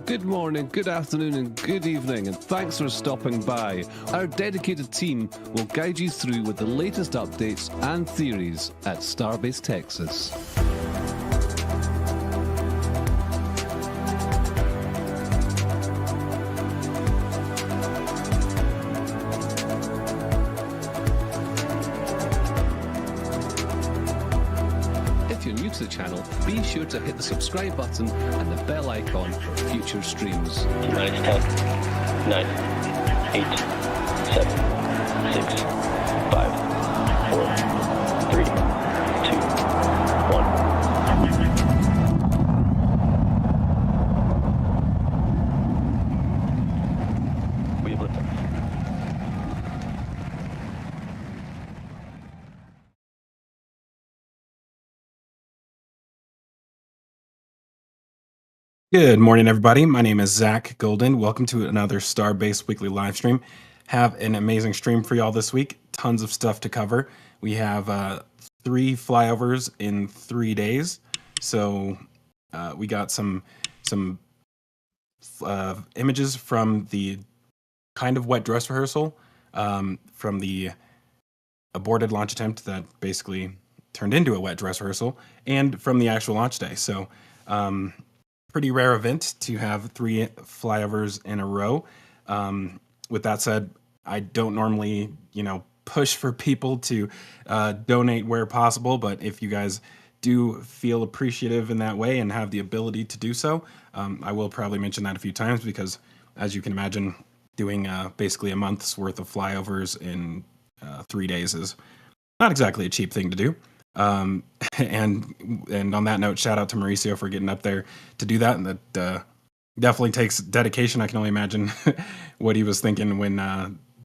Good morning, good afternoon, and good evening, and thanks for stopping by. Our dedicated team will guide you through with the latest updates and theories at Starbase, Texas. If you're new to the channel, be sure to hit the subscribe button and the bell icon for future streams. 9, 10, 9, 8, 7, 6, 5, 4, 3, 2, 1. We have liftoff. Good morning, everybody. My name is Zack Golden. Welcome to another Starbase Weekly live stream. Have an amazing stream for y'all this week. Tons of stuff to cover. We have 3 flyovers in 3 days. So we got some images from the kind of wet dress rehearsal from the aborted launch attempt that basically turned into a wet dress rehearsal, and from the actual launch day. So pretty rare event to have 3 flyovers in a row. With that said, I don't normally, push for people to donate where possible, but if you guys do feel appreciative in that way and have the ability to do so, I will probably mention that a few times because, as you can imagine, doing basically a month's worth of flyovers in 3 days is not exactly a cheap thing to do. And on that note, shout out to Mauricio for getting up there to do that. And that definitely takes dedication. I can only imagine what he was thinking when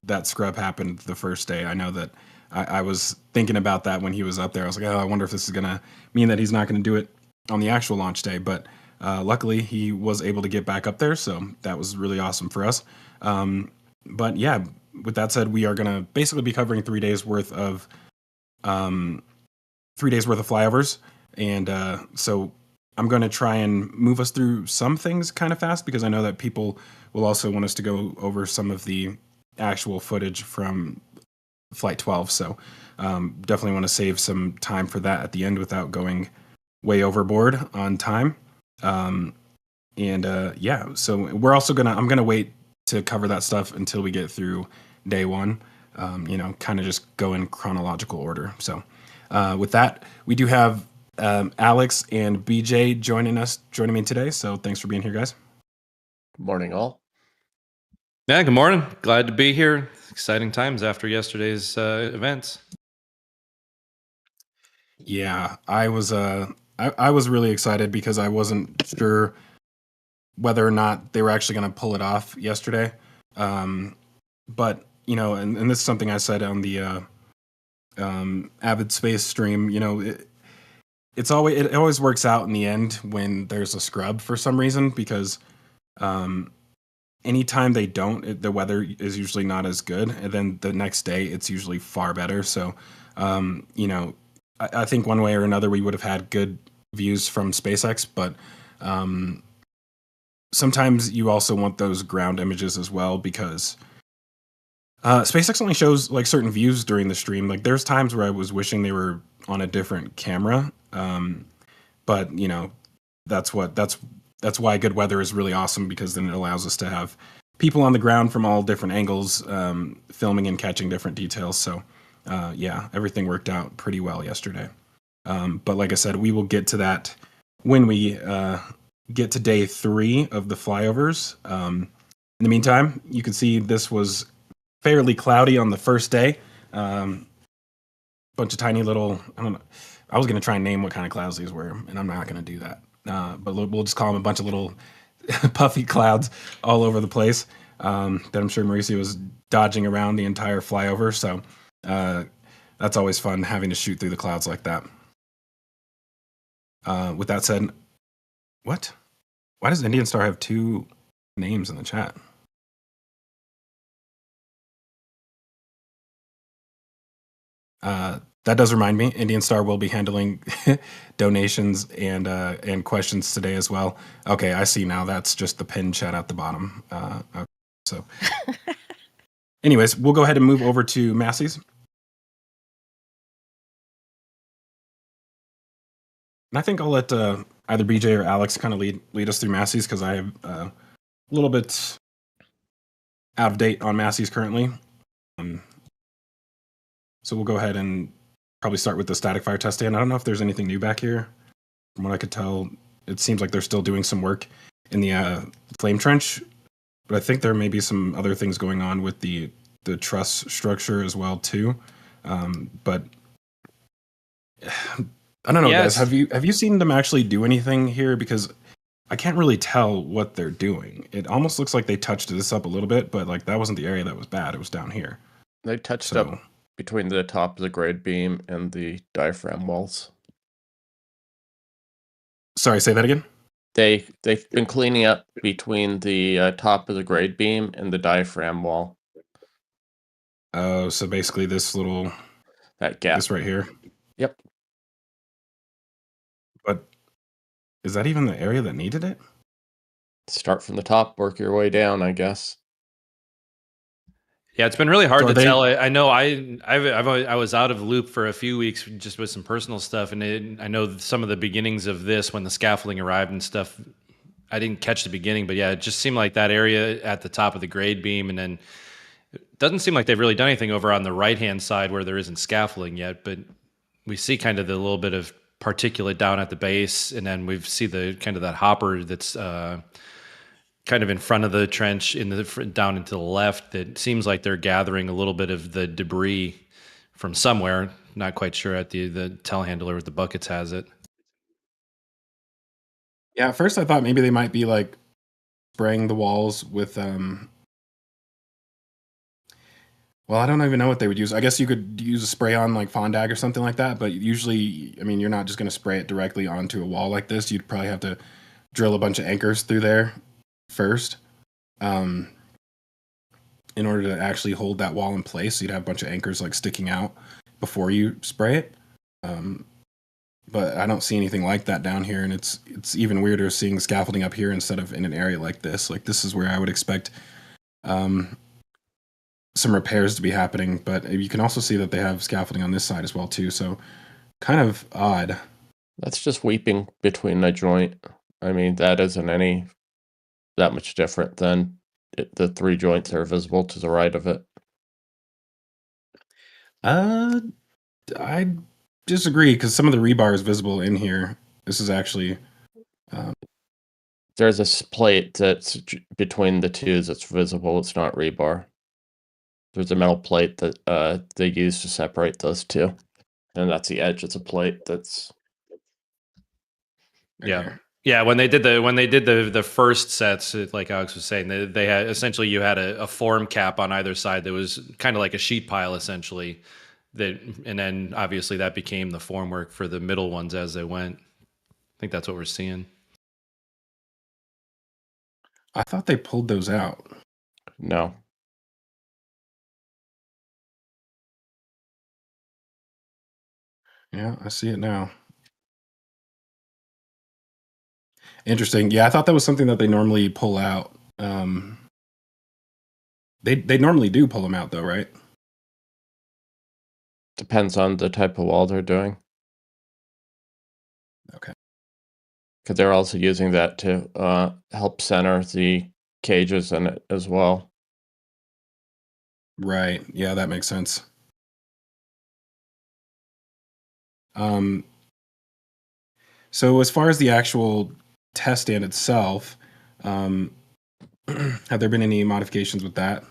that scrub happened the first day. I know that I was thinking about that when he was up there. I was like, oh, I wonder if this is going to mean that he's not going to do it on the actual launch day. But luckily, he was able to get back up there. So that was really awesome for us. But yeah, with that said, we are going to basically be covering 3 days worth of 3 days worth of flyovers, and so I'm going to try and move us through some things kind of fast because I know that people will also want us to go over some of the actual footage from Flight 12, so definitely want to save some time for that at the end without going way overboard on time. Yeah, so we're also I'm gonna wait to cover that stuff until we get through day 1, kind of just go in chronological order. So with that, we do have Alex and BJ joining me today. So thanks for being here, guys. Good morning, all. Yeah, good morning. Glad to be here. Exciting times after yesterday's events. Yeah, I was really excited because I wasn't sure whether or not they were actually going to pull it off yesterday. But and this is something I said on the Avid Space stream. It always works out in the end when there's a scrub for some reason, because anytime they don't, the weather is usually not as good, and then the next day it's usually far better. So I think one way or another we would have had good views from SpaceX, but sometimes you also want those ground images as well, because SpaceX only shows like certain views during the stream. Like there's times where I was wishing they were on a different camera, but that's why good weather is really awesome, because then it allows us to have people on the ground from all different angles, filming and catching different details. So everything worked out pretty well yesterday. But like I said, we will get to that when we get to day 3 of the flyovers. In the meantime, you can see this was fairly cloudy on the first day. Bunch of tiny little, I don't know. I was going to try and name what kind of clouds these were, and I'm not going to do that. But we'll just call them a bunch of little puffy clouds all over the place that I'm sure Mauricio was dodging around the entire flyover. So that's always fun, having to shoot through the clouds like that. With that said, what? Why does Indian Star have 2 names in the chat? That does remind me, Indian Star will be handling donations and questions today as well. Okay, I see now. That's just the pinned chat at the bottom. Okay, so, anyways, we'll go ahead and move over to Massey's. And I think I'll let either BJ or Alex kind of lead us through Massey's, because I have a little bit out of date on Massey's currently. So we'll go ahead and probably start with the static fire test stand. I don't know if there's anything new back here. From what I could tell, it seems like they're still doing some work in the flame trench, but I think there may be some other things going on with the truss structure as well too. But I don't know, guys. Have you seen them actually do anything here? Because I can't really tell what they're doing. It almost looks like they touched this up a little bit, but like that wasn't the area that was bad. It was down here. They touched up between the top of the grade beam and the diaphragm walls. Sorry, say that again? They've been cleaning up between the top of the grade beam and the diaphragm wall. Oh, so basically that gap. This right here? Yep. But is that even the area that needed it? Start from the top, work your way down, I guess. Yeah, it's been really hard to tell. I know I was out of the loop for a few weeks just with some personal stuff, and I know some of the beginnings of this when the scaffolding arrived and stuff. I didn't catch the beginning, but yeah, it just seemed like that area at the top of the grade beam, and then it doesn't seem like they've really done anything over on the right-hand side where there isn't scaffolding yet, but we see kind of the little bit of particulate down at the base, and then we see the kind of that hopper that's kind of in front of the trench down into the left, that seems like they're gathering a little bit of the debris from somewhere. Not quite sure at the telehandler with the buckets has it. Yeah, at first I thought maybe they might be like spraying the walls with well, I don't even know what they would use. I guess you could use a spray on like Fondag or something like that, but usually, I mean, you're not just going to spray it directly onto a wall like this. You'd probably have to drill a bunch of anchors through there first in order to actually hold that wall in place. So you'd have a bunch of anchors like sticking out before you spray it. But I don't see anything like that down here, and it's even weirder seeing scaffolding up here instead of in an area like this. Like this is where I would expect some repairs to be happening, but you can also see that they have scaffolding on this side as well too, so kind of odd. That's just weeping between a joint. I mean, that isn't that much different than the 3 joints that are visible to the right of it. I disagree, because some of the rebar is visible in here. This is actually there's a plate that's between the 2 that's visible. It's not rebar. There's a metal plate that they use to separate those 2, and that's the edge. It's a plate that's yeah. Yeah, when they did the first sets, like Alex was saying, they had essentially you had a form cap on either side that was kind of like a sheet pile essentially. That and then obviously that became the formwork for the middle ones as they went. I think that's what we're seeing. I thought they pulled those out. No. Yeah, I see it now. Interesting. Yeah, I thought that was something that they normally pull out. They normally do pull them out though, right? Depends on the type of wall they're doing. Okay. Because they're also using that to help center the cages in it as well. Right. Yeah, that makes sense. So as far as the actual test stand itself, have there been any modifications with that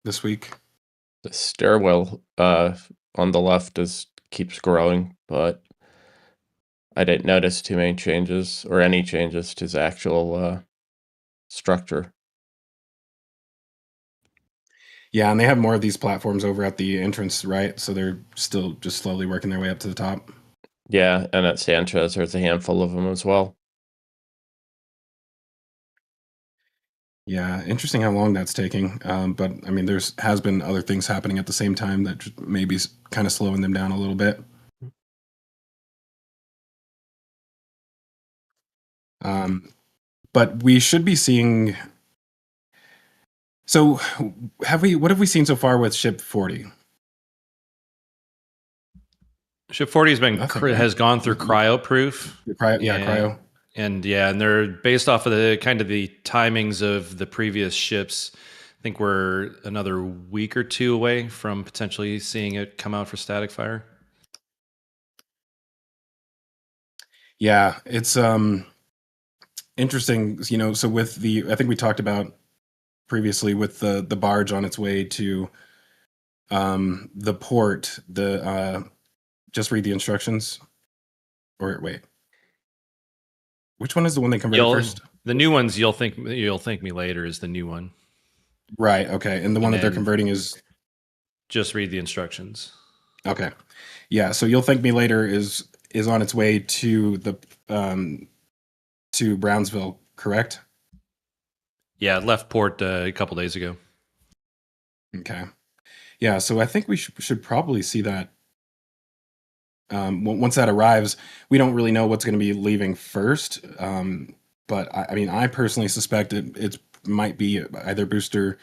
this week? The stairwell on the left keeps growing, but I didn't notice too many changes or any changes to the actual structure. Yeah, and they have more of these platforms over at the entrance, right? So they're still just slowly working their way up to the top. Yeah, and at Sanchez, there's a handful of them as well. Yeah, interesting how long that's taking. But I mean, has been other things happening at the same time that maybe kind of slowing them down a little bit. But we should be seeing. So, what have we seen so far with Ship 40? Ship 40 has gone through cryo-proof. Cryo. And they're based off of the kind of the timings of the previous ships. I think we're another week or two away from potentially seeing it come out for static fire. Yeah, it's interesting, so with I think we talked about previously with the barge on its way to the port, just read the instructions. Or wait. Which one is the one they converted first? The new ones you'll thank me later is the new one. Right, okay. And the one that they're converting is just read the instructions. Okay. Yeah, so you'll thank me later is on its way to the to Brownsville, correct? Yeah, it left port a couple days ago. Okay. Yeah, so I think we should probably see that once that arrives. We don't really know what's going to be leaving first, but I mean, I personally suspect it might be either booster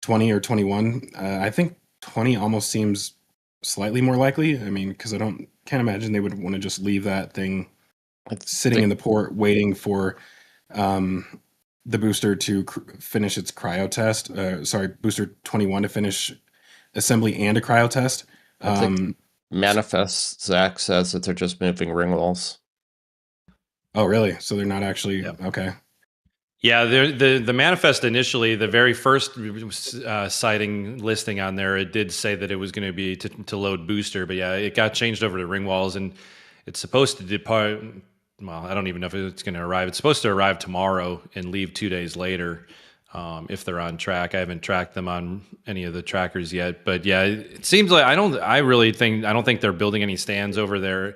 20 or 21. I think 20 almost seems slightly more likely. I mean, because can't imagine they would want to just leave that thing sitting in the port waiting for the booster to finish its cryo test. Booster 21 to finish assembly and a cryo test. Manifest Zack says that they're just moving ring walls. Oh, really? So they're not actually okay. Yeah, the manifest initially, the very first sighting listing on there, it did say that it was going to be to load booster, but yeah, it got changed over to ring walls, and it's supposed to depart. Well, I don't even know if it's going to arrive. It's supposed to arrive tomorrow and leave 2 days later, if they're on track. I haven't tracked them on any of the trackers yet, but yeah, it seems like I don't think they're building any stands over there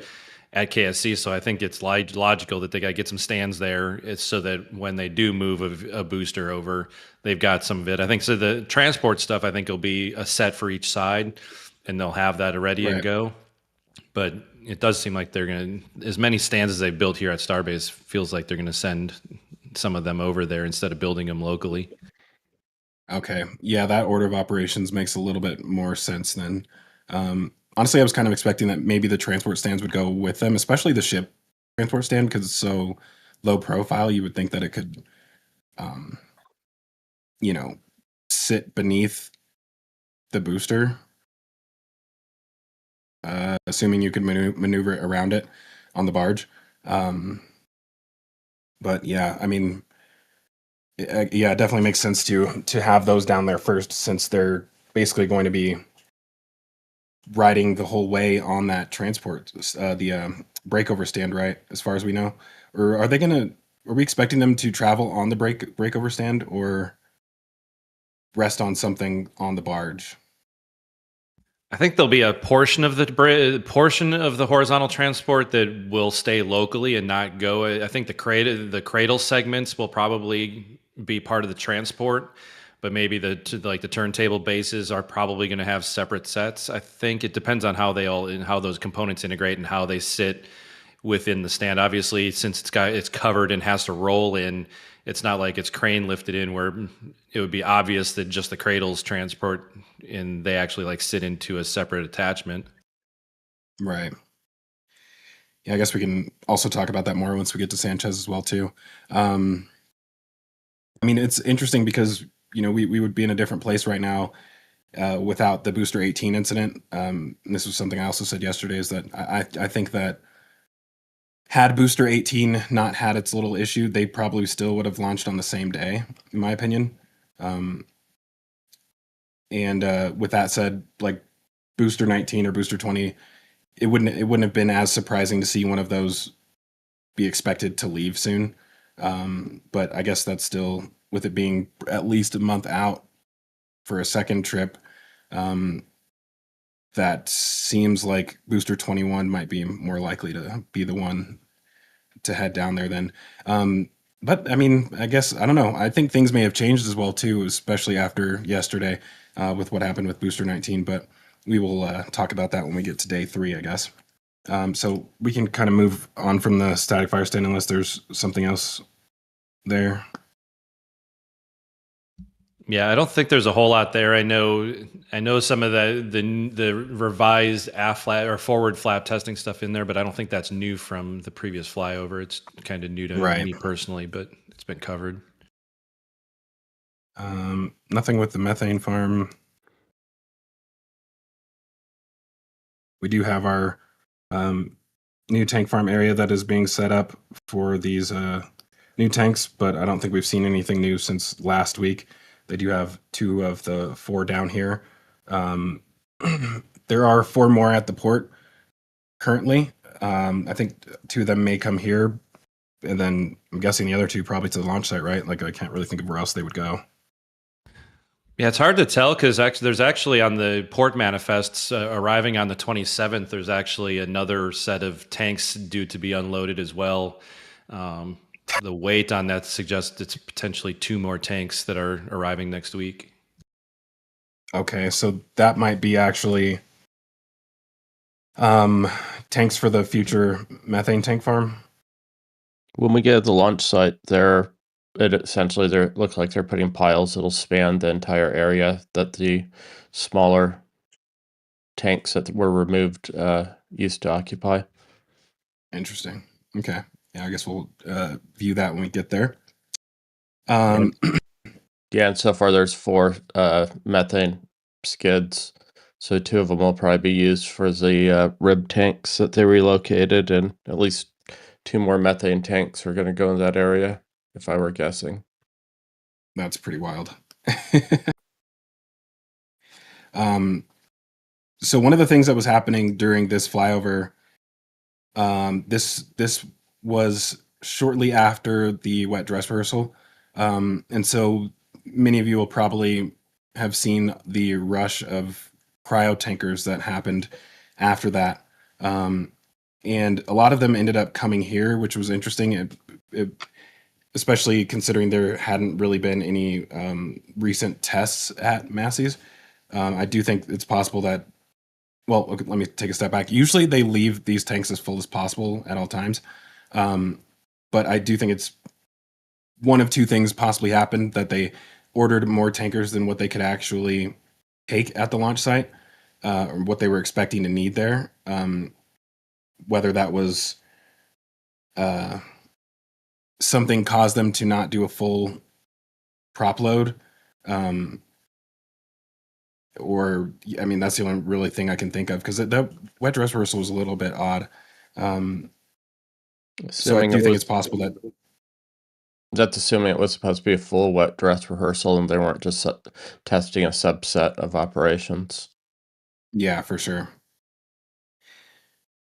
at KSC, so I think it's logical that they got to get some stands there. It's so that when they do move a booster over, they've got some of it. I think so. The transport stuff, I think, will be a set for each side, and they'll have that ready and go. But it does seem like they're going to, as many stands as they've built here at Starbase, feels like they're going to send some of them over there instead of building them locally. Okay. Yeah, that order of operations makes a little bit more sense then. Honestly, I was kind of expecting that maybe the transport stands would go with them, especially the ship transport stand, because it's so low profile. You would think that it could, sit beneath the booster, assuming you could maneuver around it on the barge. But yeah, I mean, it definitely makes sense to have those down there first, since they're basically going to be riding the whole way on that transport, the breakover stand, right? As far as we know, or are we expecting them to travel on the breakover stand or rest on something on the barge? I think there'll be a portion of the horizontal transport that will stay locally and not go. I think the cradle segments will probably be part of the transport, but maybe the turntable bases are probably going to have separate sets. I think it depends on how how those components integrate and how they sit within the stand. Obviously, since it's covered and has to roll in, it's not like it's crane lifted in where it would be obvious that just the cradles transport and they actually like sit into a separate attachment. Right. Yeah, I guess we can also talk about that more once we get to Sanchez as well too. I mean, it's interesting because we would be in a different place right now without the Booster 18 incident. And this was something I also said yesterday, is that I think that had Booster 18 not had its little issue, they probably still would have launched on the same day, in my opinion. And with that said, like Booster 19 or Booster 20, it wouldn't have been as surprising to see one of those be expected to leave soon. But I guess that's still, with it being at least a month out for a second trip, that seems like Booster 21 might be more likely to be the one to head down there then. But I mean, I guess, I don't know. I think things may have changed as well too, especially after yesterday with what happened with Booster 19. But we will talk about that when we get to day 3, I guess. So we can kind of move on from the static fire stand unless there's something else there. Yeah, I don't think there's a whole lot there. I know some of the revised aft flap or forward flap testing stuff in there, but I don't think that's new from the previous flyover. It's kind of new to me personally, but it's been covered. Nothing with the methane farm. We do have our new tank farm area that is being set up for these new tanks, but I don't think we've seen anything new since last week. They do have 2 of the 4 down here. There are 4 more at the port currently. I think 2 of them may come here, and then I'm guessing the other 2 probably to the launch site, right? Like, I can't really think of where else they would go. Yeah, it's hard to tell because there's actually on the port manifests arriving on the 27th, there's actually another set of tanks due to be unloaded as well. The weight on that suggests it's potentially 2 more tanks that are arriving next week. Okay, so that might be actually tanks for the future methane tank farm. When we get to the launch site, it looks like they're putting piles that'll span the entire area that the smaller tanks that were removed used to occupy. Interesting. Okay. Yeah, I guess we'll view that when we get there. Yeah, and so far there's 4 methane skids. So 2 of them will probably be used for the rib tanks that they relocated, and at least 2 more methane tanks are going to go in that area, if I were guessing. That's pretty wild. So one of the things that was happening during this flyover, this was shortly after the wet dress rehearsal. And so many of you will probably have seen the rush of cryo tankers that happened after that. And a lot of them ended up coming here, which was interesting, especially considering there hadn't really been any recent tests at Massey's. I do think it's possible that, well, okay, let me take a step back. Usually they leave these tanks as full as possible at all times. But I do think it's one of 2 things possibly happened, that they ordered more tankers than what they could actually take at the launch site, or what they were expecting to need there. Whether that was something caused them to not do a full prop load, or, I mean, that's the only really thing I can think of, because that wet dress rehearsal was a little bit odd. So I do think it's possible that... That's assuming it was supposed to be a full wet dress rehearsal and they weren't just testing a subset of operations. Yeah, for sure.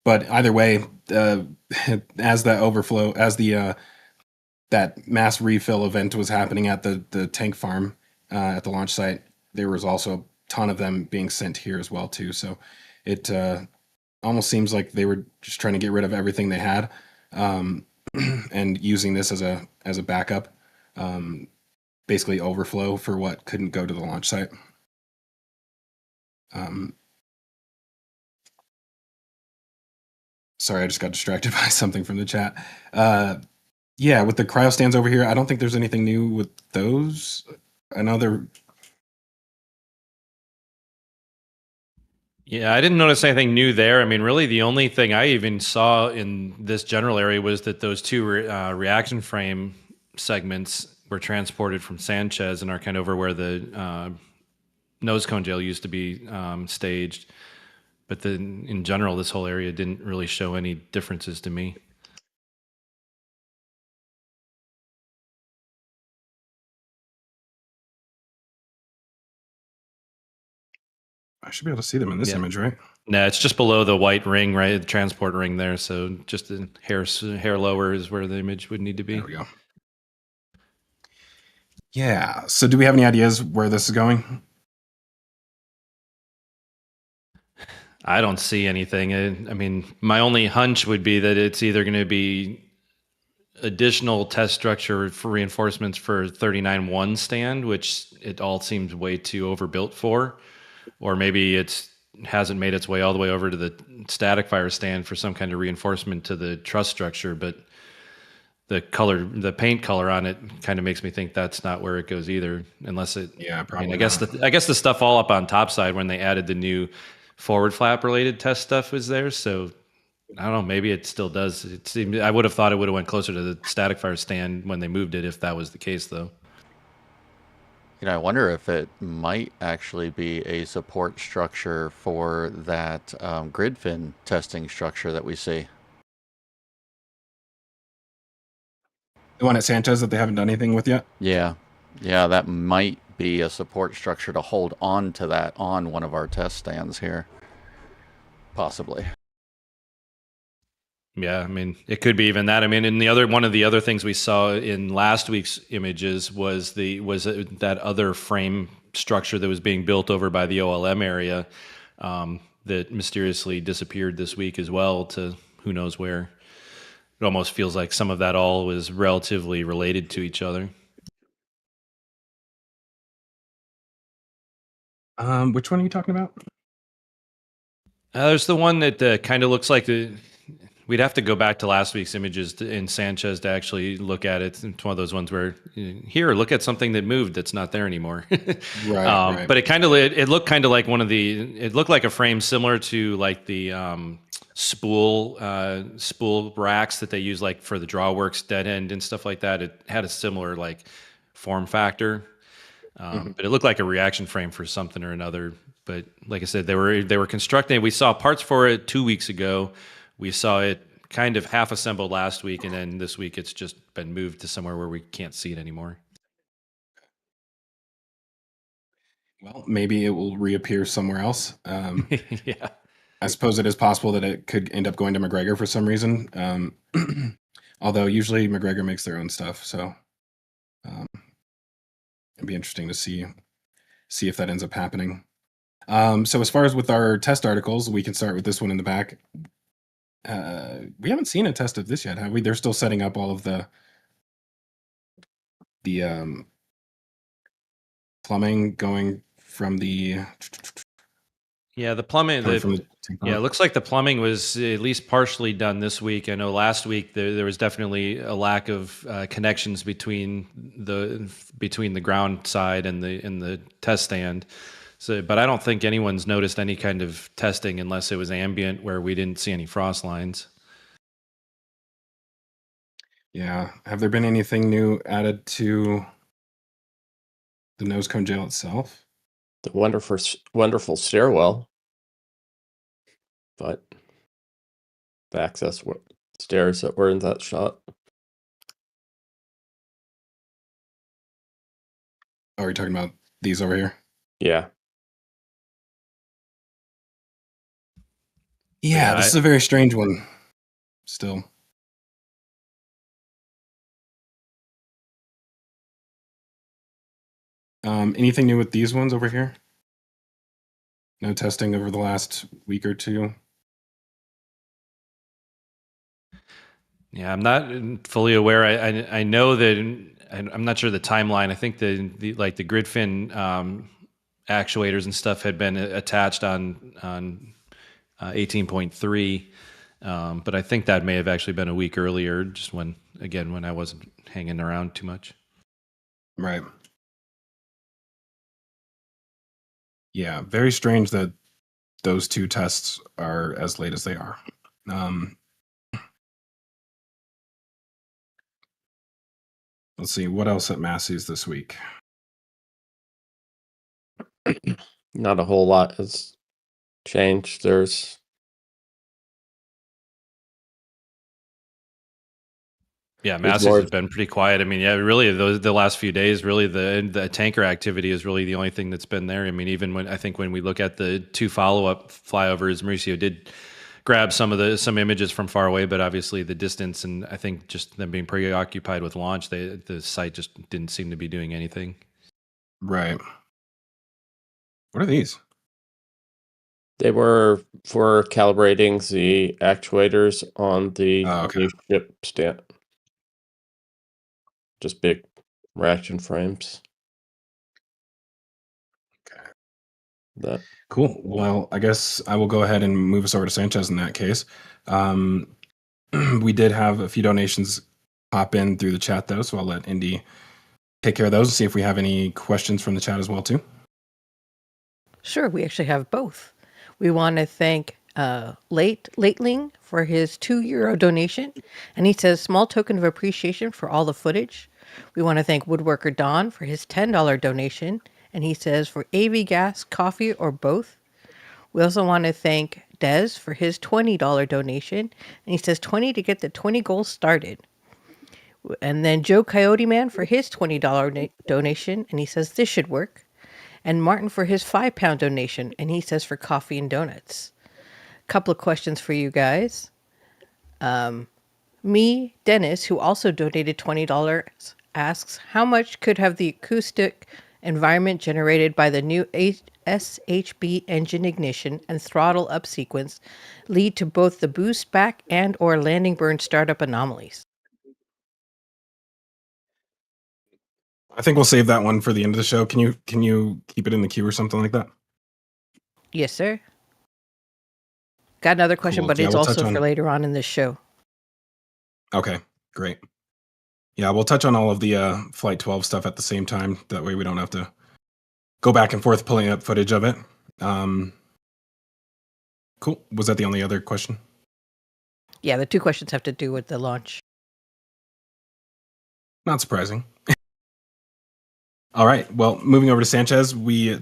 But either way, as that overflow, as the that mass refill event was happening at the tank farm at the launch site, there was also a ton of them being sent here as well too. So it almost seems like they were just trying to get rid of everything they had, and using this as a backup, basically overflow for what couldn't go to the launch site. Sorry, I just got distracted by something from the chat. Yeah, with the cryo stands over here, I don't think there's anything new with those. Another. Yeah, I didn't notice anything new there. I mean, really, the only thing I even saw in this general area was that those two reaction frame segments were transported from Sanchez and are kind of over where the nose cone jail used to be staged. But then, in general, this whole area didn't really show any differences to me. I should be able to see them in this image, right? No, it's just below the white ring, right? The transport ring there. So just a hair lower is where the image would need to be. There we go. Yeah. So do we have any ideas where this is going? I don't see anything. I mean, my only hunch would be that it's either going to be additional test structure for reinforcements for 39-1 stand, which it all seems way too overbuilt for, or maybe it hasn't made its way all the way over to the static fire stand for some kind of reinforcement to the truss structure, but the paint color on it kind of makes me think that's not where it goes either, unless it. Yeah, probably. I guess the stuff all up on top side when they added the new forward flap related test stuff was there. So I don't know. Maybe it still does. It seemed I would have thought it would have went closer to the static fire stand when they moved it, if that was the case, though. You know, I wonder if it might actually be a support structure for that grid fin testing structure that we see. The one at Sanchez that they haven't done anything with yet? Yeah, that might be a support structure to hold on to that on one of our test stands here. Possibly. Yeah, I mean, it could be even that. I mean, one of the other things we saw in last week's images was that other frame structure that was being built over by the OLM area that mysteriously disappeared this week as well to who knows where. It almost feels like some of that all was relatively related to each other. Which one are you talking about? There's the one that kind of looks like we'd have to go back to last week's images in Sanchez to actually look at it. It's one of those ones where here, look at something that moved that's not there anymore. Right. But it looked kind of like it looked like a frame similar to like the spool racks that they use like for the Drawworks dead end and stuff like that. It had a similar like form factor, but it looked like a reaction frame for something or another. But like I said, they were constructing. We saw parts for it 2 weeks ago. We saw it kind of half assembled last week, and then this week it's just been moved to somewhere where we can't see it anymore. Well, maybe it will reappear somewhere else. Yeah. I suppose it is possible that it could end up going to McGregor for some reason. Although usually McGregor makes their own stuff, so it'd be interesting to see if that ends up happening. So as far as with our test articles, we can start with this one in the back. We haven't seen a test of this yet, have we? They're still setting up all of the plumbing going from the. Yeah, the plumbing. It looks like the plumbing was at least partially done this week. I know last week there was definitely a lack of connections between the ground side and the test stand. So, but I don't think anyone's noticed any kind of testing unless it was ambient where we didn't see any frost lines. Yeah. Have there been anything new added to the nose cone jail itself? The wonderful stairwell, but the access stairs that were in that shot. Oh, are you talking about these over here? Yeah. Yeah, this is a very strange one. Still. Anything new with these ones over here? No testing over the last week or two. Yeah, I'm not fully aware. I know that I'm not sure the timeline. I think the like the grid fin actuators and stuff had been attached on 18.3, but I think that may have actually been a week earlier, just when I wasn't hanging around too much. Right. Yeah, very strange that those two tests are as late as they are. Let's see, what else at Massey's this week? Not a whole lot has changed. There's Massey's has been pretty quiet. I mean, really, the last few days, really the tanker activity is really the only thing that's been there. I mean, even when we look at the 2 follow-up flyovers, Mauricio did grab some images from far away, but obviously the distance and I think just them being preoccupied with launch, the site just didn't seem to be doing anything. Right. What are these? They were for calibrating the actuators on the new ship stand. Just big reaction frames. Okay. Cool. Well, I guess I will go ahead and move us over to Sanchez in that case. We did have a few donations pop in through the chat, though, so I'll let Indy take care of those and see if we have any questions from the chat as well, too. Sure, we actually have both. We want to thank Lateling for his €2 donation, and he says, small token of appreciation for all the footage. We want to thank Woodworker Don for his $10 donation, and he says, for AV gas, coffee, or both. We also want to thank Des for his $20 donation, and he says 20 to get the 20 goals started. And then Joe Coyote Man for his $20 donation, and he says this should work. And Martin for his £5 donation, and he says for coffee and donuts. Couple of questions for you guys. Dennis, who also donated $20, asks, how much could have the acoustic environment generated by the new SHB engine ignition and throttle up sequence lead to both the boost back and or landing burn startup anomalies? I think we'll save that one for the end of the show. Can you keep it in the queue or something like that? Yes, sir. Got another question, Cool. but it's also for later on in this show. Okay, great. Yeah, we'll touch on all of the Flight 12 stuff at the same time. That way we don't have to go back and forth pulling up footage of it. Cool. Was that the only other question? Yeah, the 2 questions have to do with the launch. Not surprising. All right. Well, moving over to Sanchez, we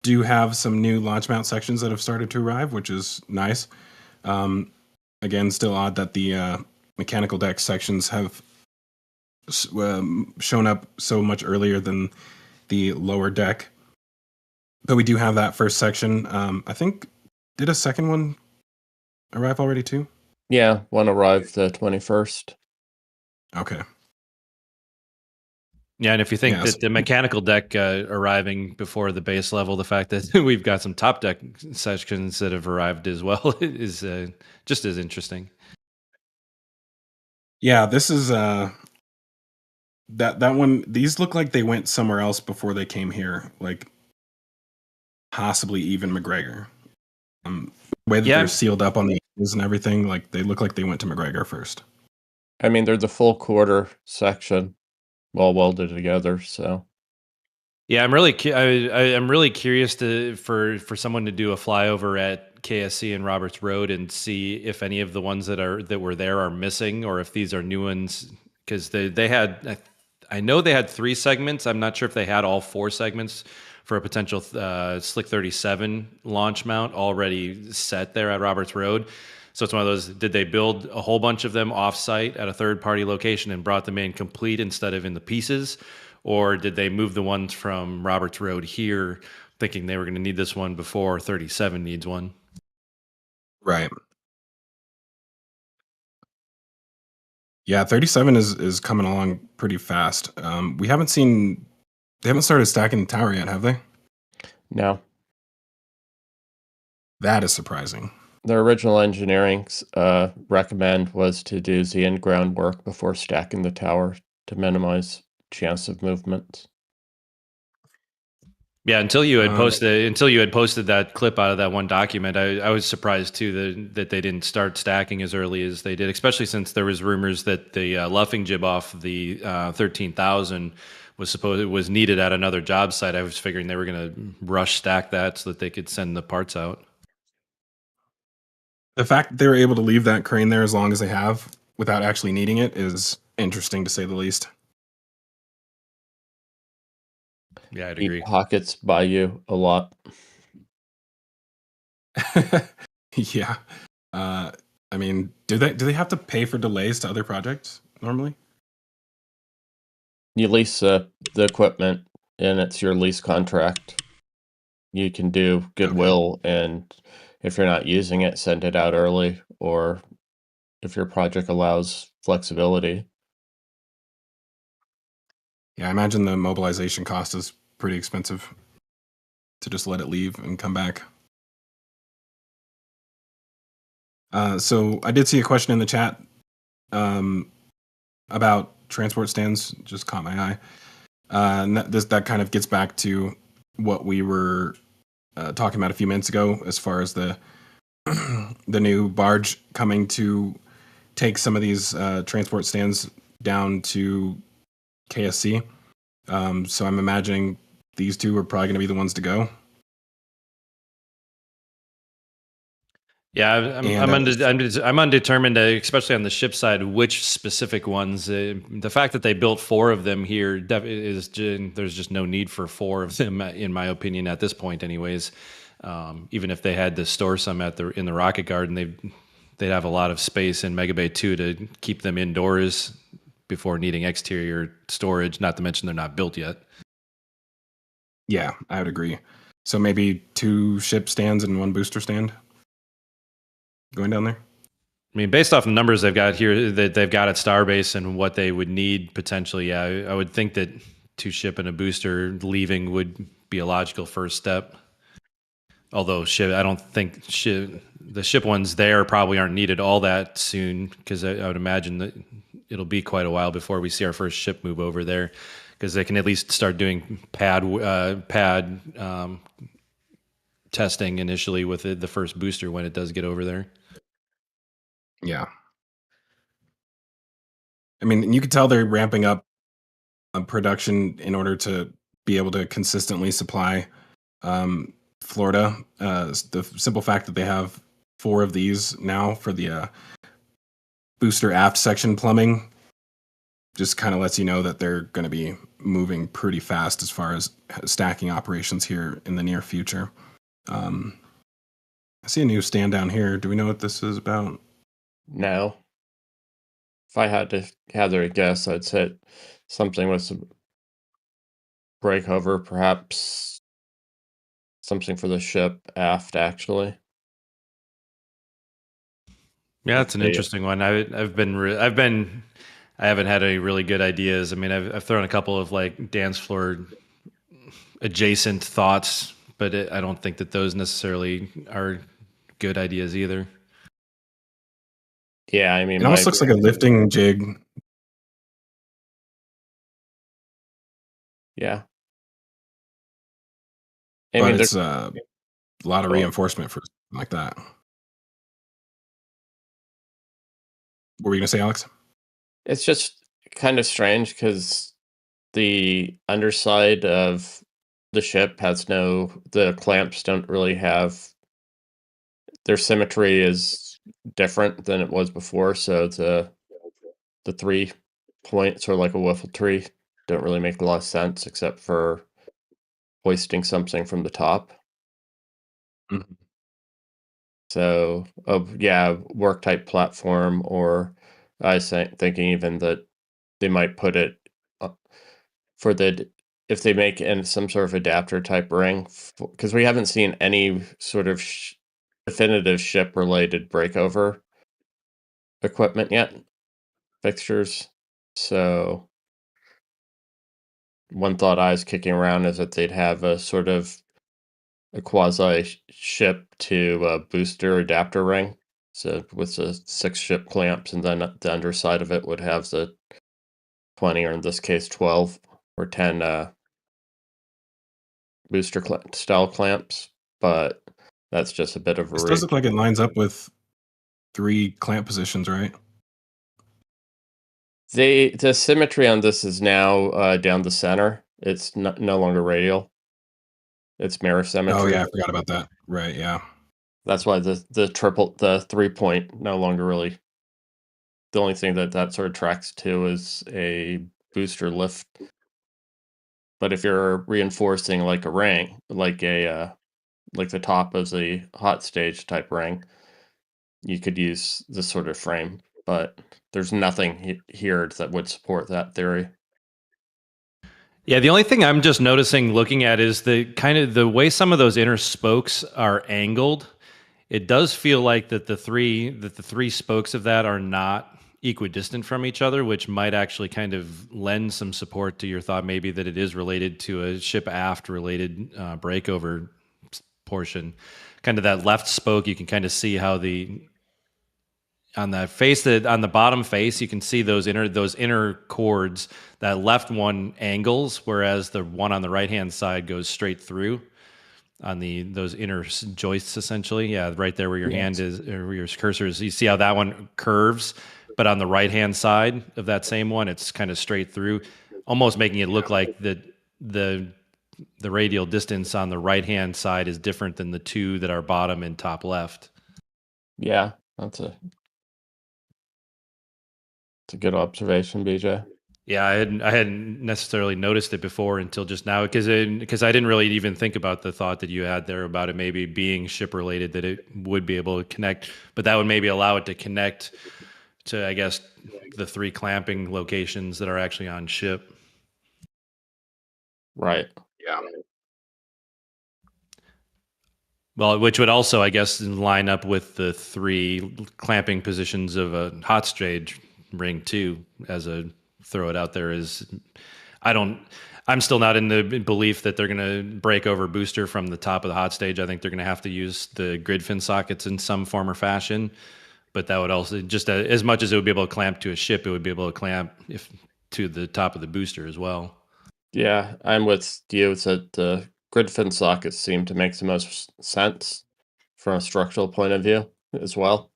do have some new launch mount sections that have started to arrive, which is nice. Again, still odd that the mechanical deck sections have shown up so much earlier than the lower deck. But we do have that first section. I think, did a second one arrive already too? Yeah, one arrived the 21st. Okay. Yeah, and if you think that the mechanical deck arriving before the base level, the fact that we've got some top deck sections that have arrived as well is just as interesting. Yeah, this is that one. These look like they went somewhere else before they came here, like possibly even McGregor. The way that they're sealed up on the edges and everything, like they look like they went to McGregor first. I mean, they're the full quarter section, well welded together. So, yeah, I'm really curious for someone to do a flyover at KSC and Roberts Road and see if any of the ones that were there are missing, or if these are new ones, because they had, I know they had 3 segments. I'm not sure if they had all 4 segments for a potential Slick 37 launch mount already set there at Roberts Road. So it's one of those, did they build a whole bunch of them off-site at a third-party location and brought them in complete instead of in the pieces? Or did they move the ones from Roberts Road here thinking they were going to need this one before 37 needs one? Right. Yeah, 37 is coming along pretty fast. We haven't seen they haven't started stacking the tower yet, have they? No. That is surprising. Their original engineering recommend was to do the in-ground work before stacking the tower to minimize chance of movement. Yeah, until you had posted that clip out of that one document, I was surprised too that they didn't start stacking as early as they did, especially since there was rumors that the luffing jib off the 13,000 was needed at another job site. I was figuring they were going to rush stack that so that they could send the parts out. The fact that they were able to leave that crane there as long as they have without actually needing it is interesting to say the least. Yeah, I'd Deep agree. pockets buy you a lot. Yeah. I mean, do they have to pay for delays to other projects normally? You lease the equipment, and it's your lease contract. You can do goodwill, and if you're not using it, send it out early, or if your project allows flexibility. Yeah, I imagine the mobilization cost is pretty expensive to just let it leave and come back. So I did see a question in the chat about transport stands. Just caught my eye. And that kind of gets back to what we were talking about a few minutes ago, as far as the the new barge coming to take some of these transport stands down to KSC. So I'm imagining these two are probably going to be the ones to go. Yeah, I'm undetermined, especially on the ship side, which specific ones. The fact that they built 4 of them here there's just no need for 4 of them, in my opinion, at this point, anyways. Even if they had to store some in the rocket garden, they'd have a lot of space in Mega Bay 2 to keep them indoors before needing exterior storage. Not to mention they're not built yet. Yeah, I would agree. So maybe 2 ship stands and 1 booster stand going down there. I mean, based off the numbers they've got here, that they've got at Starbase and what they would need potentially, yeah, I would think that 2 ship and a booster leaving would be a logical first step. Although I don't think the ship ones there probably aren't needed all that soon, because I would imagine that it'll be quite a while before we see our first ship move over there, because they can at least start doing pad testing initially with the first booster when it does get over there. Yeah. I mean, you could tell they're ramping up production in order to be able to consistently supply Florida. The simple fact that they have 4 of these now for the booster aft section plumbing just kind of lets you know that they're going to be moving pretty fast as far as stacking operations here in the near future. I see a new stand down here. Do we know what this is about? No. If I had to hazard a guess, I'd say something with some breakover, perhaps something for the ship aft, actually. Yeah, that's an interesting one. I haven't had any really good ideas. I mean, I've thrown a couple of like dance floor adjacent thoughts, but I don't think that those necessarily are good ideas either. Yeah, I mean, it almost looks like a lifting jig. Yeah. I mean, it's a lot of reinforcement for something like that. What were you going to say, Alex? It's just kind of strange because the underside of the ship has the clamps don't really have, their symmetry is different than it was before. So the 3 points are like a wiffle tree, don't really make a lot of sense except for hoisting something from the top. Mm-hmm. So, work type platform, or I was thinking even that they might put it for if they make some sort of adapter type ring, because we haven't seen any sort of definitive ship related breakover equipment yet. fixtures. So one thought I was kicking around is that they'd have a sort of a quasi ship to booster adapter ring. So with the 6 ship clamps, and then the underside of it would have the 20, or in this case 12 or 10 booster style clamps. But that's just a bit of a This does look like it lines up with 3 clamp positions, right? The symmetry on this is now down the center. It's no longer radial. It's mirror symmetry. Oh yeah, I forgot about that. Right, yeah. That's why the 3-point no longer really. The only thing that sort of tracks to is a booster lift. But if you're reinforcing like a ring, like the top of the hot stage type ring, you could use this sort of frame. But there's nothing here that would support that theory. Yeah, the only thing I'm just noticing looking at is the kind of the way some of those inner spokes are angled. It does feel like that the three spokes of that are not equidistant from each other, which might actually kind of lend some support to your thought maybe that it is related to a ship aft related breakover portion. Kind of that left spoke, you can kind of see how on the bottom face, you can see those inner chords. That left one angles, whereas the one on the right hand side goes straight through on those inner joists, essentially. Yeah, right there where your hand is, or where your cursor is. You see how that one curves, but on the right hand side of that same one, it's kind of straight through, almost making it look like the radial distance on the right hand side is different than the two that are bottom and top left. Yeah, that's a good observation, BJ. Yeah, I hadn't necessarily noticed it before until just now, because I didn't really even think about the thought that you had there about it maybe being ship related, that it would be able to connect, but that would maybe allow it to connect to, I guess, the 3 clamping locations that are actually on ship. Right. Yeah. Well, which would also, I guess, line up with the 3 clamping positions of a hot stage ring too, as a throw it out there is I'm still not in the belief that they're going to break over booster from the top of the hot stage. I think they're going to have to use the grid fin sockets in some form or fashion, but that would also just as much as it would be able to clamp to a ship, it would be able to clamp to the top of the booster as well. Yeah, I'm with you. It's that the grid fin sockets seem to make the most sense from a structural point of view as well.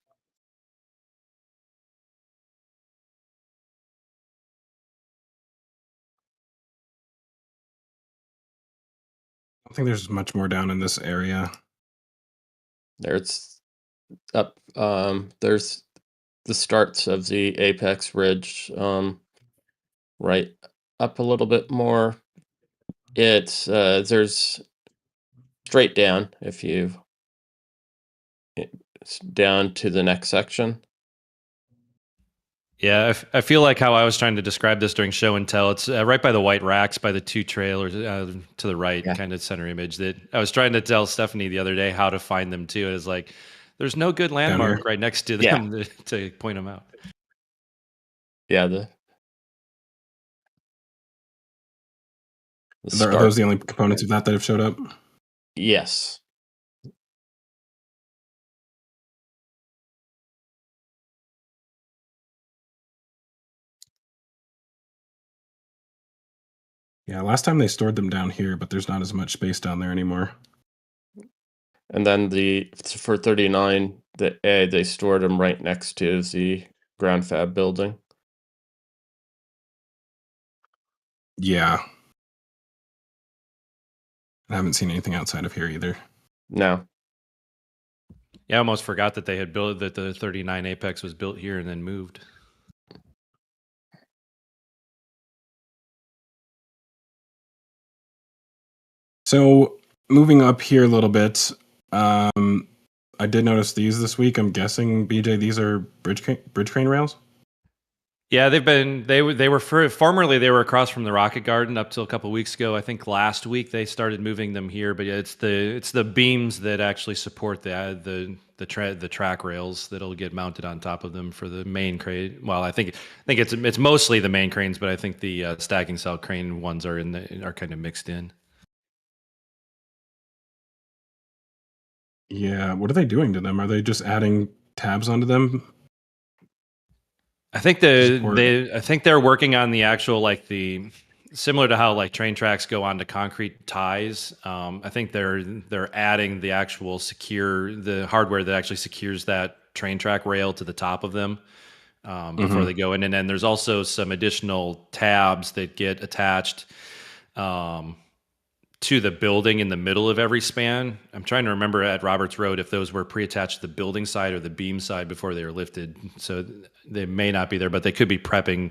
I don't think there's much more down in this area. There's up. There's the starts of the apex ridge. Right up a little bit more. It's there's straight down if you it's down to the next section. Yeah, I feel like how I was trying to describe this during show and tell. It's right by the white racks, by the 2 trailers to the right, kind of center image. That I was trying to tell Stephanie the other day how to find them too. It was like, there's no good landmark right next to them to point them out. Yeah, Are those the only components of that have showed up? Yes. Yeah, last time they stored them down here, but there's not as much space down there anymore. And then for 39, they stored them right next to the ground fab building. Yeah. I haven't seen anything outside of here either. No. Yeah, I almost forgot that they had built that the 39 Apex was built here and then moved. So moving up here a little bit, I did notice these this week. I'm guessing, BJ, these are bridge crane rails. Yeah, they were formerly they were across from the Rocket Garden up till a couple of weeks ago. I think last week they started moving them here, but it's the beams that actually support the the track rails that'll get mounted on top of them for the main crane. Well, I think it's mostly the main cranes, but I think the stacking cell crane ones are kind of mixed in. Yeah, what are they doing to them? Are they just adding tabs onto them? I think they're working on the actual, like, the similar to how like train tracks go onto concrete ties. I think they're adding the actual the hardware that actually secures that train track rail to the top of them before they go in. And then there's also some additional tabs that get attached to the building in the middle of every span. I'm trying to remember at Roberts Road if those were pre-attached to the building side or the beam side before they were lifted. So they may not be there, but they could be prepping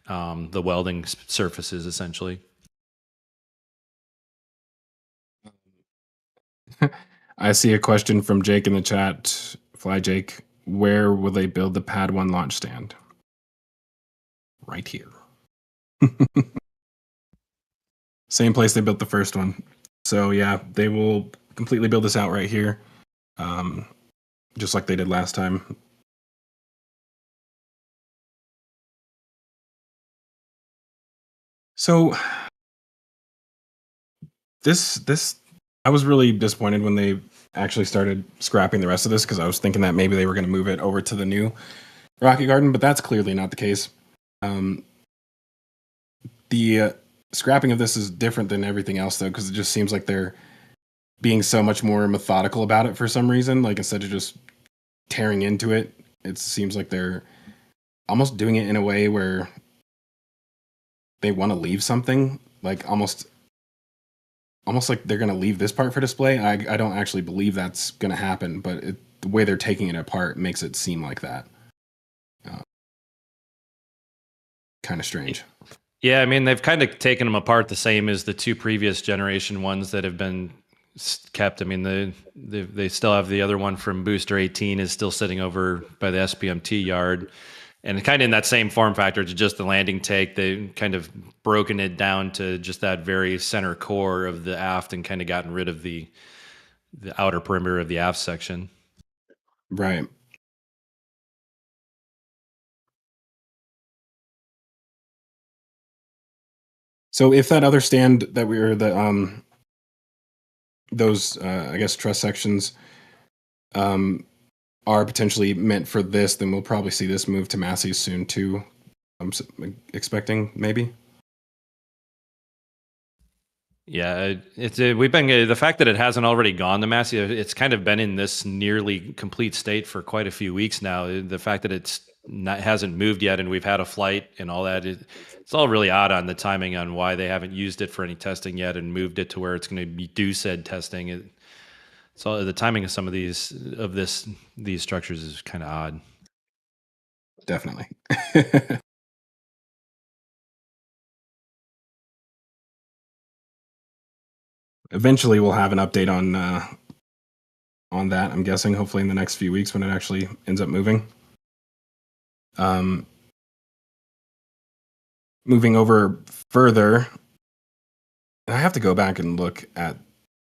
the welding surfaces essentially. I see a question from Jake in the chat. Fly Jake, where will they build the Pad 1 launch stand? Right here. Same place they built the first one. So yeah, they will completely build this out right here. Just like they did last time. So this I was really disappointed when they actually started scrapping the rest of this, because I was thinking that maybe they were going to move it over to the new Rocket Garden, but that's clearly not the case. The scrapping of this is different than everything else, though, because it just seems like they're being so much more methodical about it for some reason. Like, instead of just tearing into it, it seems like they're almost doing it in a way where they want to leave something, like almost like they're going to leave this part for display. I don't actually believe that's going to happen, but the way they're taking it apart makes it seem like that. Kind of strange. Yeah, I mean, they've kind of taken them apart the same as the two previous generation ones that have been kept. I mean, they still have the other one from Booster 18 is still sitting over by the SPMT yard. And kind of in that same form factor to just the landing take, they kind of broken it down to just that very center core of the aft and kind of gotten rid of the outer perimeter of the aft section. Right. So if that other stand that we were those I guess truss sections are potentially meant for this, then we'll probably see this move to Massey soon too. I'm expecting maybe. Yeah, we've been the fact that it hasn't already gone to Massey. It's kind of been in this nearly complete state for quite a few weeks now. The fact that hasn't moved yet, and we've had a flight and all that, it's all really odd on the timing on why they haven't used it for any testing yet and moved it to where it's going to do said testing. So the timing of some of these structures is kind of odd. Definitely. Eventually, we'll have an update on that. I'm guessing, hopefully, in the next few weeks when it actually ends up moving. Moving over further, I have to go back and look at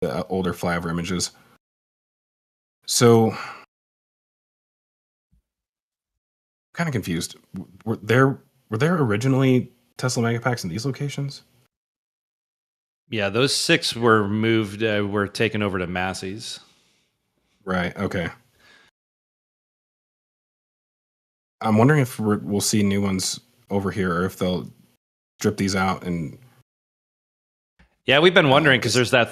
the older flyover images. So, I'm kind of confused. Were there originally Tesla Megapacks in these locations? Yeah, those 6 were moved, were taken over to Massey's. Right, okay. I'm wondering if we'll see new ones over here, or if they'll strip these out and... Yeah, we've been wondering, because there's the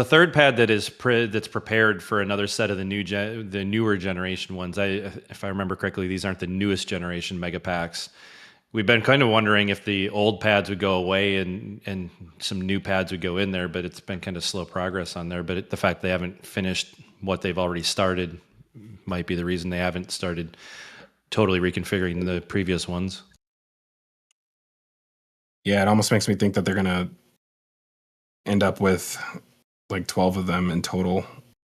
third pad that is that's prepared for another set of the newer generation ones. If I remember correctly, these aren't the newest generation Megapacks. We've been kind of wondering if the old pads would go away and some new pads would go in there, but it's been kind of slow progress on there. But the fact they haven't finished what they've already started might be the reason they haven't started totally reconfiguring the previous ones. Yeah, it almost makes me think that they're going to end up with like 12 of them in total,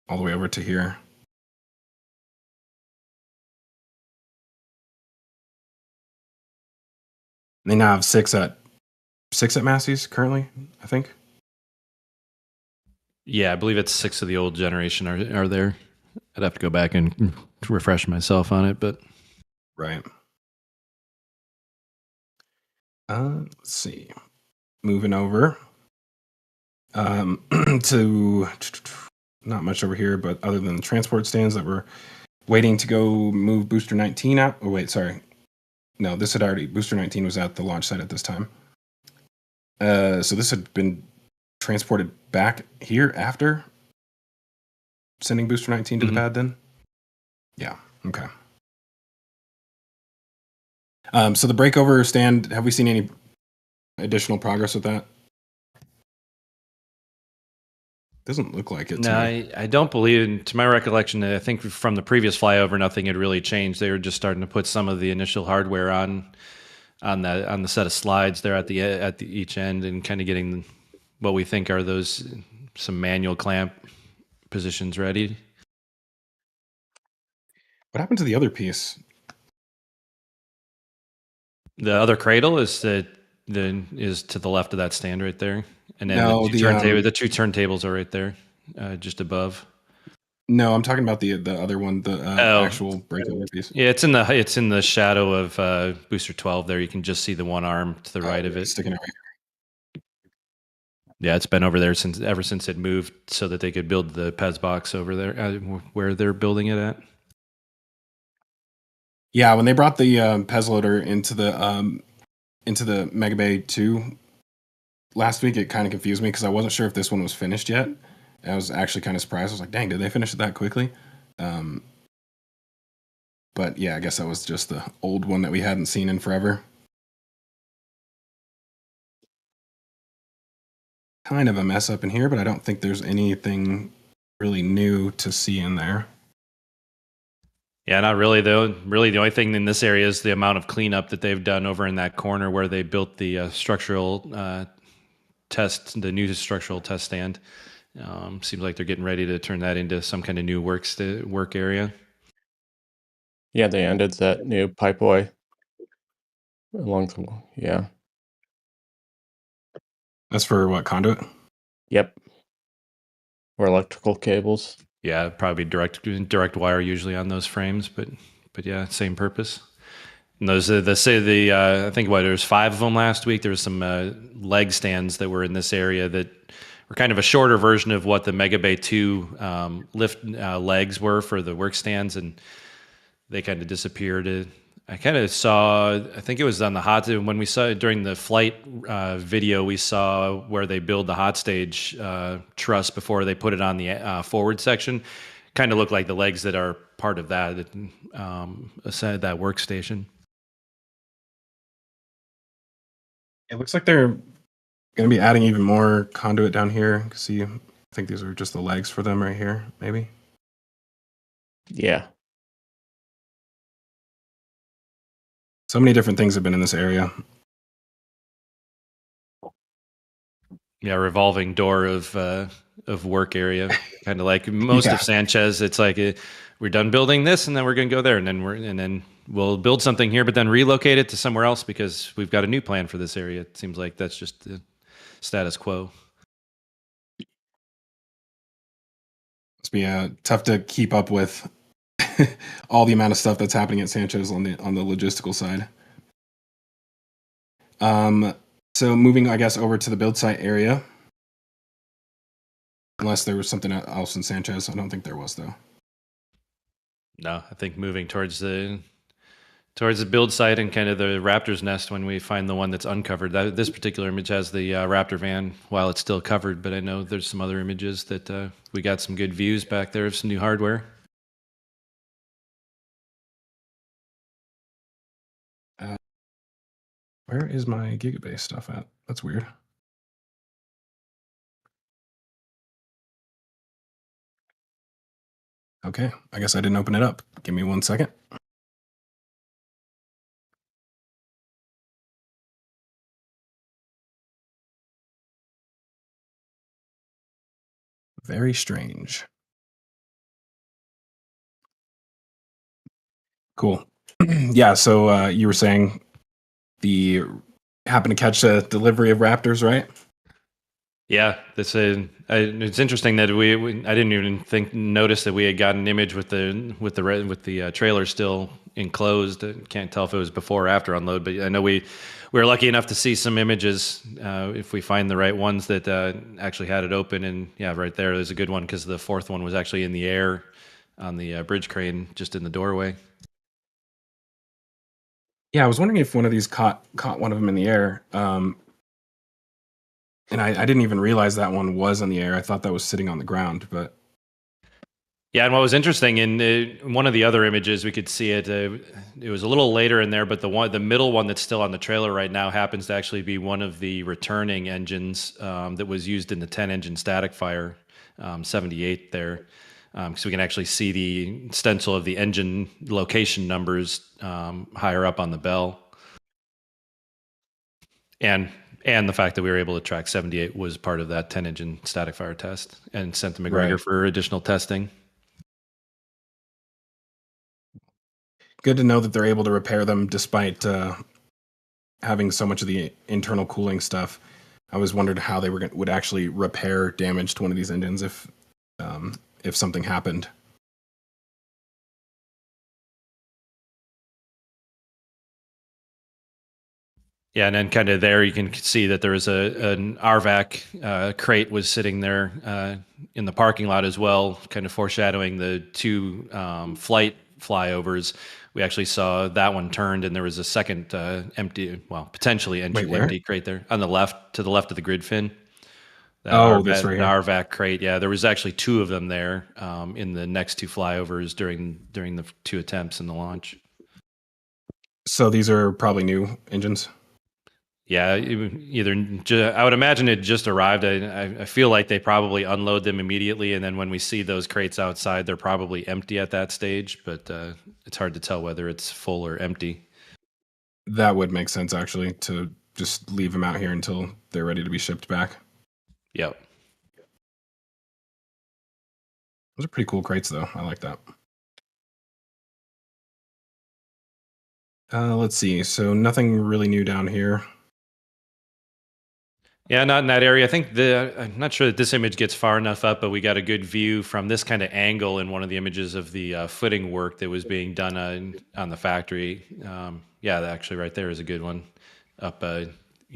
all the way over to here. They now have 6 at Massey's currently, I think. Yeah, I believe it's 6 of the old generation are there. I'd have to go back and refresh myself on it, but Right. Let's see. Moving over to not much over here, but other than the transport stands that were waiting to go move Booster 19 out. Oh, wait, sorry. No, this had already, Booster 19 was at the launch site at this time. So this had been transported back here after sending Booster 19 to the pad then? Yeah, okay. So the breakover stand, have we seen any additional progress with that? Doesn't look like it. No, I don't believe, to my recollection, I think from the previous flyover, nothing had really changed. They were just starting to put some of the initial hardware on the set of slides there at the each end, and kind of getting what we think are those some manual clamp positions ready. What happened to the other piece? The other cradle is to the left of that stand right there, and then No, the two turntables are right there, just above. No, I'm talking about the other one, the actual breakover piece. Yeah, it's in the shadow of Booster 12. There, you can just see the one arm to the right of it sticking out right here. Yeah, it's been over there ever since it moved, so that they could build the Pez box over there where they're building it at. Yeah, when they brought the Pez loader into the Mega Bay 2 last week, it kind of confused me because I wasn't sure if this one was finished yet. I was actually kind of surprised. I was like, dang, did they finish it that quickly? But yeah, I guess that was just the old one that we hadn't seen in forever. Kind of a mess up in here, but I don't think there's anything really new to see in there. Yeah, not really though. Really, the only thing in this area is the amount of cleanup that they've done over in that corner where they built the structural test, the new structural test stand. Seems like they're getting ready to turn that into some kind of new work area. Yeah, they ended that new pipeway along the yeah. That's for what, conduit? Yep. Or electrical cables. Yeah, probably direct wire usually on those frames, but yeah, same purpose. And those I think there's 5 of them last week. There was some leg stands that were in this area that were kind of a shorter version of what the Mega Bay 2 lift legs were for the work stands, and they kind of disappeared. I kind of saw, I think it was on the hot, when we saw it during the flight video, we saw where they build the hot stage truss before they put it on the forward section. Kind of look like the legs that are part of that that workstation. It looks like they're going to be adding even more conduit down here. See, I think these are just the legs for them right here, maybe. Yeah. So many different things have been in this area. Yeah, revolving door of work area, kind of like most of Sanchez. It's like we're done building this, and then we're going to go there, and then we'll build something here, but then relocate it to somewhere else because we've got a new plan for this area. It seems like that's just the status quo. Must be tough to keep up with all the amount of stuff that's happening at Sanchez on the logistical side. So moving, I guess, over to the build site area. Unless there was something else in Sanchez. I don't think there was, though. No, I think moving towards the build site and kind of the Raptor's nest when we find the one that's uncovered. This particular image has the Raptor van while it's still covered, but I know there's some other images that we got some good views back there of some new hardware. Where is my Gigabase stuff at? That's weird. Okay, I guess I didn't open it up. Give me 1 second. Very strange. Cool. Yeah, so you were saying happened to catch a delivery of Raptors, right? Yeah, it's interesting that I didn't even notice that we had got an image with the trailer still enclosed. I can't tell if it was before or after unload, but I know we were lucky enough to see some images if we find the right ones that actually had it open. And yeah, right there's a good one because the fourth one was actually in the air on the bridge crane just in the doorway. Yeah, I was wondering if one of these caught one of them in the air. And I didn't even realize that one was in the air. I thought that was sitting on the ground, but Yeah, and what was interesting in one of the other images, we could see it. It was a little later in there, but the middle one that's still on the trailer right now happens to actually be one of the returning engines that was used in the 10-engine static fire 78 there. So we can actually see the stencil of the engine location numbers higher up on the bell. And the fact that we were able to track 78 was part of that 10-engine static fire test and sent to McGregor Right. for additional testing. Good to know that they're able to repair them despite having so much of the internal cooling stuff. I was wondered how they would actually repair damage to one of these engines if something happened. Yeah, and then kind of there you can see that there was an RVAC crate was sitting there in the parking lot as well, kind of foreshadowing the two flight flyovers. We actually saw that one turned, and there was a second potentially empty crate there on the left, to the left of the grid fin. That's right. An RVAC crate. Yeah, there was actually two of them there in the next two flyovers during the two attempts in the launch. So these are probably new engines. Yeah, I would imagine it just arrived. I feel like they probably unload them immediately, and then when we see those crates outside, they're probably empty at that stage. But it's hard to tell whether it's full or empty. That would make sense, actually, to just leave them out here until they're ready to be shipped back. Yep. Those are pretty cool crates, though. I like that. Let's see. So nothing really new down here. Yeah, not in that area. I think I'm not sure that this image gets far enough up, but we got a good view from this kind of angle in one of the images of the footing work that was being done on the factory. Yeah, actually right there is a good one. Up, you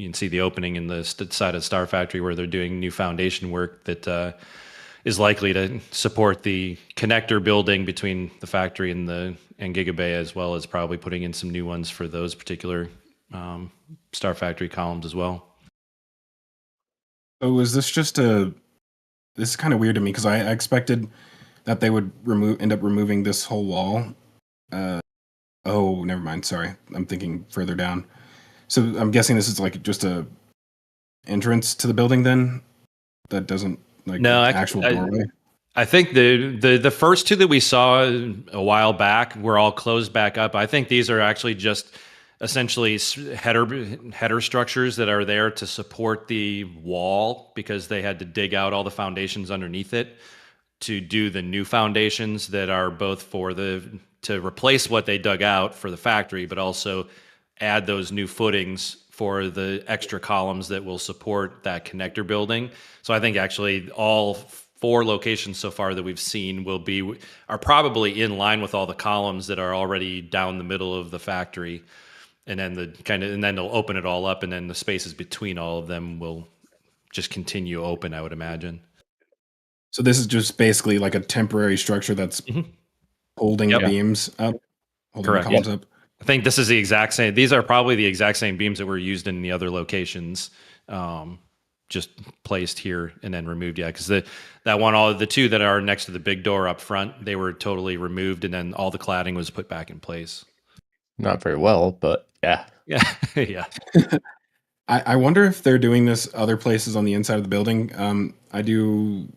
can see the opening in the side of Star Factory where they're doing new foundation work that is likely to support the connector building between the factory and Gigabay, as well as probably putting in some new ones for those particular Star Factory columns as well. Oh, is this just this is kind of weird to me because I expected that they would end up removing this whole wall. Oh, never mind. Sorry. I'm thinking further down. So I'm guessing this is like just a entrance to the building then? That doesn't actual doorway? I think the first two that we saw a while back were all closed back up. I think these are actually just essentially header structures that are there to support the wall because they had to dig out all the foundations underneath it to do the new foundations that are both to replace what they dug out for the factory, but also add those new footings for the extra columns that will support that connector building. So I think actually all 4 locations so far that we've seen are probably in line with all the columns that are already down the middle of the factory. And then then they'll open it all up, and then the spaces between all of them will just continue open, I would imagine. So this is just basically like a temporary structure that's holding the beams up, holding the columns up. I think this is the exact same. These are probably the exact same beams that were used in the other locations, just placed here and then removed. Yeah, because the two that are next to the big door up front, they were totally removed, and then all the cladding was put back in place. Not very well, but yeah. Yeah, yeah. I wonder if they're doing this other places on the inside of the building. I do.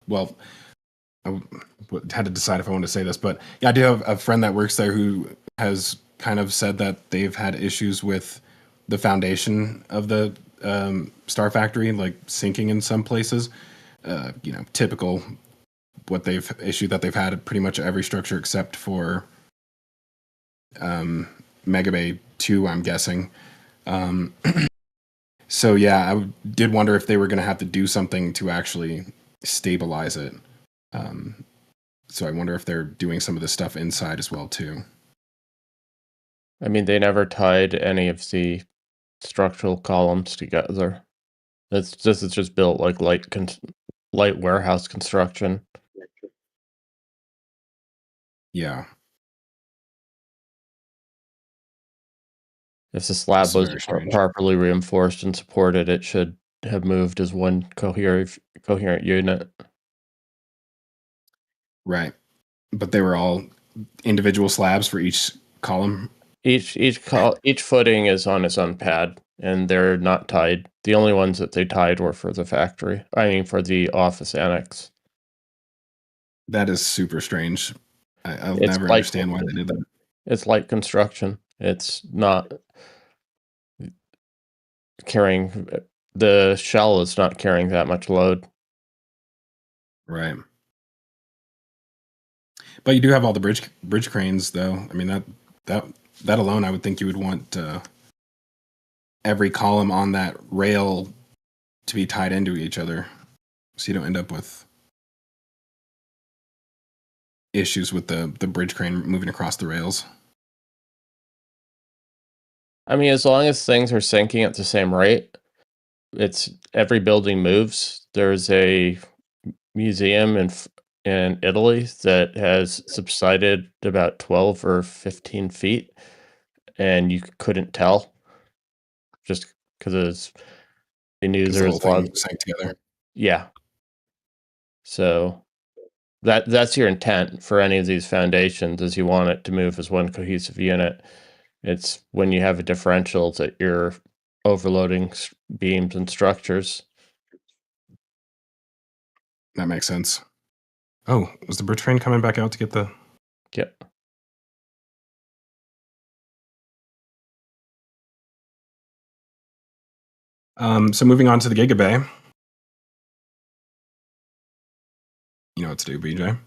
Well, I had to decide if I wanted to say this, but yeah, I do have a friend that works there who has kind of said that they've had issues with the foundation of the Star Factory, like sinking in some places. Typical what they've issued that they've had at pretty much every structure except for Megabay 2, I'm guessing. So yeah, did wonder if they were going to have to do something to actually stabilize it. So I wonder if they're doing some of the stuff inside as well too. I mean, they never tied any of the structural columns together. This is just built like light warehouse construction. Yeah. If the slab This is was very strange. properly reinforced and supported, it should have moved as one coherent unit. Right. But they were all individual slabs for each column. Each footing is on its own pad, and they're not tied. The only ones that they tied were for the factory. I mean, for the office annex. That is super strange. I'll never understand why they did that. It's light construction. It's not carrying, the shell is not carrying that much load. Right. But you do have all the bridge cranes, though. I mean, that alone, I would think you would want every column on that rail to be tied into each other, so you don't end up with issues with the bridge crane moving across the rails. I mean, as long as things are sinking at the same rate, it's every building moves. There's a museum in Italy that has subsided about 12 or 15 feet, and you couldn't tell just because they knew there was a lot sank together. Yeah. So that's your intent for any of these foundations, is you want it to move as one cohesive unit. It's when you have a differential that you're overloading beams and structures. That makes sense. Oh, was the bridge crane coming back out to get the... Yep. So moving on to the Giga Bay. You know what to do, BJ.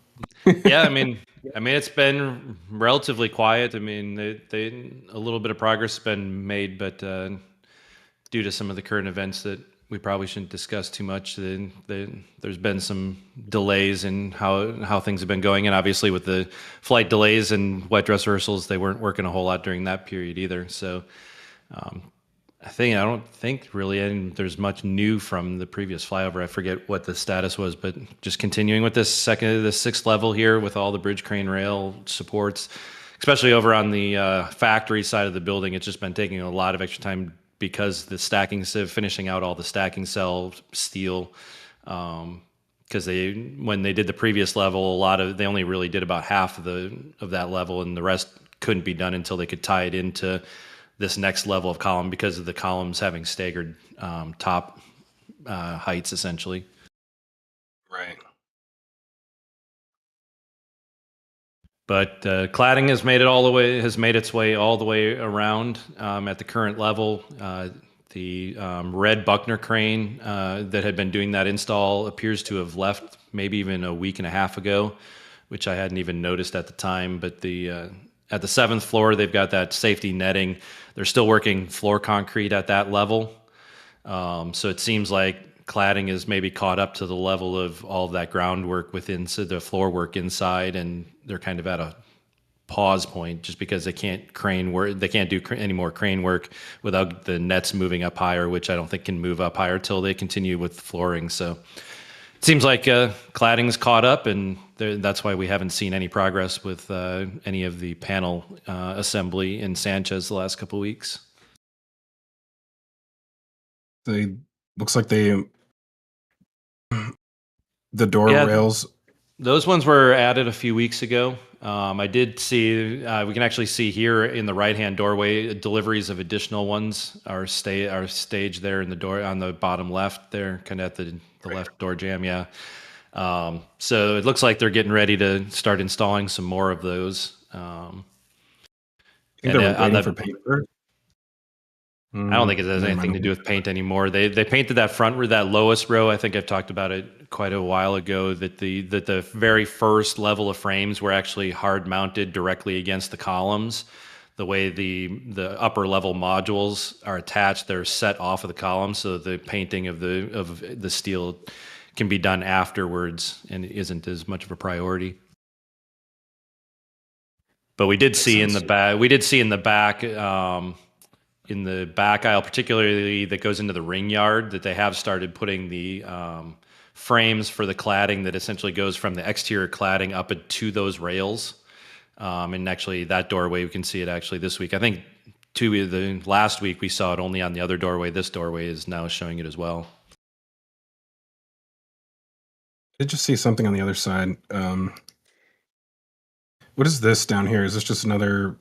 Yeah, I mean, it's been relatively quiet. I mean, they a little bit of progress has been made, but due to some of the current events that we probably shouldn't discuss too much, there's been some delays in how things have been going, and obviously with the flight delays and wet dress rehearsals, they weren't working a whole lot during that period either. So I don't think really there's much new from the previous flyover. I forget what the status was, but just continuing with this sixth level here with all the bridge crane rail supports, especially over on the factory side of the building. It's just been taking a lot of extra time because finishing out all the stacking cell steel. Because when they did the previous level, they only really did about half of that level, and the rest couldn't be done until they could tie it into this next level of column because of the columns having staggered top heights, essentially. Right. But cladding has made its way all the way around at the current level. The red Buckner crane that had been doing that install appears to have left maybe even a week and a half ago, which I hadn't even noticed at the time. But at the 7th floor, they've got that safety netting. They're still working floor concrete at that level. So it seems like cladding is maybe caught up to the level of all of that groundwork within the floor work inside, and they're kind of at a pause point just because they can't do any more crane work without the nets moving up higher, which I don't think can move up higher till they continue with flooring. So it seems like cladding's caught up, and that's why we haven't seen any progress with any of the panel assembly in Sanchez the last couple of weeks. Looks like the door rails. Those ones were added a few weeks ago. I did see, we can actually see here in the right-hand doorway, deliveries of additional ones are staged there in the door on the bottom left there, kind of at the left door jamb, yeah. So it looks like they're getting ready to start installing some more of those. I think they're waiting for paint first. I don't think it has anything to do with paint anymore. They painted that that lowest row. I think I've talked about it quite a while ago, that the very first level of frames were actually hard mounted directly against the columns. the way the upper level modules are attached, they're set off of the column, so the painting of the steel can be done afterwards and isn't as much of a priority. But we did see in the back. We did see in the back aisle, particularly that goes into the ring yard, that they have started putting the frames for the cladding that essentially goes from the exterior cladding up to those rails. And actually, that doorway, we can see it actually this week. I think the last week we saw it only on the other doorway. This doorway is now showing it as well. I did just see something on the other side. What is this down here? Is this just another?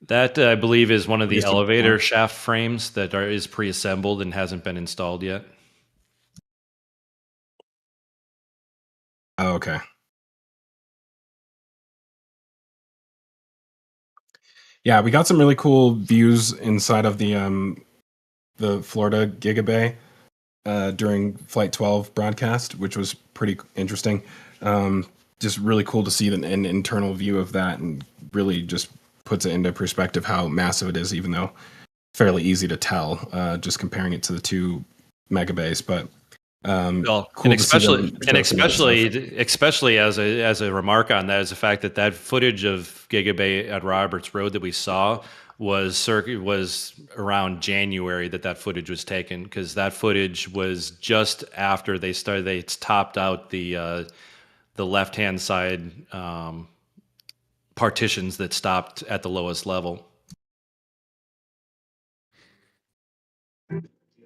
That I believe is one of the elevator shaft frames that is pre-assembled and hasn't been installed yet. Oh, okay. Yeah, we got some really cool views inside of the Florida Gigabay during Flight 12 broadcast, which was pretty interesting. Just really cool to see an internal view of that, and really just puts it into perspective how massive it is, even though fairly easy to tell just comparing it to the 2 megabays. But well, cool, and especially as a remark on that is the fact that footage of Gigabay at Roberts Road that we saw was around January that footage was taken, because that footage was just after they topped out the left-hand side partitions that stopped at the lowest level.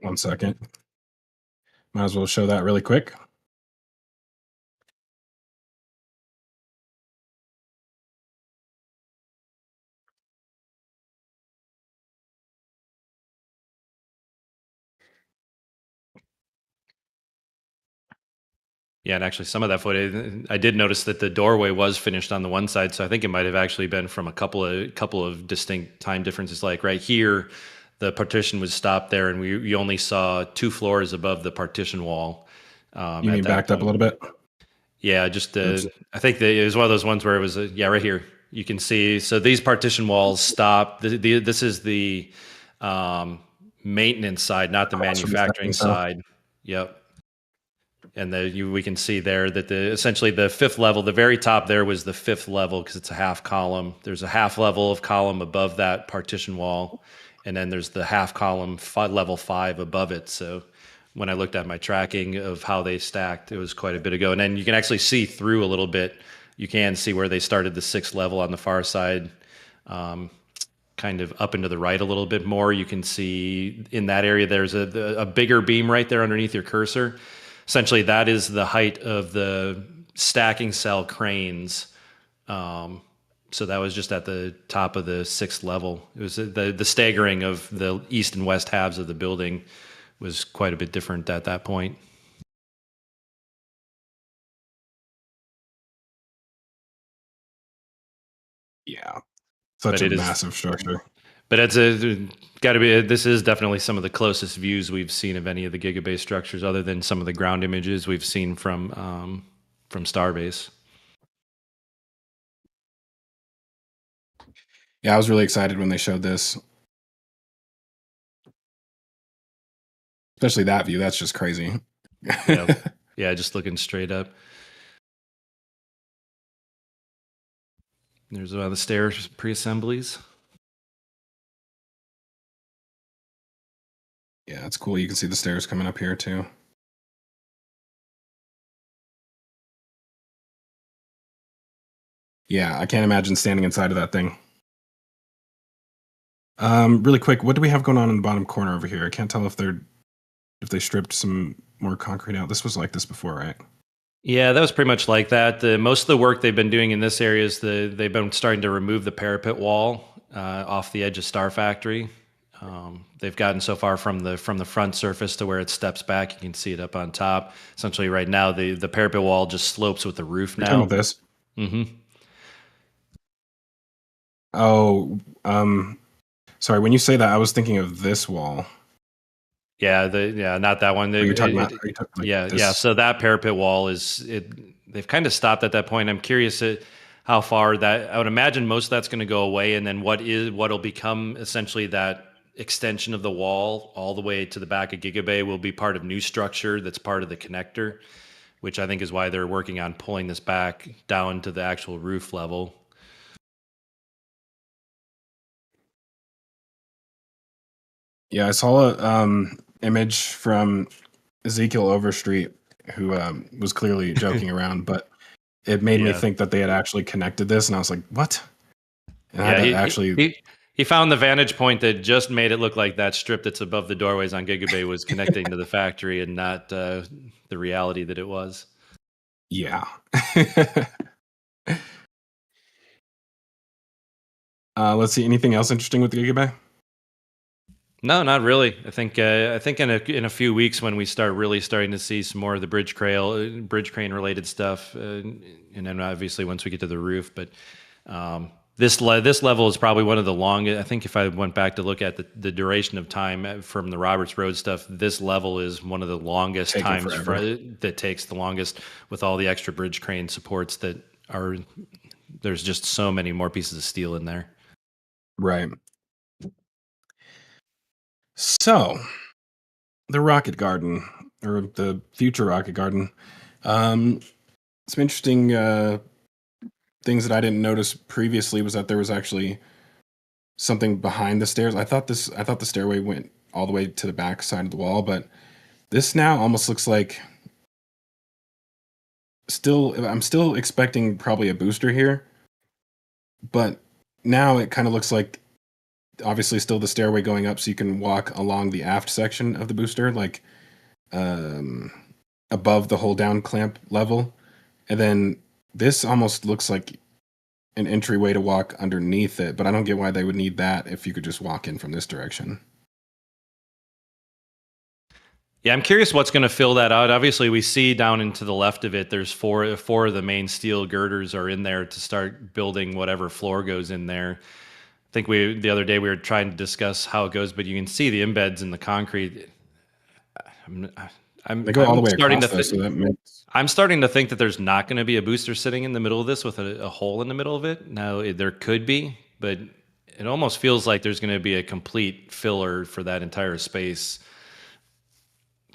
1 second. Might as well show that really quick. Yeah, and actually some of that footage, I did notice that the doorway was finished on the one side, so I think it might have actually been from a couple of distinct time differences. Like right here, the partition was stopped there, and we only saw 2 floors above the partition wall. You mean backed up a little bit? Yeah, just I think it was one of those ones where it was right here. You can see, so these partition walls stop. This is the maintenance side, not the manufacturing side. Yep. And we can see there that essentially the 5th level, the very top there was the 5th level, because it's a half column. There's a half level of column above that partition wall, and then there's the half column level 5 above it. So when I looked at my tracking of how they stacked, it was quite a bit ago. And then you can actually see through a little bit. You can see where they started the 6th level on the far side, kind of up into the right a little bit more. You can see in that area there's a bigger beam right there underneath your cursor. Essentially, that is the height of the stacking cell cranes. So that was just at the top of the 6th level. It was the staggering of the east and west halves of the building was quite a bit different at that point. Yeah, such a massive structure. But this is definitely some of the closest views we've seen of any of the Gigabay structures, other than some of the ground images we've seen from Starbase. Yeah, I was really excited when they showed this. Especially that view, that's just crazy. Yeah, just looking straight up. There's the stairs pre-assemblies. Yeah, it's cool. You can see the stairs coming up here too. Yeah, I can't imagine standing inside of that thing. Really quick, what do we have going on in the bottom corner over here? I can't tell if they stripped some more concrete out. This was like this before, right? Yeah, that was pretty much like that. Most of the work they've been doing in this area is they've been starting to remove the parapet wall off the edge of Star Factory. They've gotten so far from the front surface to where it steps back. You can see it up on top. Essentially, right now the parapet wall just slopes with the roof now. You're talking about this? Mm-hmm. Oh, sorry. When you say that, I was thinking of this wall. Yeah, not that one. You're talking about yeah. So that parapet wall they've kind of stopped at that point. I'm curious. how far that, I would imagine most of that's going to go away, and then what'll become essentially that extension of the wall all the way to the back of Gigabay will be part of new structure that's part of the connector, which I think is why they're working on pulling this back down to the actual roof level. Yeah, I saw a image from Ezekiel Overstreet, who was clearly joking around, but it made me think that they had actually connected this, and I was like, what? And I had to actually... He found the vantage point that just made it look like that strip that's above the doorways on Gigabay was connecting to the factory and not the reality that it was. Yeah. Let's see. Anything else interesting with Gigabay? No, not really. I think in a few weeks when we start really starting to see some more of the bridge crane related stuff, and then obviously once we get to the roof. But this level is probably one of the longest. I think if I went back to look at the duration of time from the Roberts Road stuff, this level is one of the longest times that takes the longest, with all the extra bridge crane supports that are. There's just so many more pieces of steel in there. Right. So, the Rocket Garden, or the future Rocket Garden, some interesting things that I didn't notice previously was that there was actually something behind the stairs. I thought the stairway went all the way to the back side of the wall, but this now almost looks like I'm still expecting probably a booster here, but now it kind of looks like obviously still the stairway going up so you can walk along the aft section of the booster, like above the hold down clamp level. And then this almost looks like an entryway to walk underneath it, but I don't get why they would need that if you could just walk in from this direction. Yeah, I'm curious what's going to fill that out. Obviously, we see down into the left of it, there's four of the main steel girders are in there to start building whatever floor goes in there. I think the other day we were trying to discuss how it goes, but you can see the embeds in the concrete. They go all the way across, though, so that makes... I'm starting to think that there's not going to be a booster sitting in the middle of this with a hole in the middle of it. Now, there could be, but it almost feels like there's going to be a complete filler for that entire space.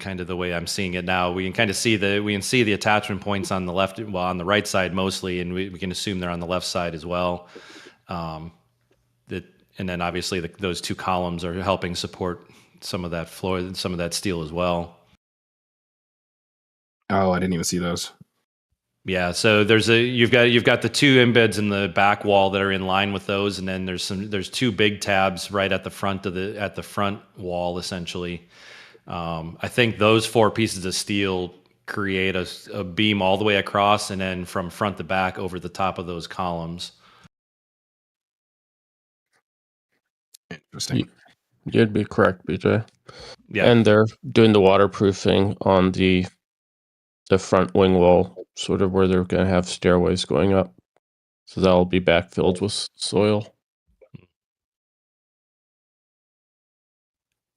Kind of the way I'm seeing it now. We can kind of see the attachment points on the left, well, on the right side mostly, and we can assume they're on the left side as well. And then obviously those two columns are helping support some of that floor, some of that steel as well. Oh, I didn't even see those. Yeah, so you've got the two embeds in the back wall that are in line with those, and then there's two big tabs right at the front wall essentially. I think those four pieces of steel create a beam all the way across, and then from front to back over the top of those columns. Interesting. You'd be correct, BJ. Yeah, and they're doing the waterproofing on the front wing wall, sort of where they're going to have stairways going up. So that'll be backfilled with soil.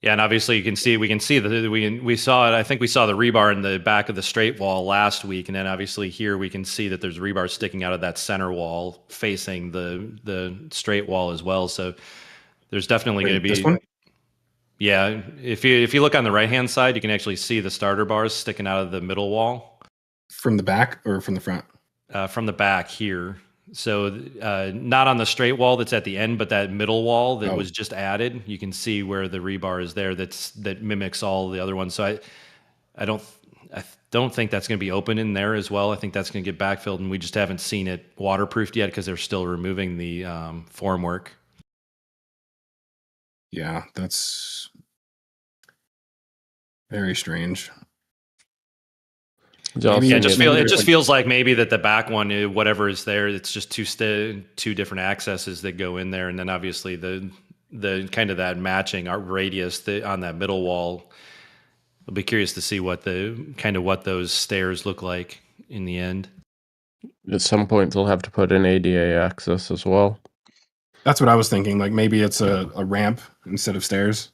Yeah, and obviously we saw it. I think we saw the rebar in the back of the straight wall last week, and then obviously here we can see that there's rebar sticking out of that center wall facing the straight wall as well. So there's definitely going to be this one? Yeah, if you look on the right hand side, you can actually see the starter bars sticking out of the middle wall. From the back or from the front? From the back here. So not on the straight wall that's at the end, but that middle wall that was just added. You can see where the rebar is there. That mimics all the other ones. So I don't think that's going to be open in there as well. I think that's going to get backfilled, and we just haven't seen it waterproofed yet because they're still removing the formwork. Yeah, that's very strange. Yeah, it just feels like maybe that the back one, whatever is there, it's just two different accesses that go in there, and then obviously the kind of that matching radius on that middle wall. I'll be curious to see what those stairs look like in the end. At some point, they'll have to put an ADA access as well. That's what I was thinking. Like maybe it's a ramp instead of stairs.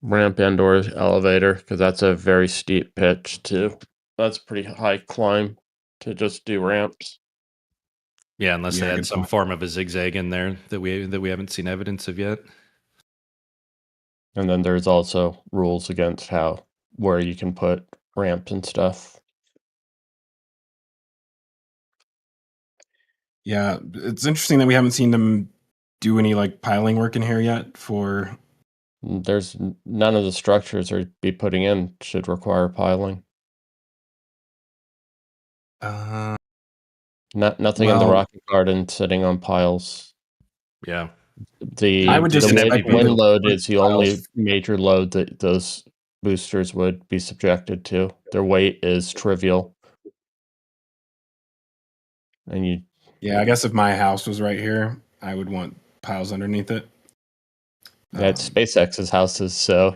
Ramp and or elevator, because that's a very steep pitch too. That's pretty high climb to just do ramps. Yeah, unless Yeah, they had good some point. form of a zigzag in there that we haven't seen evidence of yet. And then there's also rules against where you can put ramps and stuff. Yeah, it's interesting that we haven't seen them do any like piling work in here yet for. There's none of the structures they'd be putting in should require piling. Nothing in the Well, rocket garden sitting on piles. Yeah. I would just the expect them wind to load put is the piles. only major load that those boosters would be subjected to. Their weight is trivial. And Yeah, I guess if my house was right here, I would want piles underneath it. That's SpaceX's houses, so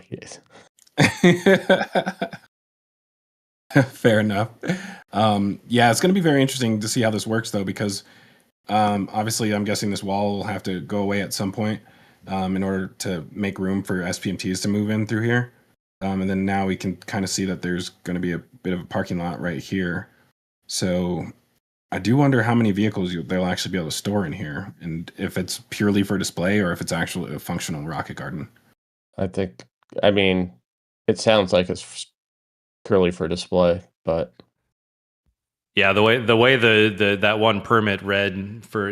Fair enough. Yeah, it's going to be very interesting to see how this works, though, because obviously I'm guessing this wall will have to go away at some point in order to make room for SPMTs to move in through here. And then now we can kind of see that there's going to be a bit of a parking lot right here. So I do wonder how many vehicles they'll actually be able to store in here, and if it's purely for display or if it's actually a functional rocket garden. I mean, it sounds like it's purely for display, but yeah, the way the that one permit read for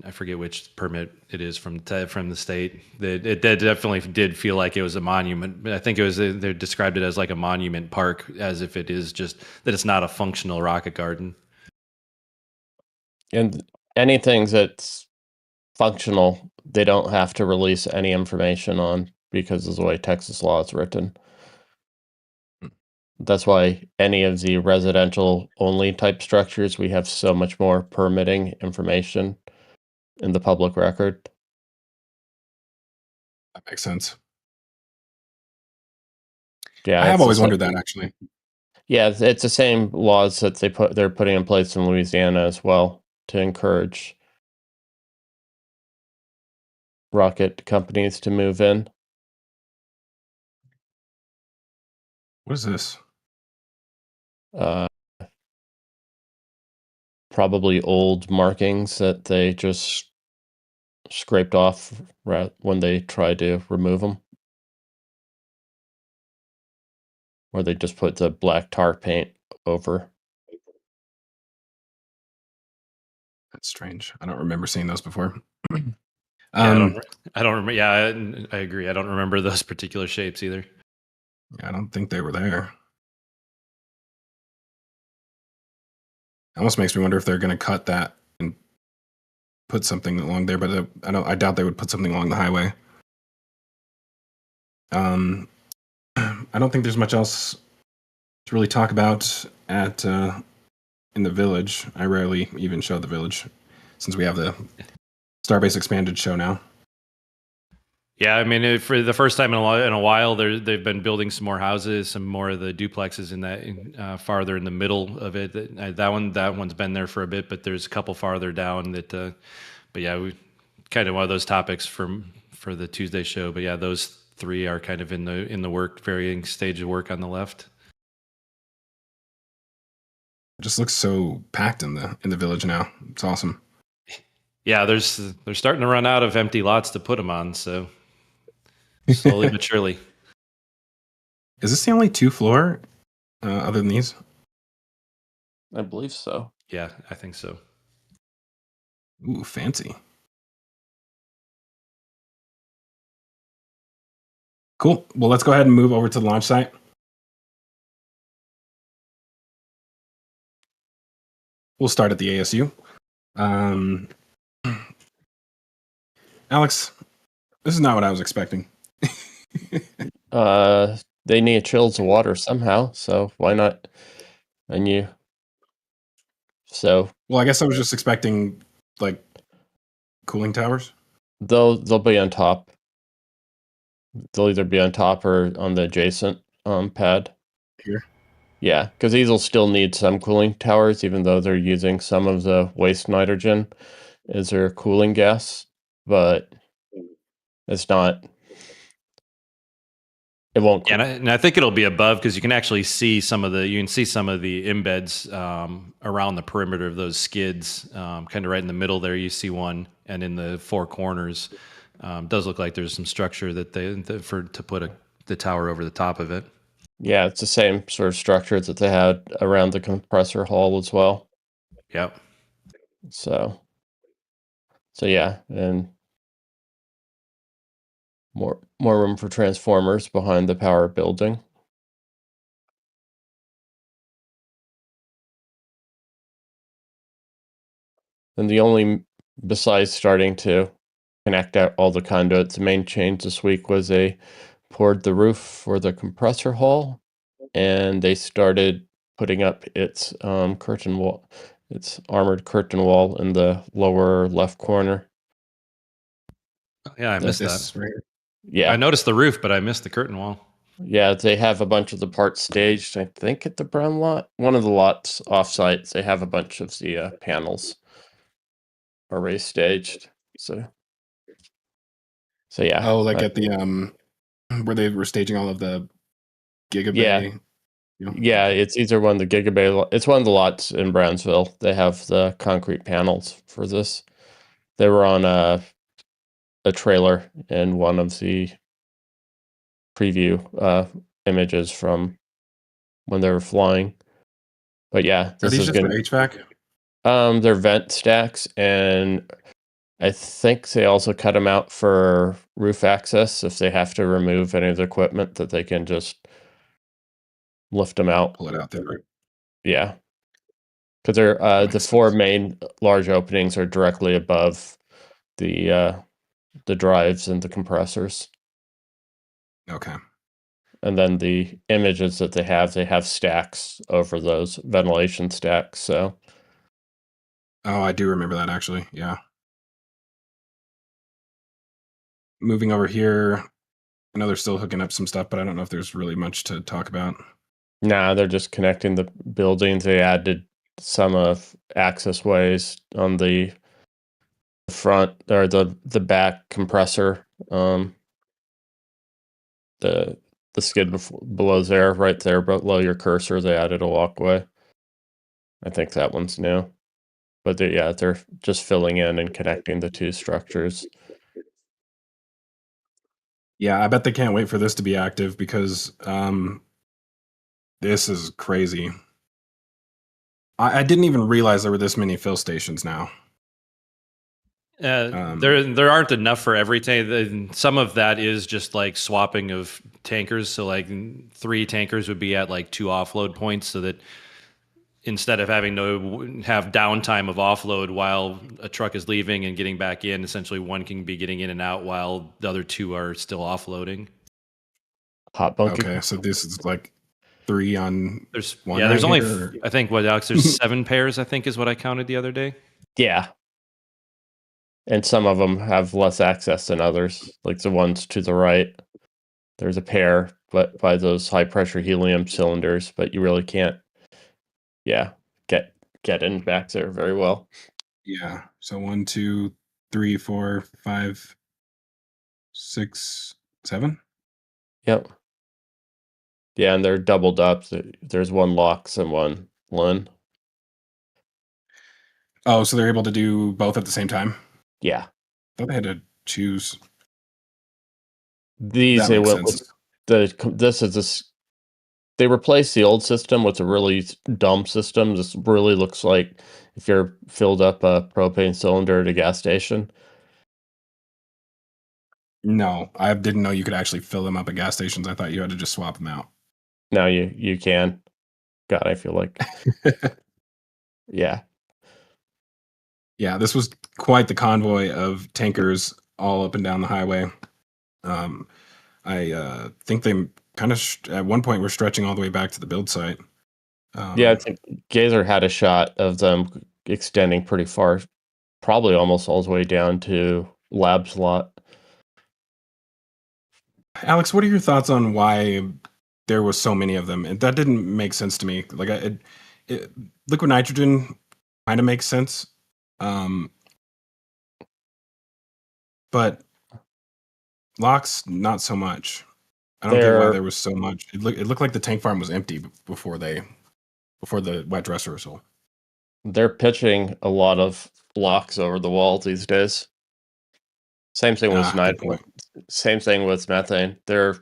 I forget which permit it is from the state. It definitely did feel like it was a monument. I think it was they described it as like a monument park, as if it is just that it's not a functional rocket garden. And anything that's functional, they don't have to release any information on because of the way Texas law is written. That's why any of the residential only type structures, we have so much more permitting information in the public record. That makes sense. Yeah, I have always wondered that, actually. Yeah, it's the same laws that they're putting in place in Louisiana as well to encourage rocket companies to move in. What is this? Probably old markings that they just scraped off when they tried to remove them. Or they just put the black tar paint over. That's strange. I don't remember seeing those before. I don't remember. Yeah, I agree. I don't remember those particular shapes either. Yeah, I don't think they were there. It almost makes me wonder if they're going to cut that and put something along there, but I doubt they would put something along the highway. I don't think there's much else to really talk about in the village. I rarely even show the village since we have the Starbase Expanded show now. Yeah, I mean, for the first time in a while, they've been building some more houses, some more of the duplexes in that farther in the middle of it. That one's been there for a bit, but there's a couple farther down that. But yeah, we kind of one of those topics for the Tuesday show. But yeah, those three are kind of in the varying stage of work on the left. It just looks so packed in the village now. It's awesome. Yeah, they're starting to run out of empty lots to put them on, so slowly but surely. Is this the only 2-floor other than these? I believe so. Yeah, I think so. Ooh, fancy. Cool. Well, let's go ahead and move over to the launch site. We'll start at the ASU. Alex, this is not what I was expecting. They need chills of water somehow, so why not? Well, I guess I was just expecting like cooling towers. They'll be on top. They'll either be on top or on the adjacent pad. Here? Yeah, because these will still need some cooling towers, even though they're using some of the waste nitrogen as their cooling gas. But it's not It won't. Yeah, and I think it'll be above because you can actually see some of the embeds around the perimeter of those skids. Kind of right in the middle there, you see one, and in the four corners, does look like there's some structure to put the tower over the top of it. Yeah, it's the same sort of structure that they had around the compressor hall as well. Yep. So yeah, and more room for transformers behind the power building. And the only, besides starting to connect out all the conduits, the main change this week was they poured the roof for the compressor hall, and they started putting up its curtain wall, its armored curtain wall in the lower left corner. Yeah, I missed that. Right here. Yeah, I noticed the roof, but I missed the curtain wall. yeah, they have a bunch of the parts staged, I think, at the Brown lot. One of the lots off-site, they have a bunch of the panels already staged. So yeah. Oh, like at the where they were staging all of the Gigabay. Yeah. Yeah, it's either one of the Gigabay. It's one of the lots in Brownsville. They have the concrete panels for this. They were on a trailer in one of the preview images from when they were flying. But yeah, Are these just for HVAC? They're vent stacks, and I think they also cut them out for roof access if they have to remove any of the equipment, that they can just lift them out. Pull it out there. Yeah. Because they're the four main large openings are directly above the drives and the compressors. Okay. And then the images that they have stacks over those ventilation stacks. So. Oh, I do remember that actually. Yeah. Moving over here, I know they're still hooking up some stuff, but I don't know if there's really much to talk about. Nah, they're just connecting the buildings. They added some of access ways on the front or the back compressor. The skid below there, right there below your cursor, they added a walkway. I think that one's new. But they're just filling in and connecting the two structures. Yeah, I bet they can't wait for this to be active because this is crazy. I didn't even realize there were this many fill stations now. There aren't enough for every tank. Some of that is just like swapping of tankers. So like 3 tankers would be at like 2 offload points, so that instead of having to have downtime of offload while a truck is leaving and getting back in, essentially one can be getting in and out while the other 2 are still offloading. Hot bunker. Okay, so this is like 3 on. There's one. Yeah, there's right only here, I think Alex, there's 7 pairs. I think is what I counted the other day. Yeah. And some of them have less access than others, like the ones to the right. There's a pair, but by those high pressure helium cylinders, but you really can't, get in back there very well. Yeah. So 1, 2, 3, 4, 5, 6, 7. Yep. Yeah, and they're doubled up. There's one LOX and one LUN. Oh, so they're able to do both at the same time? Yeah. I thought they had to choose. These they went with they replaced the old system with a really dumb system. This really looks like if you're filled up a propane cylinder at a gas station. No, I didn't know you could actually fill them up at gas stations. I thought you had to just swap them out. Now you can. God, I feel like. Yeah. Yeah, this was quite the convoy of tankers all up and down the highway. I think they kind of at one point were stretching all the way back to the build site. Yeah, I think Gazer had a shot of them extending pretty far, probably almost all the way down to Labs lot. Alex, what are your thoughts on why there was so many of them? That didn't make sense to me. Like, liquid nitrogen kind of makes sense, but LOX not so much. I don't get why there was so much. It looked like the tank farm was empty before the wet dress rehearsal. They're pitching a lot of blocks over the wall these days. Same thing with Same thing with methane. There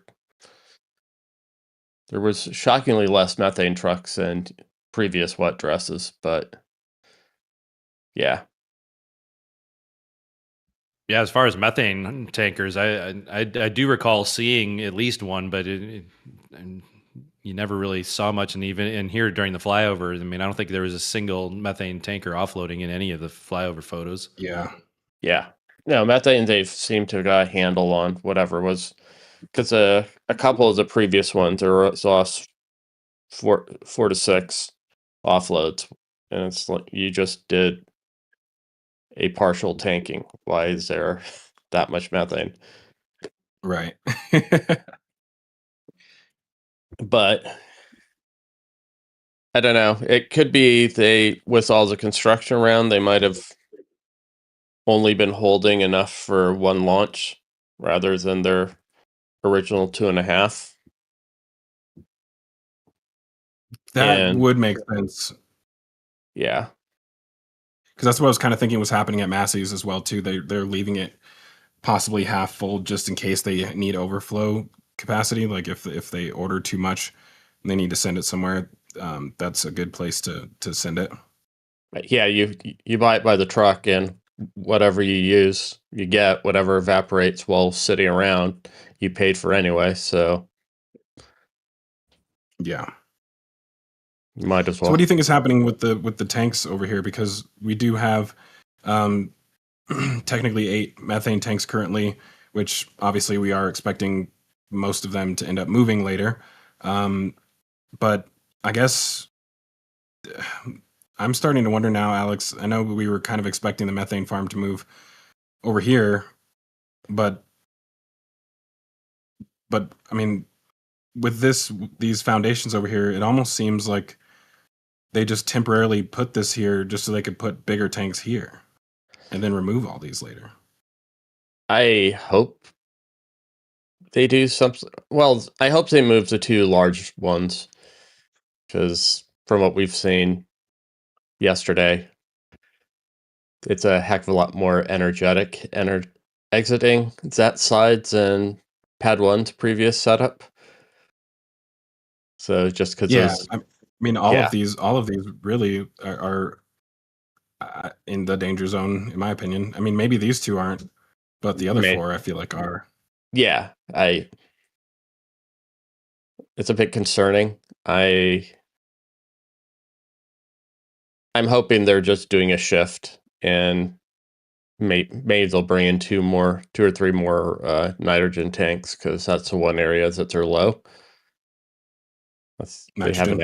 was shockingly less methane trucks than previous wet dresses, but yeah. Yeah, as far as methane tankers, I do recall seeing at least one, but you never really saw much. And even in here during the flyover, I mean, I don't think there was a single methane tanker offloading in any of the flyover photos. Yeah. No, methane they seem to have got a handle on whatever was, because a couple of the previous ones there was lost 4 to 6 offloads, and it's like you just did a partial tanking. Why is there that much methane? Right. But I don't know. It could be with all the construction around, they might have only been holding enough for one launch rather than their original 2.5. That would make sense. Yeah. Because that's what I was kind of thinking was happening at Massey's as well too. They're leaving it possibly half full just in case they need overflow capacity. Like if they order too much and they need to send it somewhere, that's a good place to send it. Yeah, you buy it by the truck, and whatever you use, you get whatever evaporates while sitting around. You paid for anyway, so yeah, you might as well. So what do you think is happening with the tanks over here? Because we do have technically 8 methane tanks currently, which obviously we are expecting most of them to end up moving later. But I guess I'm starting to wonder now, Alex. I know we were kind of expecting the methane farm to move over here, but I mean, with these foundations over here, it almost seems like they just temporarily put this here just so they could put bigger tanks here and then remove all these later. I hope they do something. Well, I hope they move the 2 large ones, because from what we've seen yesterday, it's a heck of a lot more energetic exiting that side than Pad 1's previous setup. So just because I mean, all of these really are in the danger zone, in my opinion. I mean, maybe these 2 aren't, but the other 4 I feel like are. Yeah, it's a bit concerning. I'm hoping they're just doing a shift, and maybe they'll bring in 2 or 3 more nitrogen tanks, because that's the one area that they're low. They haven't.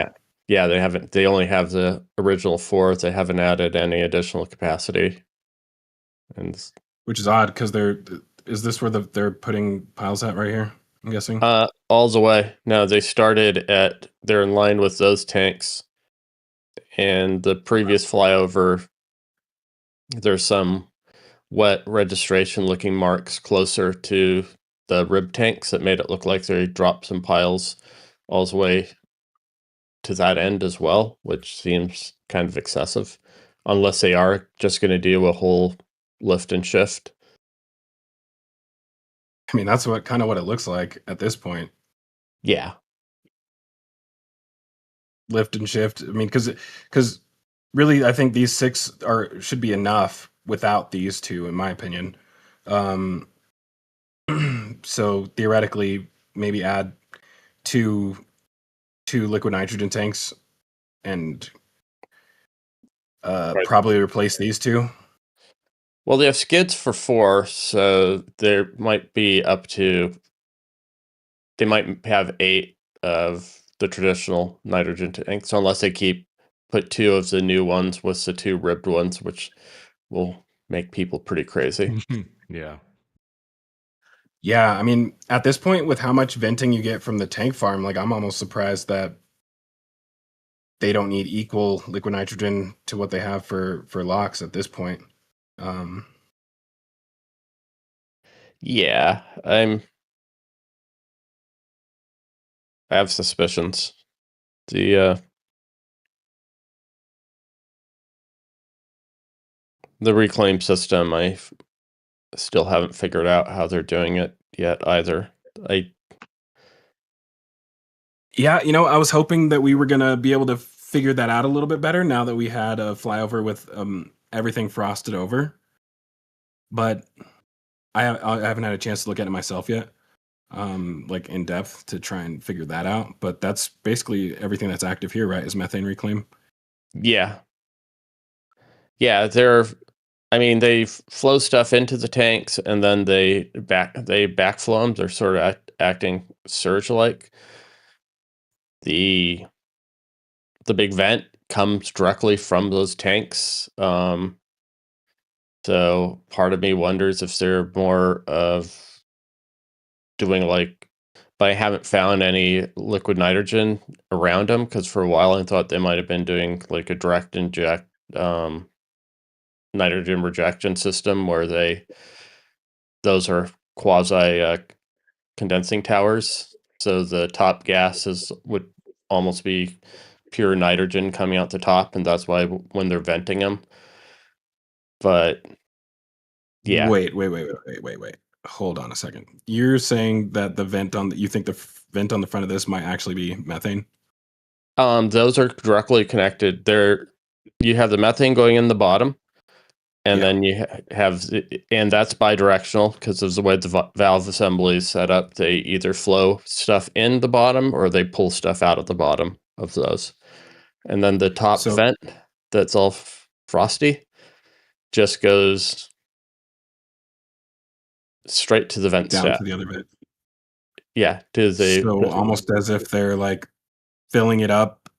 They only have the original 4. They haven't added any additional capacity, and which is odd because is this where they're putting piles at right here? I'm guessing. All the way. No, they started they're in line with those tanks, and the previous flyover, there's some wet registration looking marks closer to the rib tanks that made it look like they dropped some piles all the way to that end as well, which seems kind of excessive, unless they are just going to do a whole lift and shift. I mean, that's what it looks like at this point. Yeah. Lift and shift. I mean, because really, I think these 6 should be enough without these 2, in my opinion. So theoretically, maybe add 2 liquid nitrogen tanks and probably replace these 2. Well, they have skids for 4, so there might be they might have 8 of the traditional nitrogen tanks, unless they put 2 of the new ones with the 2 ribbed ones, which will make people pretty crazy. Yeah. Yeah, I mean, at this point, with how much venting you get from the tank farm, like I'm almost surprised that they don't need equal liquid nitrogen to what they have for LOX at this point. Yeah, I have suspicions. The reclaim system, I still haven't figured out how they're doing it yet either. Yeah, I was hoping that we were gonna be able to figure that out a little bit better now that we had a flyover with everything frosted over. But I haven't had a chance to look at it myself yet, like in depth to try and figure that out. But that's basically everything that's active here, right? Is methane reclaim? Yeah, they flow stuff into the tanks and then they backflow them. They're sort of acting surge-like. The big vent comes directly from those tanks. So part of me wonders if they're more of doing but I haven't found any liquid nitrogen around them, because for a while I thought they might have been doing like a direct inject nitrogen rejection system where those are quasi condensing towers. So the top gases would almost be pure nitrogen coming out the top, and that's why when they're venting them. But yeah. Wait. Hold on a second. You're saying that you think the vent on the front of this might actually be methane? Those are directly connected. You have the methane going in the bottom, and then you and that's bidirectional because of the way the valve assembly is set up. They either flow stuff in the bottom or they pull stuff out of the bottom of those. And then the top vent that's all frosty just goes straight to the vent down stack. to the other vent. Yeah, so almost as if they're like filling it up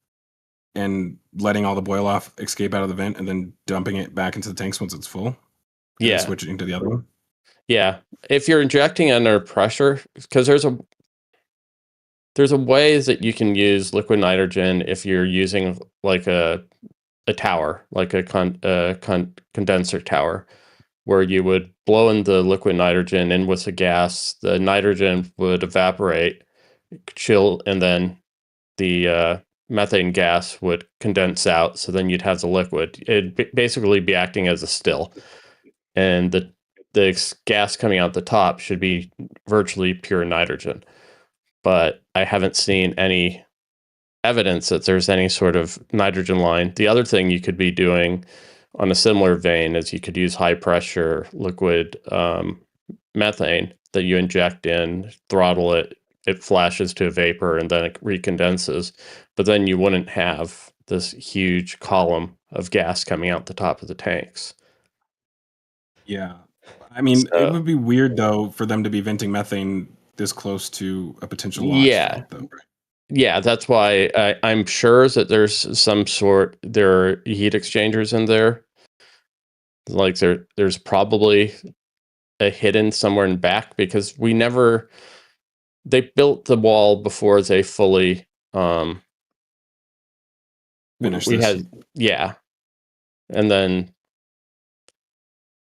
and letting all the boil off escape out of the vent and then dumping it back into the tanks once it's full. Yeah, switching to the other one. Yeah, if you're injecting under pressure, because there's a way that you can use liquid nitrogen if you're using like a tower, like a condenser tower, where you would blow in the liquid nitrogen in with the gas, the nitrogen would evaporate, chill, and then the methane gas would condense out. So then you'd have the liquid. It'd basically be acting as a still, and the gas coming out the top should be virtually pure nitrogen. But I haven't seen any evidence that there's any sort of nitrogen line. The other thing you could be doing on a similar vein is you could use high pressure liquid methane that you inject in, throttle it, it flashes to a vapor, and then it recondenses. But then you wouldn't have this huge column of gas coming out the top of the tanks. Yeah. I mean, it would be weird, though, for them to be venting methane this close to a potential launch. Yeah, that's why I'm sure that there's there are heat exchangers in there. Like there's probably a hidden somewhere in back, because they built the wall before they fully finished and then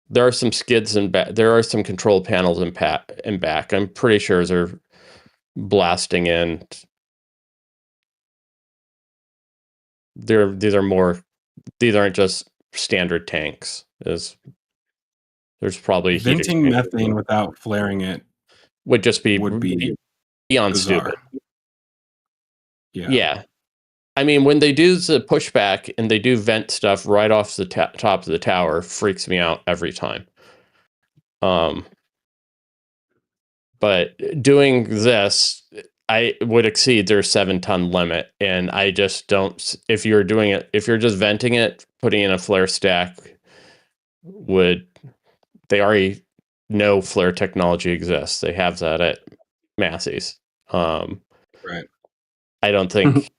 there are some skids in back. There are some control panels in back. I'm pretty sure they're blasting in. These aren't just standard tanks. There's probably venting methane without flaring it would be beyond bizarre. Stupid. Yeah. I mean, when they do the pushback and they do vent stuff right off the top of the tower, freaks me out every time. But doing this, I would exceed their 7-ton limit, and I just don't. If you're just venting it, putting in a flare stack, they already know flare technology exists. They have that at Massey's. Right. I don't think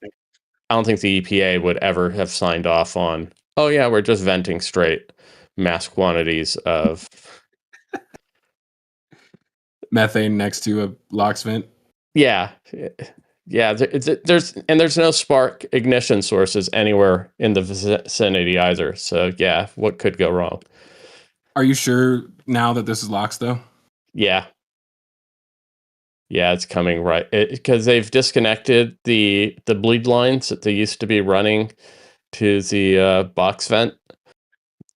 the EPA would ever have signed off on, oh yeah, we're just venting straight mass quantities of methane next to a LOX vent. Yeah. There's no spark ignition sources anywhere in the vicinity either. So yeah, what could go wrong? Are you sure now that this is LOX though? Yeah. Yeah, it's coming right because they've disconnected the bleed lines that they used to be running to the box vent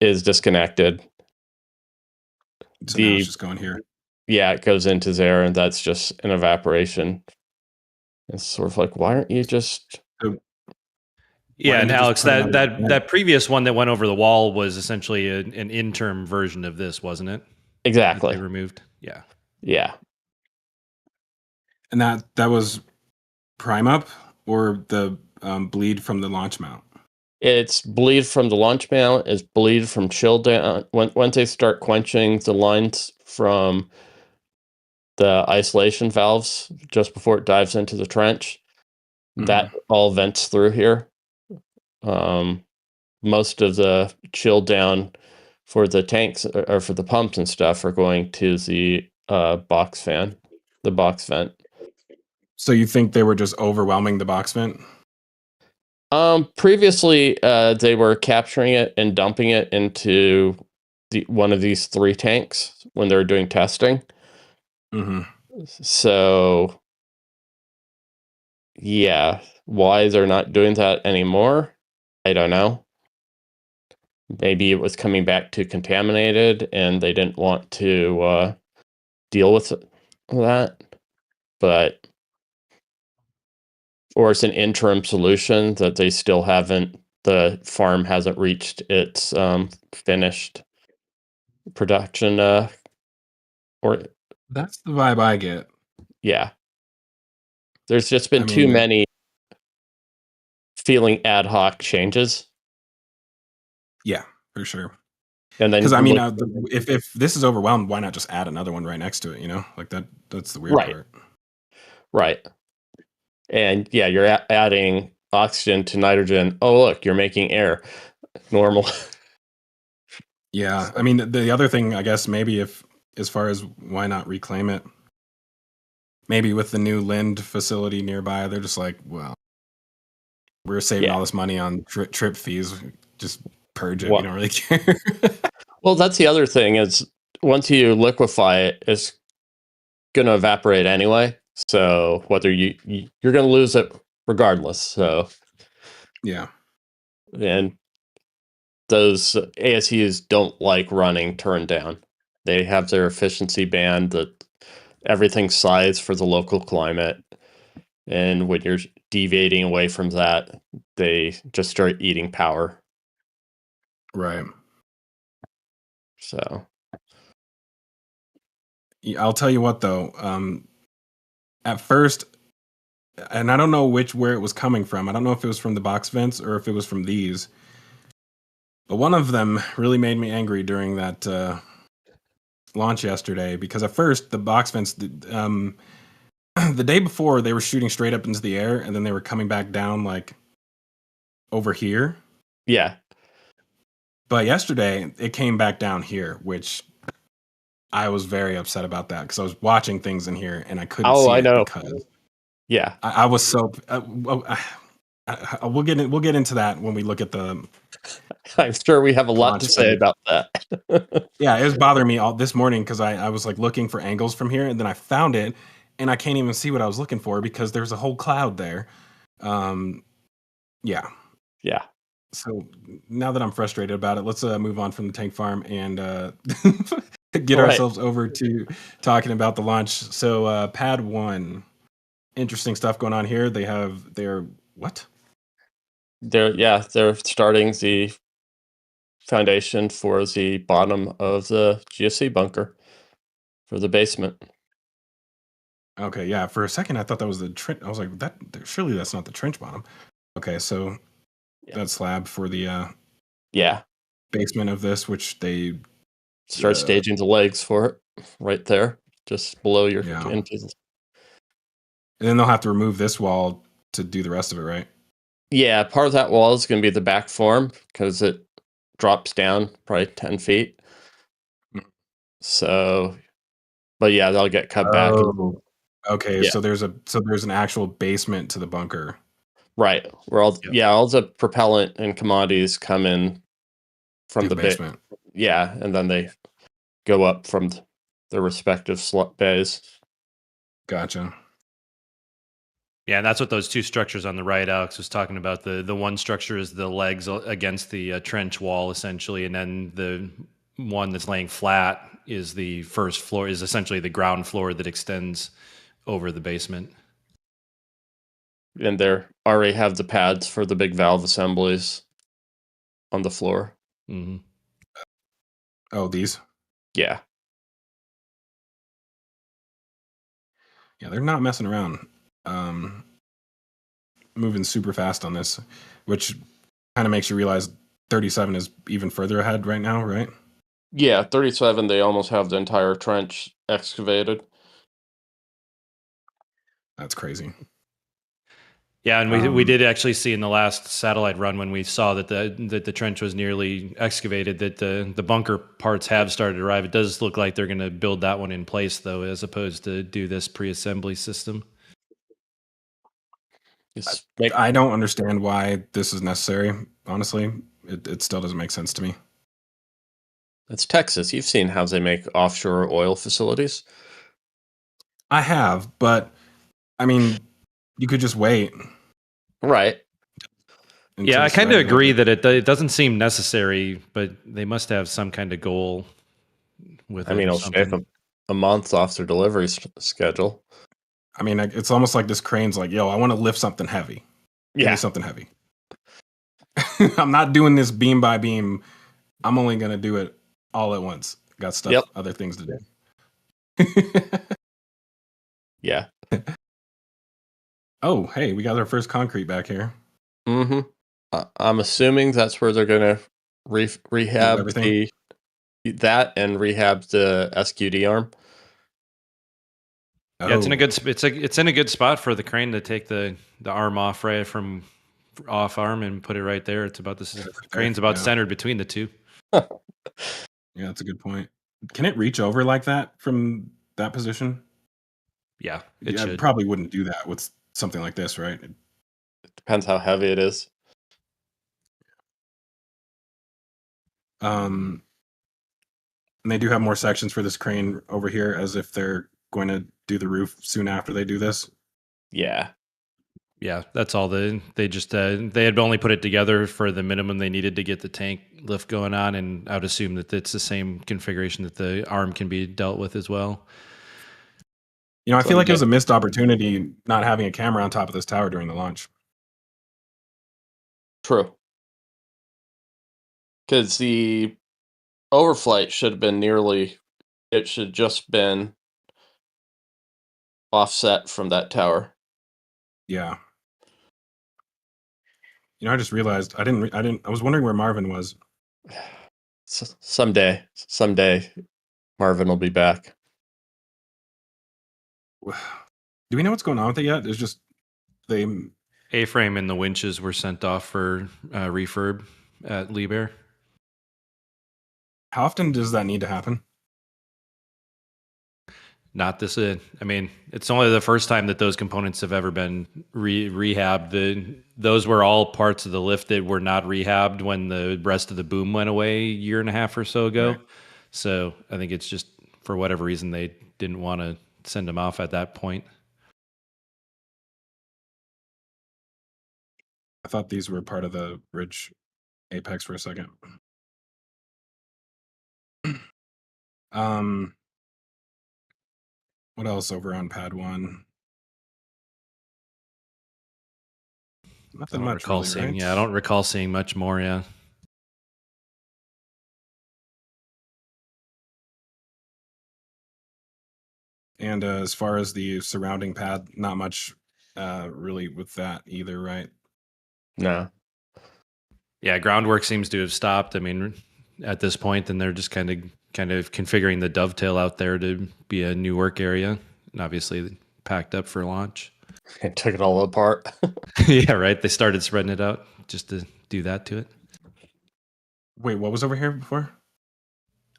is disconnected. So now it's just going here. Yeah, it goes into there, and that's just an evaporation. It's sort of like, why aren't you just? Yeah, and Alex, put it on that previous one that went over the wall was essentially an interim version of this, wasn't it? Exactly. They removed. Yeah. Yeah. And that was prime up or the bleed from the launch mount? It's bleed from the launch mount. It's bleed from chill down. Once they start quenching the lines from the isolation valves just before it dives into the trench, that all vents through here. Most of the chill down for the tanks or for the pumps and stuff are going to the box vent. So you think they were just overwhelming the box vent? Previously, they were capturing it and dumping it into one of these 3 tanks when they were doing testing. So, yeah, why they're not doing that anymore, I don't know. Maybe it was coming back too contaminated and they didn't want to deal with that. But, or it's an interim solution that they still haven't, the farm hasn't reached its finished production. Or that's the vibe I get. Yeah. There's just been too many feeling ad hoc changes. Yeah, for sure. And then, because I mean, if this is overwhelmed, why not just add another one right next to it? You know, like that's the weird part. Right. And yeah, you're adding oxygen to nitrogen. Oh, look, you're making air. Normal. Yeah, I mean, the other thing, I guess, maybe if as far as why not reclaim it, maybe with the new Lind facility nearby, they're just like, well, we're saving all this money on trip fees. Just purge it. We don't really care. Well, that's the other thing is once you liquefy it, it's going to evaporate anyway. So whether you're going to lose it regardless. So yeah, and those ASUs don't like running turned down. They have their efficiency band that everything's sized for the local climate. And when you're deviating away from that, they just start eating power. Right. So I'll tell you what, though. At first, and I don't know where it was coming from. I don't know if it was from the box vents or if it was from these. But one of them really made me angry during that launch yesterday because at first the box vents, the day before they were shooting straight up into the air and then they were coming back down like over here. Yeah. But yesterday it came back down here, which I was very upset about that because I was watching things in here and I couldn't see it. Know. Because yeah, I was so. We'll get into that when we look at the. I'm sure we have a lot to say about that. Yeah, it was bothering me all this morning because I was like looking for angles from here and then I found it and I can't even see what I was looking for because there's a whole cloud there. Yeah. So now that I'm frustrated about it, let's move on from the tank farm and get ourselves over to talking about the launch. So pad 1, interesting stuff going on here. They're what? They're starting the foundation for the bottom of the GSC bunker for the basement. Okay, yeah. For a second, I thought that was the trench. I was like, surely that's not the trench bottom. Okay, so that slab for the basement of this, which they start staging the legs for it right there, just below your into. And then they'll have to remove this wall to do the rest of it, right? Yeah, part of that wall is going to be the back form because it drops down probably 10 feet. So, but yeah, they'll get cut back. Okay, so there's an actual basement to the bunker. Right. Where all the propellant and commodities come in from the basement. And then they go up from the respective slot bays. Gotcha. Yeah, and that's what those two structures on the right, Alex was talking about. The one structure is the legs against the trench wall, essentially, and then the one that's laying flat is the first floor, is essentially the ground floor that extends over the basement. And they already have the pads for the big valve assemblies on the floor. Mm-hmm. Oh, these? Yeah. Yeah, they're not messing around. Moving super fast on this, which kind of makes you realize 37 is even further ahead right now, right? Yeah, 37, they almost have the entire trench excavated. That's crazy. Yeah, and we did actually see in the last satellite run when we saw that the trench was nearly excavated that the bunker parts have started to arrive. It does look like they're going to build that one in place though, as opposed to do this pre-assembly system. I don't understand why this is necessary. Honestly, it still doesn't make sense to me. It's Texas. You've seen how they make offshore oil facilities. I have, but I mean, you could just wait. Right. Yeah, I kind of agree that it doesn't seem necessary, but they must have some kind of goal with it. I mean, it'll shave a month off their delivery schedule. I mean, it's almost like this crane's like, yo, I want to lift something heavy. Give me something heavy. I'm not doing this beam by beam. I'm only going to do it all at once. Got stuff, other things to do. Yeah. Oh, hey, we got our first concrete back here. Mm-hmm. I'm assuming that's where they're going to rehab that and rehab the SQD arm. Yeah, it's in a good spot for the crane to take the arm off right from off arm and put it right there. It's about the crane's about centered between the two. Yeah, that's a good point. Can it reach over like that from that position? Yeah, it probably wouldn't do that with something like this, right? It depends how heavy it is. And they do have more sections for this crane over here, as if they're going to do the roof soon after they do this. Yeah. Yeah, that's all. They had only put it together for the minimum they needed to get the tank lift going on, and I would assume that it's the same configuration that the arm can be dealt with as well. You know, I feel like it was a missed opportunity not having a camera on top of this tower during the launch. True. Because the overflight should have been it should just been offset from that tower. Yeah. You know, I just realized I was wondering where Marvin was. Someday, Marvin will be back. Do we know what's going on with it yet? There's just A-frame and the winches were sent off for refurb at Liebherr. How often does that need to happen? Not this. I mean, it's only the first time that those components have ever been rehabbed. Those were all parts of the lift that were not rehabbed when the rest of the boom went away a year and a half or so ago. Right. So I think it's just for whatever reason they didn't want to send them off at that point. I thought these were part of the bridge apex for a second. What else over on pad 1? Nothing much. Right? Yeah, I don't recall seeing much more. Yeah. And as far as the surrounding pad, not much really with that either, right? No. Yeah, groundwork seems to have stopped. I mean, at this point, and they're just kind of configuring the dovetail out there to be a new work area, and obviously packed up for launch. And took it all apart. Yeah, right. They started spreading it out just to do that to it. Wait, what was over here before?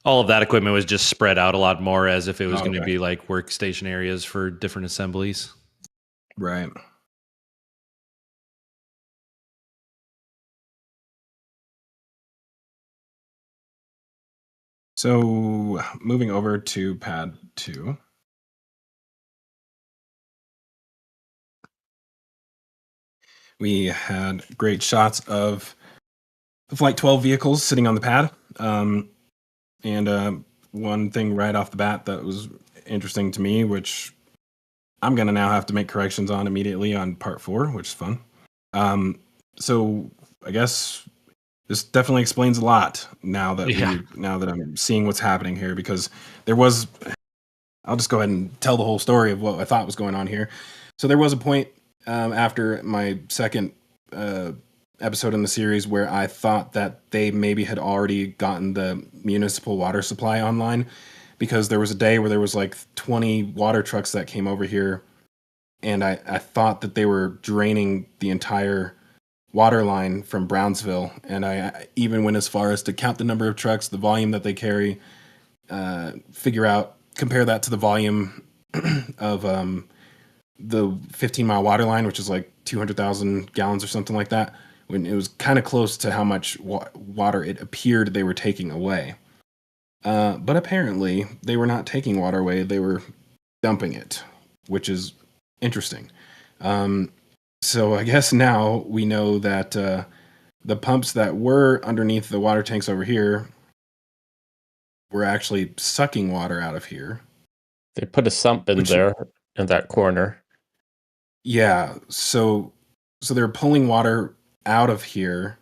All of that equipment was just spread out a lot more, as if it was going to be like workstation areas for different assemblies. Right. So moving over to pad 2. We had great shots of the Flight 12 vehicles sitting on the pad. And one thing right off the bat that was interesting to me, which I'm going to now have to make corrections on immediately on part 4, which is fun. So I guess this definitely explains a lot now that I'm seeing what's happening here, because I'll just go ahead and tell the whole story of what I thought was going on here. So there was a point after my second episode in the series where I thought that they maybe had already gotten the municipal water supply online, because there was a day where there was like 20 water trucks that came over here, and I thought that they were draining the entire water line from Brownsville, and I even went as far as to count the number of trucks, the volume that they carry, compare that to the volume of the 15-mile water line, which is like 200,000 gallons or something like that, when it was kind of close to how much water it appeared they were taking away. But apparently they were not taking water away, they were dumping it, which is interesting. So I guess now we know that the pumps that were underneath the water tanks over here were actually sucking water out of here. They put a sump in there in that corner. Yeah, so they're pulling water out of here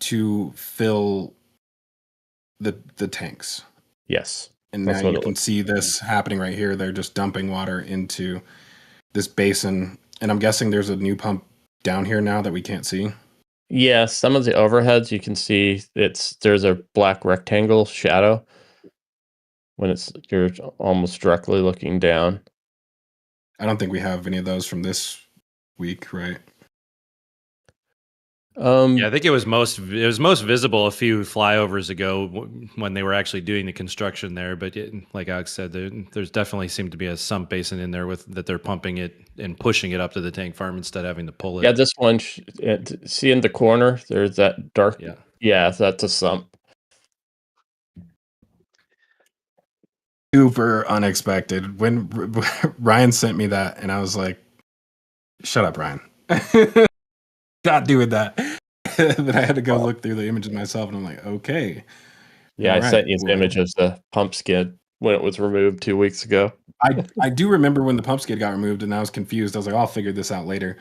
to fill the tanks. Yes. And now you can see this happening right here. They're just dumping water into this basin, and I'm guessing there's a new pump down here now that we can't see. Yeah, some of the overheads you can see there's a black rectangle shadow when you're almost directly looking down. I don't think we have any of those from this week, right? Yeah, I think it was most visible a few flyovers ago when they were actually doing the construction there. But like Alex said, there's definitely seemed to be a sump basin in there that they're pumping it and pushing it up to the tank farm instead of having to pull it. Yeah, this one, see in the corner, there's that dark. Yeah, that's a sump. Super unexpected. When Ryan sent me that, and I was like, "Shut up, Ryan." Not doing that. Then I had to go look through the images myself, and I'm like, okay. Yeah, I sent you the image of the pump skid when it was removed 2 weeks ago. I do remember when the pump skid got removed, and I was confused. I was like, I'll figure this out later.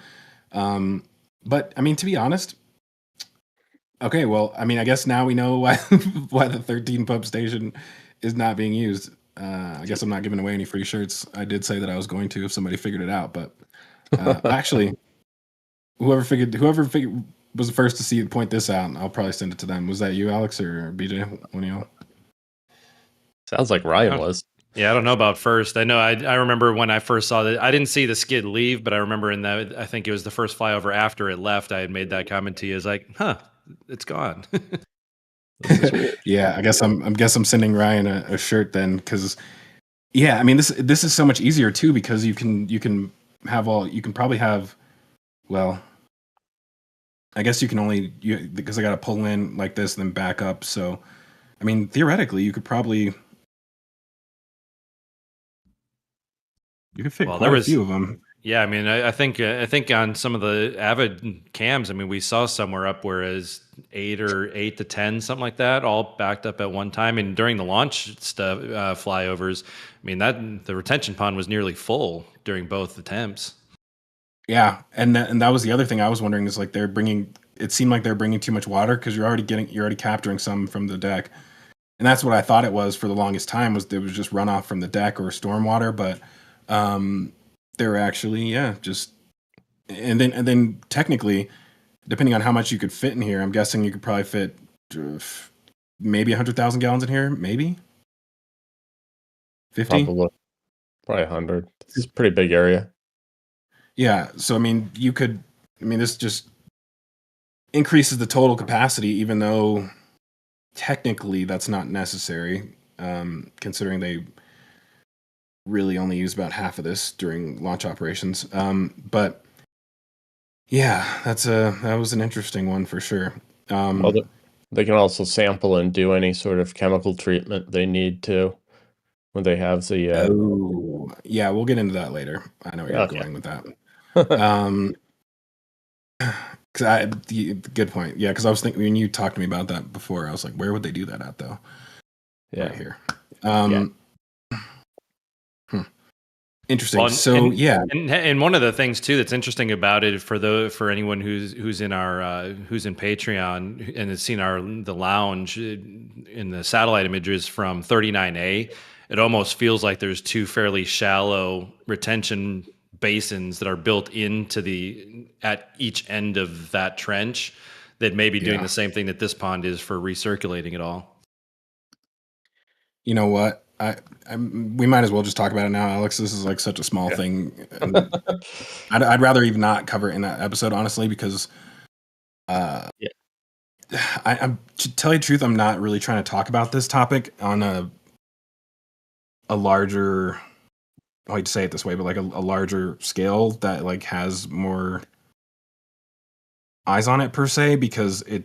But I mean, to be honest, okay, well, I mean, I guess now we know why the 13 pump station is not being used. I guess I'm not giving away any free shirts. I did say that I was going to if somebody figured it out, but actually, whoever was the first to point this out, I'll probably send it to them. Was that you, Alex, or BJ? One of y'all? Sounds like Ryan was. Yeah, I don't know about first. I know I remember when I first saw that. I didn't see the skid leave, but I remember in that, I think it was the first flyover after it left, I had made that comment to you. It's like, it's gone. Yeah, I guess I'm sending Ryan a shirt then, because yeah, I mean this is so much easier too, because you can probably have, well, I guess you can only because I got to pull in like this and then back up. So I mean, theoretically you could fit quite a few of them. Yeah, I mean, I think on some of the Avid cams, I mean, we saw somewhere up where is 8 to 10, something like that, all backed up at one time. And during the launch stuff, flyovers, I mean, the retention pond was nearly full during both attempts. Yeah, and that was the other thing I was wondering is like it seemed like they're bringing too much water, because you're already capturing some from the deck, and that's what I thought it was for the longest time, was it was just runoff from the deck or storm water, but they're actually just and then technically, depending on how much you could fit in here, I'm guessing you could probably fit maybe 100,000 gallons in here, maybe 50, probably 100. It's a pretty big area. Yeah, so I mean, this just increases the total capacity, even though technically that's not necessary, considering they really only use about half of this during launch operations. But yeah, that was an interesting one for sure. Well, they can also sample and do any sort of chemical treatment they need to when they have the. Yeah, we'll get into that later. I know where you're going with that. Good point. Yeah, because I was thinking when you talked to me about that before, I was like, where would they do that at though? Yeah. Right here. Interesting. Well, so yeah, and one of the things too that's interesting about it for anyone who's in our who's in Patreon and has seen the lounge in the satellite images from 39A, it almost feels like there's two fairly shallow retention basins that are built at each end of that trench that may be doing the same thing that this pond is for recirculating it all. You know what? We might as well just talk about it now, Alex. This is like such a small thing. I'd rather even not cover it in that episode, honestly, because to tell you the truth, I'm not really trying to talk about this topic on a larger, I hate to say it this way, but like a larger scale that like has more eyes on it per se, because it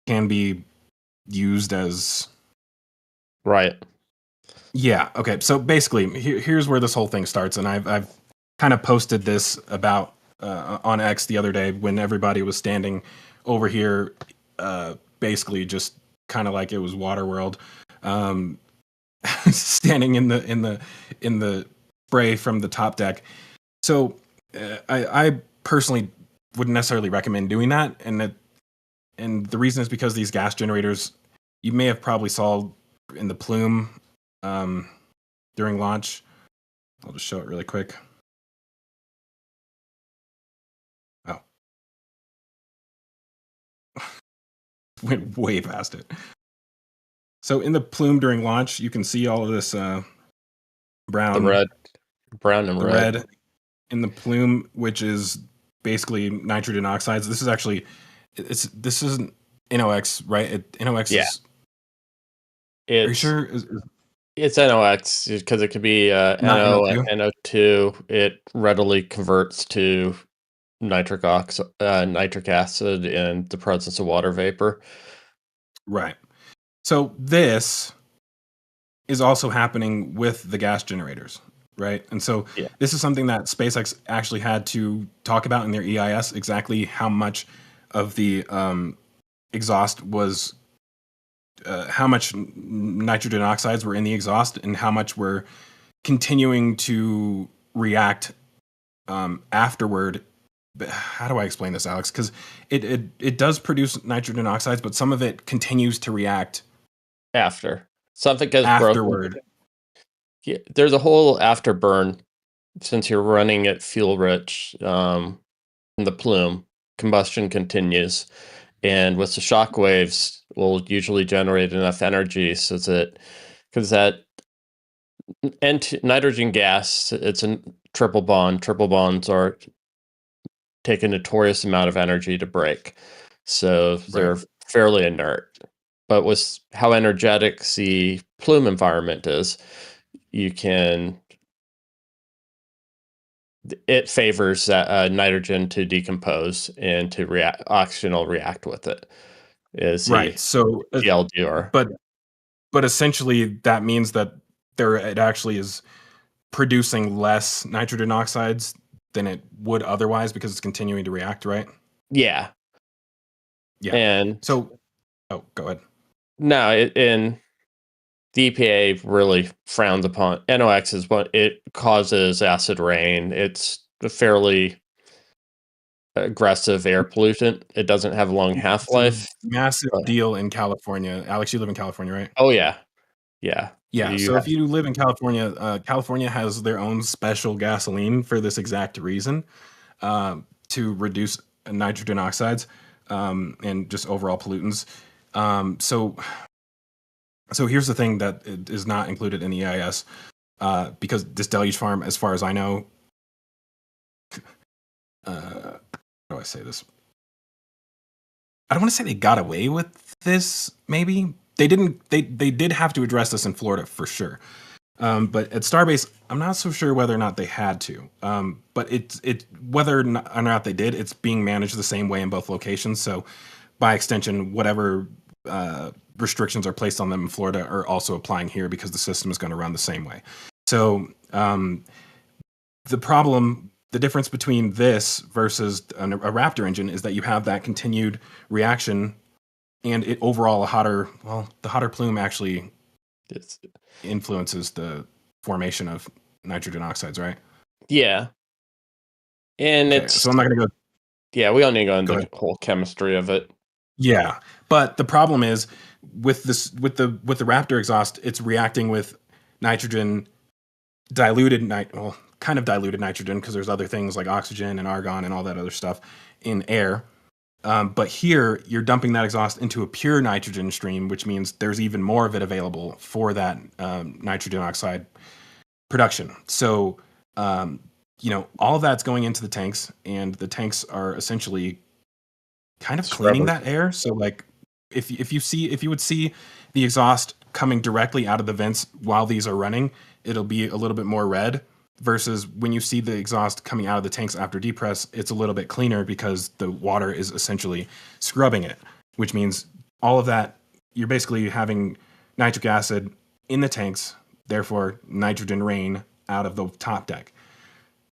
can be used as right. Yeah. Okay. So basically, here's where this whole thing starts, and I've kind of posted this about on X the other day when everybody was standing over here, basically just kind of like it was Waterworld, standing in the spray from the top deck. So I personally wouldn't necessarily recommend doing that, and the reason is because these gas generators, you may have probably saw in the plume. During launch, I'll just show it really quick. Oh, went way past it. So in the plume during launch, you can see all of this brown, brown and red in the plume, which is basically nitrogen oxides. This is actually this isn't NOx, right? NOx is. Are you sure? It's NOx because it could be NO and NO2. It readily converts to nitric acid in the presence of water vapor. Right. So this is also happening with the gas generators, right? And so this is something that SpaceX actually had to talk about in their EIS, exactly how much of the exhaust was how much nitrogen oxides were in the exhaust and how much were continuing to react afterward. But how do I explain this, Alex? Because it does produce nitrogen oxides, but some of it continues to react after something gets afterward. Broken. Yeah, there's a whole afterburn since you're running it fuel rich in the plume. Combustion continues. And with the shock waves, will usually generate enough energy so that, because that nitrogen gas, it's a triple bond. Triple bonds take a notorious amount of energy to break, so they're fairly inert. But with how energetic the plume environment is, it favors that nitrogen to decompose and to react. Oxygen will react with it. So GLDR. But essentially that means that it actually is producing less nitrogen oxides than it would otherwise because it's continuing to react, right? Yeah. And so, go ahead. No, and the EPA really frowned upon NOx is what it causes acid rain. It's a fairly aggressive air pollutant. It doesn't have a long half-life. Massive deal in California. Alex, you live in California, right? Oh yeah. So if you live in California, California has their own special gasoline for this exact reason, to reduce nitrogen oxides and just overall pollutants. So here's the thing that is not included in the EIS, because this deluge farm, as far as I know, how do I say this? I don't want to say they got away with this. Maybe they didn't. They did have to address this in Florida for sure. But at Starbase, I'm not so sure whether or not they had to. But whether or not they did, it's being managed the same way in both locations. So by extension, whatever restrictions are placed on them in Florida are also applying here because the system is going to run the same way. So the problem the difference between this versus a Raptor engine is that you have that continued reaction, and it overall the hotter plume actually influences the formation of nitrogen oxides, right? Yeah. And okay, so I'm not going to go. Yeah, we don't need to go into the whole chemistry of it. Yeah, but the problem is with the Raptor exhaust, it's reacting with nitrogen, kind of diluted nitrogen, because there's other things like oxygen and argon and all that other stuff in air. But here you're dumping that exhaust into a pure nitrogen stream, which means there's even more of it available for that nitrogen oxide production. So all of that's going into the tanks, and the tanks are essentially kind of cleaning that air. So like if you would see the exhaust coming directly out of the vents while these are running, it'll be a little bit more red, versus when you see the exhaust coming out of the tanks after depress, it's a little bit cleaner because the water is essentially scrubbing it, which means all of that, you're basically having nitric acid in the tanks, therefore nitrogen rain out of the top deck.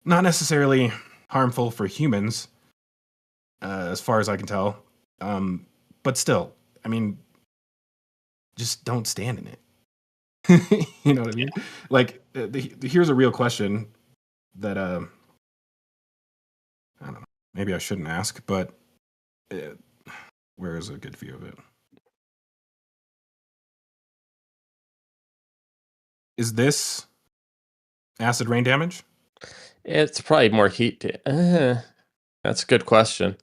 Not necessarily harmful for humans, as far as I can tell. But still, I mean, just don't stand in it. You know what I mean? Like, here's a real question that I don't know. Maybe I shouldn't ask, but where is a good view of it? Is this acid rain damage? It's probably more heat. That's a good question.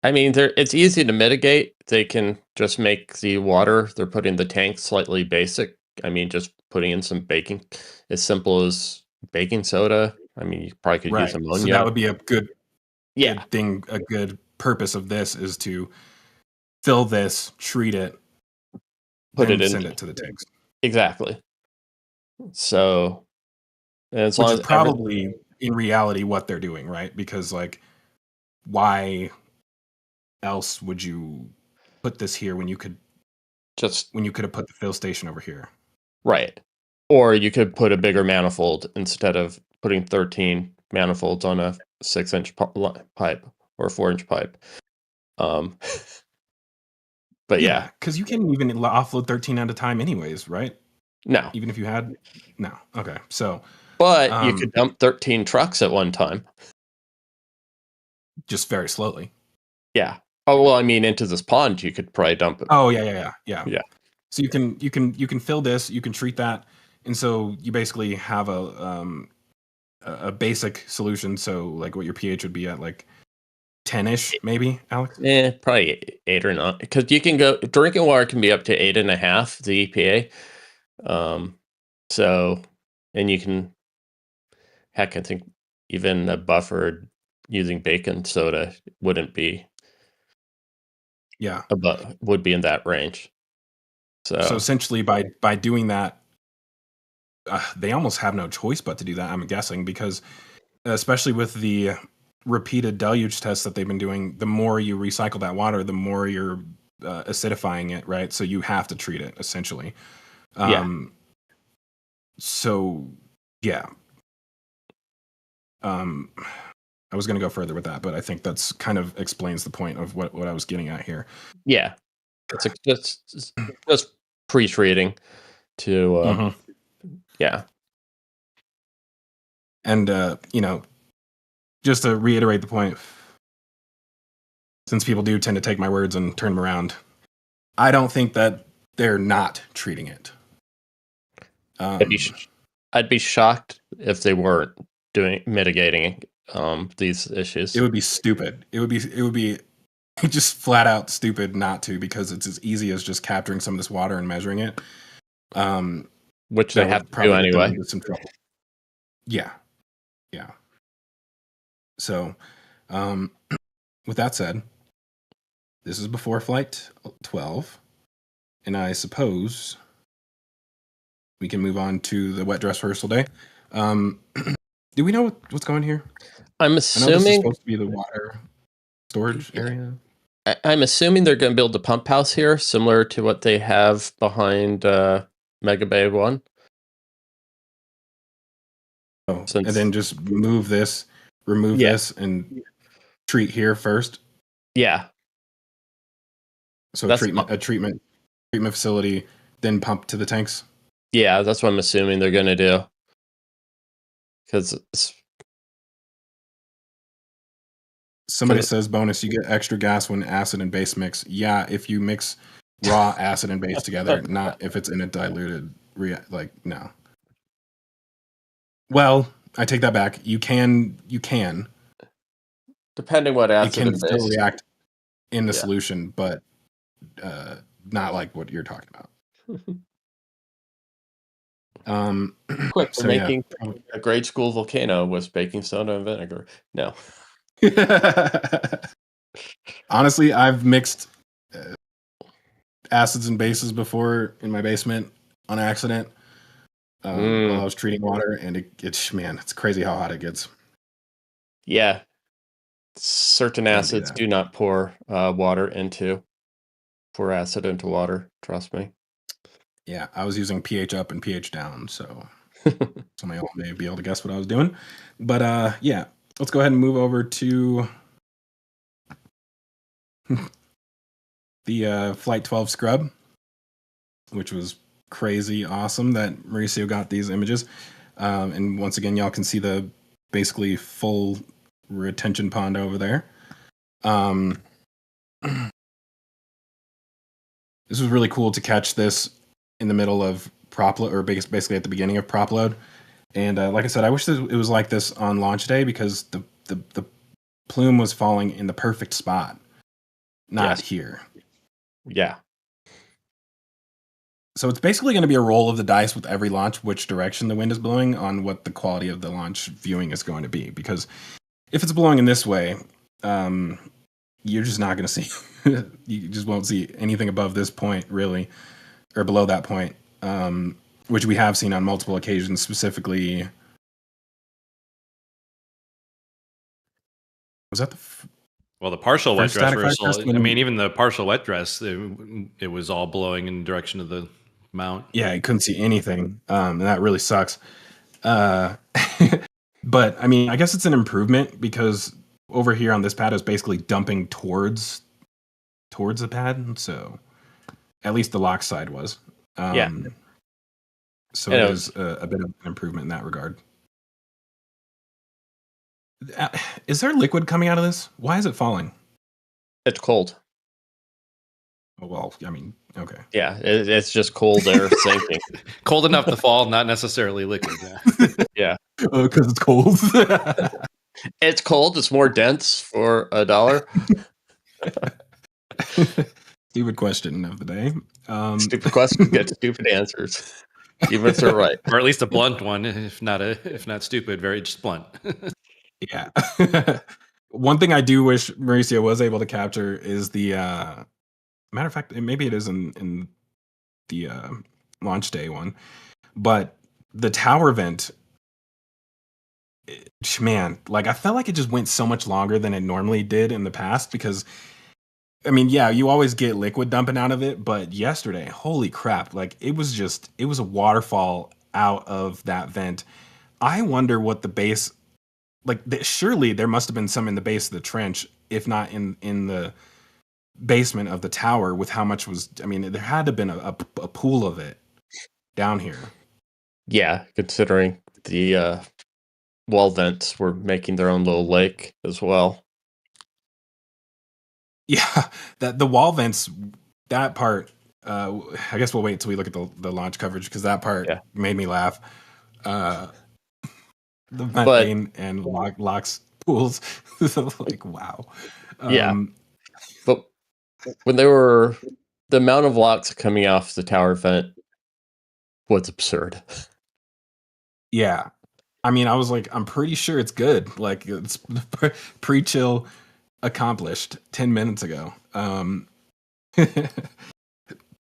I mean, it's easy to mitigate. They can just make the water they're putting in the tank slightly basic. I mean, just putting in some baking, as simple as baking soda. I mean, you probably could use ammonia. So that would be a good thing. A good purpose of this is to fill this, treat it, send it to the tanks. Exactly. So, as long as probably in reality what they're doing, right? Because like, why else would you put this here when you could have put the fill station over here? Right. Or you could put a bigger manifold instead of putting 13 manifolds on a 6-inch pipe or a 4-inch pipe. But yeah, because you can't even offload 13 at a time anyways, right? No. Even if you had okay. So but you could dump 13 trucks at one time. Just very slowly. Yeah. Oh well, I mean, into this pond you could probably dump it. Oh yeah. So you can fill this, you can treat that, and so you basically have a basic solution. So like what your pH would be at, like 10-ish, maybe, Alex? Probably 8 or 9, because you can go drinking water can be up to 8.5 the EPA. So, and you can, heck, I think even a buffered using baking soda wouldn't be. Yeah, would be in that range. So essentially, by doing that, they almost have no choice but to do that. I'm guessing, because especially with the repeated deluge tests that they've been doing, the more you recycle that water, the more you're acidifying it, right? So you have to treat it essentially. So yeah. I was going to go further with that, but I think that's kind of explains the point of what I was getting at here. Yeah, it's just pre-treating to yeah. And just to reiterate the point, since people do tend to take my words and turn them around, I don't think that they're not treating it. I'd be shocked if they weren't mitigating these issues. It would be stupid. It would be just flat out stupid not to, because it's as easy as just capturing some of this water and measuring it. Which they have to do anyway. Some trouble. Yeah. So, with that said, this is before Flight 12, and I suppose we can move on to the wet dress rehearsal day. Do we know what's going here? I'm assuming I know this is supposed to be the water storage area. I'm assuming they're going to build a pump house here, similar to what they have behind Mega Bay 1. and Since then just remove this, and treat here first. yeah, So that's a treatment facility, then pump to the tanks. yeah, that's what I'm assuming they're gonna do. Because Somebody says bonus, you get extra gas when acid and base mix. Yeah, if you mix raw acid and base together, not if it's in a diluted no. Well, I take that back. You can depending what acid can and still base. react in the solution, but not like what you're talking about. Quick, so making a grade school volcano with baking soda and vinegar. No. Honestly, I've mixed acids and bases before in my basement on accident while I was treating water, and it's crazy how hot it gets. Yeah. Certain acids do not pour acid into water. Trust me. Yeah, I was using pH up and pH down, so somebody else may be able to guess what I was doing. But yeah, let's go ahead and move over to the Flight 12 scrub, which was crazy awesome that Mauricio got these images. And once again, y'all can see the basically full retention pond over there. This was really cool to catch this in the middle of prop load, or basically at the beginning of prop load. And like I said, I wish it was like this on launch day, because the plume was falling in the perfect spot, not here. Yeah. So it's basically going to be a roll of the dice with every launch, which direction the wind is blowing, on what the quality of the launch viewing is going to be. Because if it's blowing in this way, you're just not going to see, you just won't see anything above this point, really, or below that point, which we have seen on multiple occasions, specifically. Was that the partial wet dress rehearsal? test? I mean, even the partial wet dress, it was all blowing in the direction of the mount. Yeah, you couldn't see anything, and that really sucks. But I mean, I guess it's an improvement, because over here on this pad is basically dumping towards the pad, so at least the lock side was. So it is a bit of an improvement in that regard. Is there liquid coming out of this? Why is it falling? It's cold. Oh, well, I mean, okay. Yeah, it's just cold air sinking. Cold enough to fall, not necessarily liquid. Yeah. Because it's cold. It's cold. It's more dense for $1. Stupid question of the day. Stupid questions get stupid answers, even if they're right, or at least a blunt one, if not stupid, very just blunt. Yeah. One thing I do wish Mauricio was able to capture is the matter of fact, maybe it is in the launch day one, but the tower vent, man, like I felt like it just went so much longer than it normally did in the past, because I mean, yeah, you always get liquid dumping out of it, but yesterday, holy crap, like it was a waterfall out of that vent. I wonder what the base, like surely there must have been some in the base of the trench, if not in the basement of the tower, with how much was, I mean, there had to have been a pool of it down here. Yeah, considering the wall vents were making their own little lake as well. Yeah, that the wall vents, that part, I guess we'll wait until we look at the launch coverage, because that part made me laugh. The vent lane and locks pools, like wow. But when the amount of locks coming off the tower vent was absurd. Yeah, I mean, I was like, I'm pretty sure it's good. Like it's pre-chill accomplished 10 minutes ago.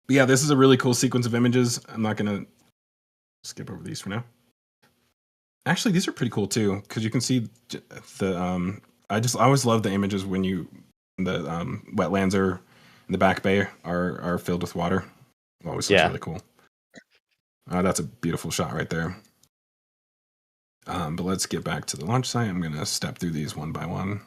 Yeah, this is a really cool sequence of images. I'm not gonna skip over these for now. Actually, these are pretty cool too, because you can see the I always love the images when the wetlands are in the back bay are filled with water. It always looks really cool. That's a beautiful shot right there. But let's get back to the launch site. I'm going to step through these one by one.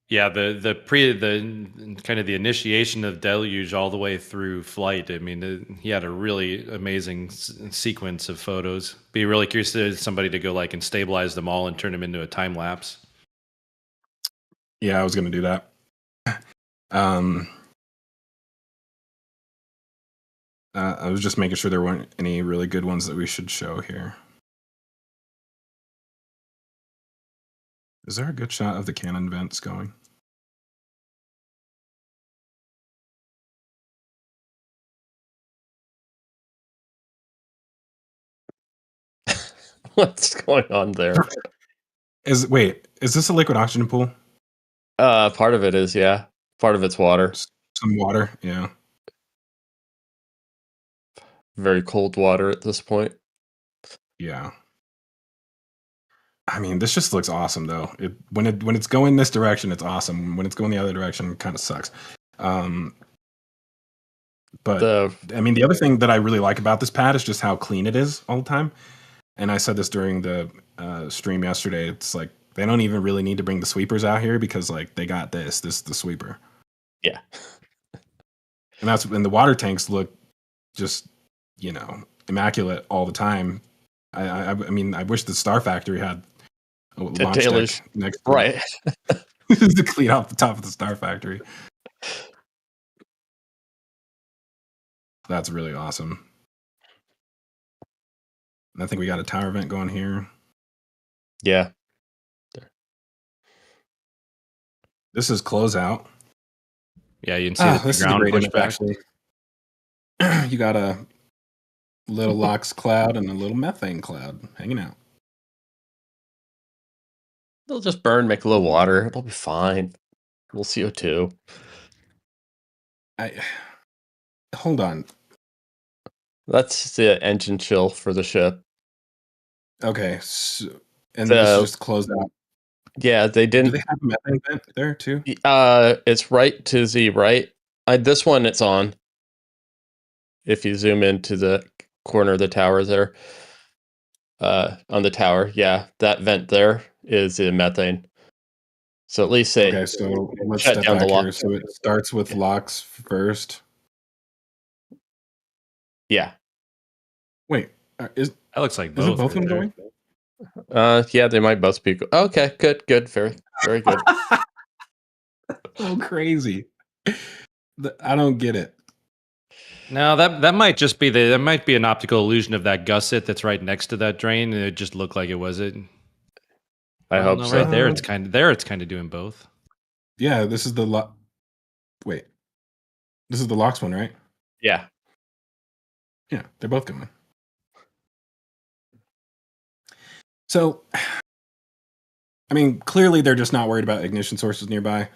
Yeah, the kind of the initiation of deluge all the way through flight. I mean, he had a really amazing sequence of photos. Be really curious to somebody to go like and stabilize them all and turn them into a time lapse. Yeah, I was going to do that. I was just making sure there weren't any really good ones that we should show here. Is there a good shot of the cannon vents going? What's going on there? Is this a liquid oxygen pool? Part of it is, yeah. Part of it's water. Some water, yeah. Very cold water at this point. Yeah. I mean, this just looks awesome, though. When it's going this direction, it's awesome. When it's going the other direction, it kind of sucks. But I mean, the other thing that I really like about this pad is just how clean it is all the time. And I said this during the stream yesterday. It's like they don't even really need to bring the sweepers out here because like they got this is the sweeper. Yeah. And the water tanks look just, immaculate all the time. I mean, I wish the Star Factory had a launch deck next to right to clean out the top of the Star Factory. That's really awesome. And I think we got a tower vent going here. Yeah. This is closeout. Yeah, you can see the ground push back. Actually. You got a little LOX cloud and a little methane cloud hanging out. They'll just burn, make a little water. It'll be fine. A little CO2. Hold on. That's the engine chill for the ship. Okay. And this is just closed out. Yeah, they didn't. Do they have a methane vent there too? It's right to the right. This one, it's on. If you zoom into the corner of the tower there, on the tower, yeah, that vent there is the methane. So at least say. Okay, so let's step back here. So it starts with LOX first. Yeah. Wait, that looks like both. Is it both of them going? Yeah, they might both be. Okay, good, very, very good. So crazy. I don't get it. No, that might just be that might be an optical illusion of that gusset that's right next to that drain, and it just looked like it was it. I hope so. Right there, it's kind of doing both. Yeah, this is the Wait, this is the LOX one, right? Yeah. Yeah, they're both going. So, I mean, clearly they're just not worried about ignition sources nearby,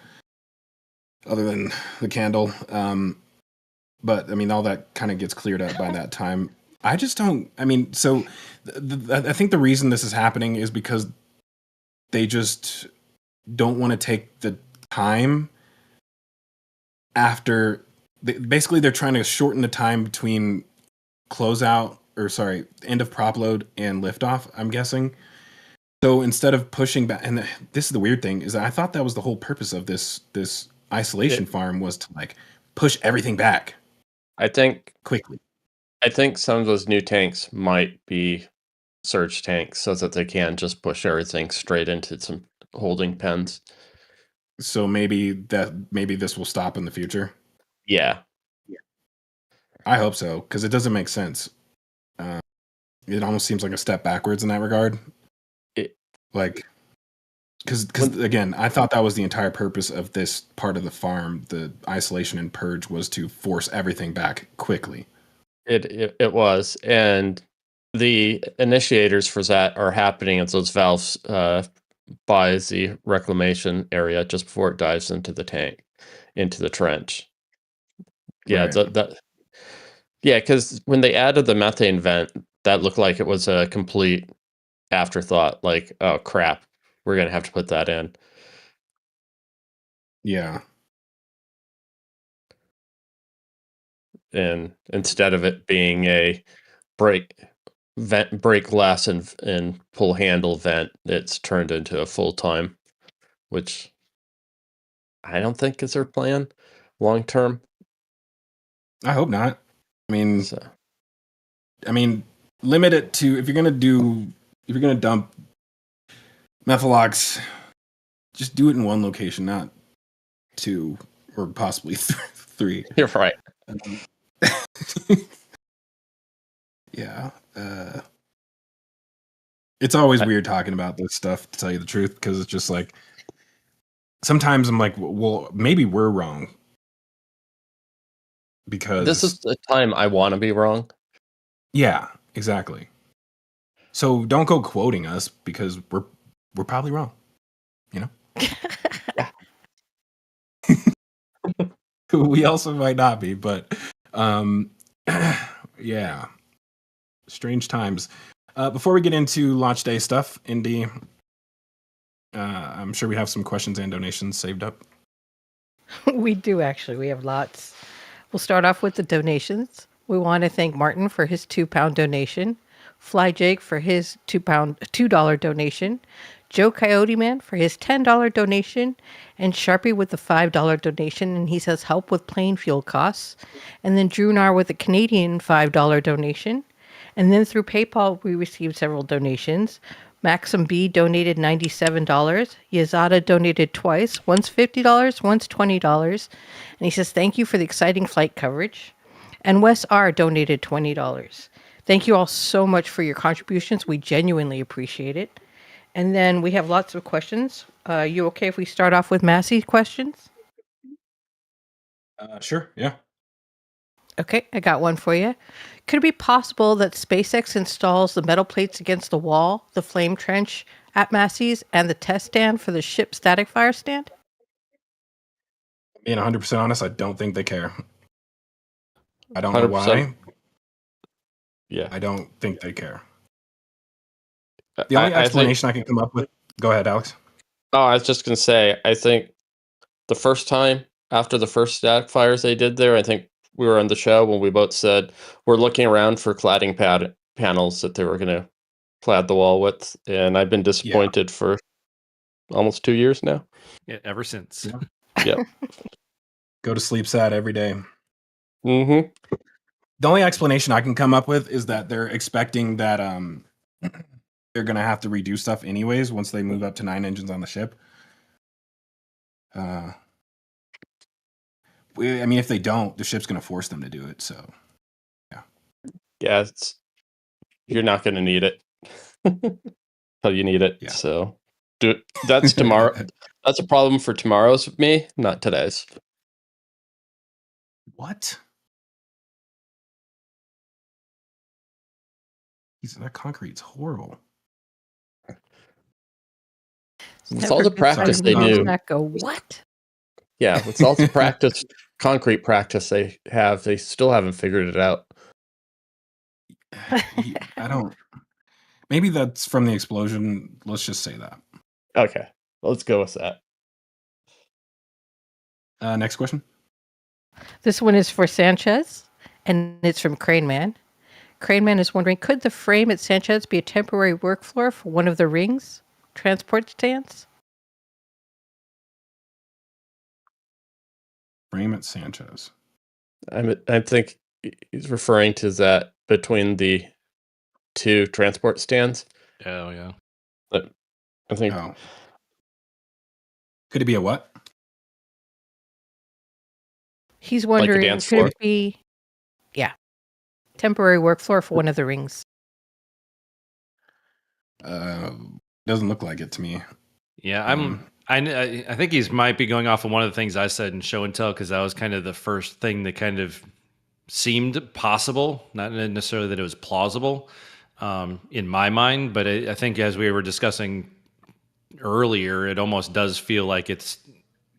other than the candle. But I mean, all that kind of gets cleared up by that time. I just don't. I mean, so I think the reason this is happening is because they just don't want to take the time after. Basically, they're trying to shorten the time between end of prop load and liftoff, I'm guessing. So instead of pushing back, and this is the weird thing, is that I thought that was the whole purpose of this isolation farm was to like push everything back. I think quickly. I think some of those new tanks might be surge tanks so that they can just push everything straight into some holding pens. So maybe this will stop in the future. Yeah. I hope so, because it doesn't make sense. It almost seems like a step backwards in that regard. Because again, I thought that was the entire purpose of this part of the farm. The isolation and purge was to force everything back quickly. It was, and the initiators for that are happening at those valves by the reclamation area just before it dives into the tank, into the trench. Yeah, right. Yeah, because when they added the methane vent, that looked like it was a complete afterthought. Like, oh crap, we're gonna have to put that in. Yeah. And instead of it being a break, vent break less and pull handle vent, it's turned into a full time, which I don't think is their plan long term. I hope not. I mean, So, limit it to if you're gonna dump methalox, just do it in one location, not two or possibly three. you're right. Yeah. It's always weird talking about this stuff, to tell you the truth, because it's just like sometimes I'm like, well, maybe we're wrong. Because This is the time I want to be wrong. Yeah, exactly. So don't go quoting us because we're probably wrong. You know? We also might not be, but yeah. Strange times. Before we get into launch day stuff, Indy, I'm sure we have some questions and donations saved up. We do, actually. We have lots. We'll start off with the donations. We want to thank Martin for his £2 donation, Fly Jake for his $2 donation, Joe Coyote Man for his $10 donation, and Sharpie with the $5 donation, and he says help with plane fuel costs. And then Drew Nar with a Canadian $5 donation. And then through PayPal, we received several donations. Maxim B donated $97. Yazada donated twice, once $50, once $20. And he says, thank you for the exciting flight coverage. And Wes R donated $20. Thank you all so much for your contributions. We genuinely appreciate it. And then we have lots of questions. You okay if we start off with Massey's questions? Sure, yeah. Okay, I got one for you. Could it be possible that SpaceX installs the metal plates against the wall, the flame trench at Massey's, and the test stand for the ship static fire stand? Being 100% honest, I don't think they care. I don't know 100%. why. Yeah. I don't think they care. The only explanation I can come up with... Go ahead, Alex. Oh, I was just going to say, I think the first time after the first static fires they did there, I think we were on the show when we both said we're looking around for cladding panels that they were going to clad the wall with, and I've been disappointed for almost 2 years now. Yeah, ever since. Yep. Go to sleep sad every day. Mm-hmm. The only explanation I can come up with is that they're expecting that they're going to have to redo stuff anyways once they move up to 9 engines on the ship. I mean, if they don't, the ship's going to force them to do it. So, yeah. Yeah, you're not going to need it. Until you need it. Yeah. So, that's tomorrow. That's a problem for tomorrow's me, not today's. What? That concrete's horrible. With all the practice they do. Go, what? Yeah, with all the practice, concrete practice they have, they still haven't figured it out. I don't. Maybe that's from the explosion. Let's just say that. Okay, let's go with that. Next question. This one is for Sanchez, and it's from Crane Man. Crane Man is wondering, could the frame at Sanchez be a temporary work floor for one of the rings transport stands? Frame at Sanchez. I think he's referring to that between the two transport stands. Oh, yeah. But I think. Oh. Could it be a what? He's wondering, dance could floor? it be, temporary work floor for one of the rings? Doesn't look like it to me. Yeah, I think he's might be going off of one of the things I said in show and tell, because that was kind of the first thing that kind of seemed possible, not necessarily that it was plausible in my mind, but I think as we were discussing earlier, it almost does feel like it's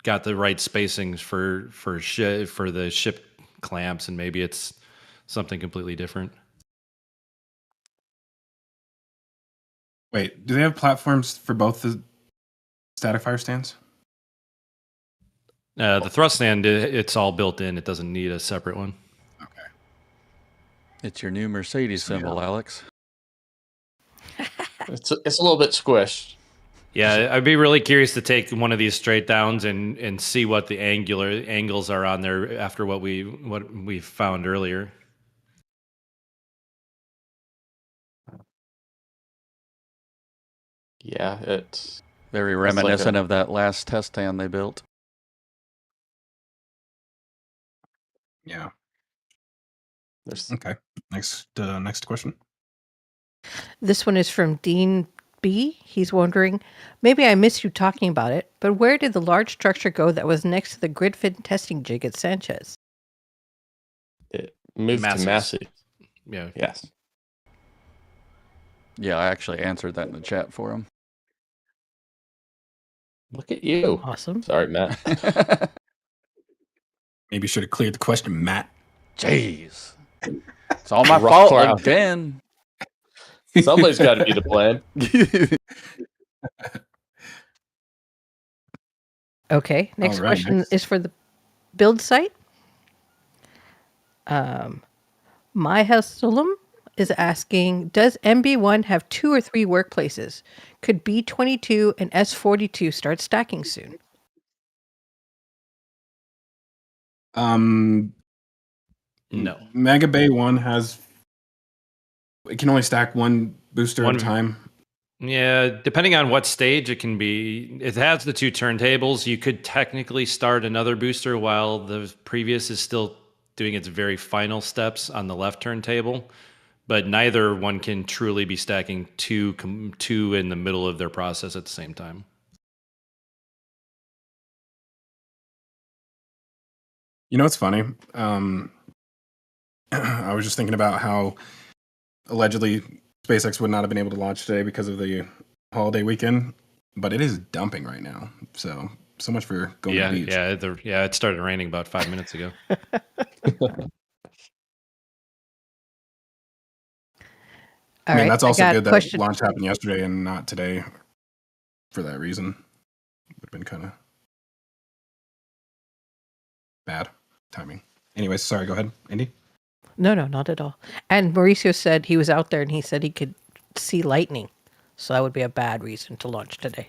got the right spacings for the ship clamps, and maybe it's something completely different. Wait, do they have platforms for both the static fire stands? The thrust stand, it's all built in. It doesn't need a separate one. Okay. It's your new Mercedes symbol, Alex. It's a little bit squished. Yeah, I'd be really curious to take one of these straight downs and see what the angles are on there after what we found earlier. Yeah, it's Very like reminiscent of that last test stand they built. Yeah. there's Okay. Next question. This one is from Dean B. He's wondering, maybe I missed you talking about it, but where did the large structure go that was next to the grid fin testing jig at Sanchez? it moved to Massey. Yeah. Yes. Yeah, I actually answered that in the chat for him. Look at you. Awesome. Sorry, Matt. Maybe you should have cleared the question, Matt. Jeez. It's all my Rough fault crowd. again. Somebody's got to be to blame. Okay, next All right, question next. is for the build site. My Hustlum is asking, does MB1 have 2 or 3 workplaces? Could B22 and S42 start stacking soon? No. Mega Bay 1 it can only stack one booster at a time. Yeah, depending on what stage it can be. It has the 2 turntables. You could technically start another booster while the previous is still doing its very final steps on the left turntable, but neither one can truly be stacking two in the middle of their process at the same time. You know what's funny? I was just thinking about how allegedly SpaceX would not have been able to launch today because of the holiday weekend, but it is dumping right now. So much for going to the beach. It started raining about 5 minutes ago. I mean, that's also good that question. launch happened yesterday and not today for that reason. Would have been kind of bad timing. Anyways, sorry, go ahead, Andy. No, not at all. And Mauricio said he was out there and he said he could see lightning. So that would be a bad reason to launch today.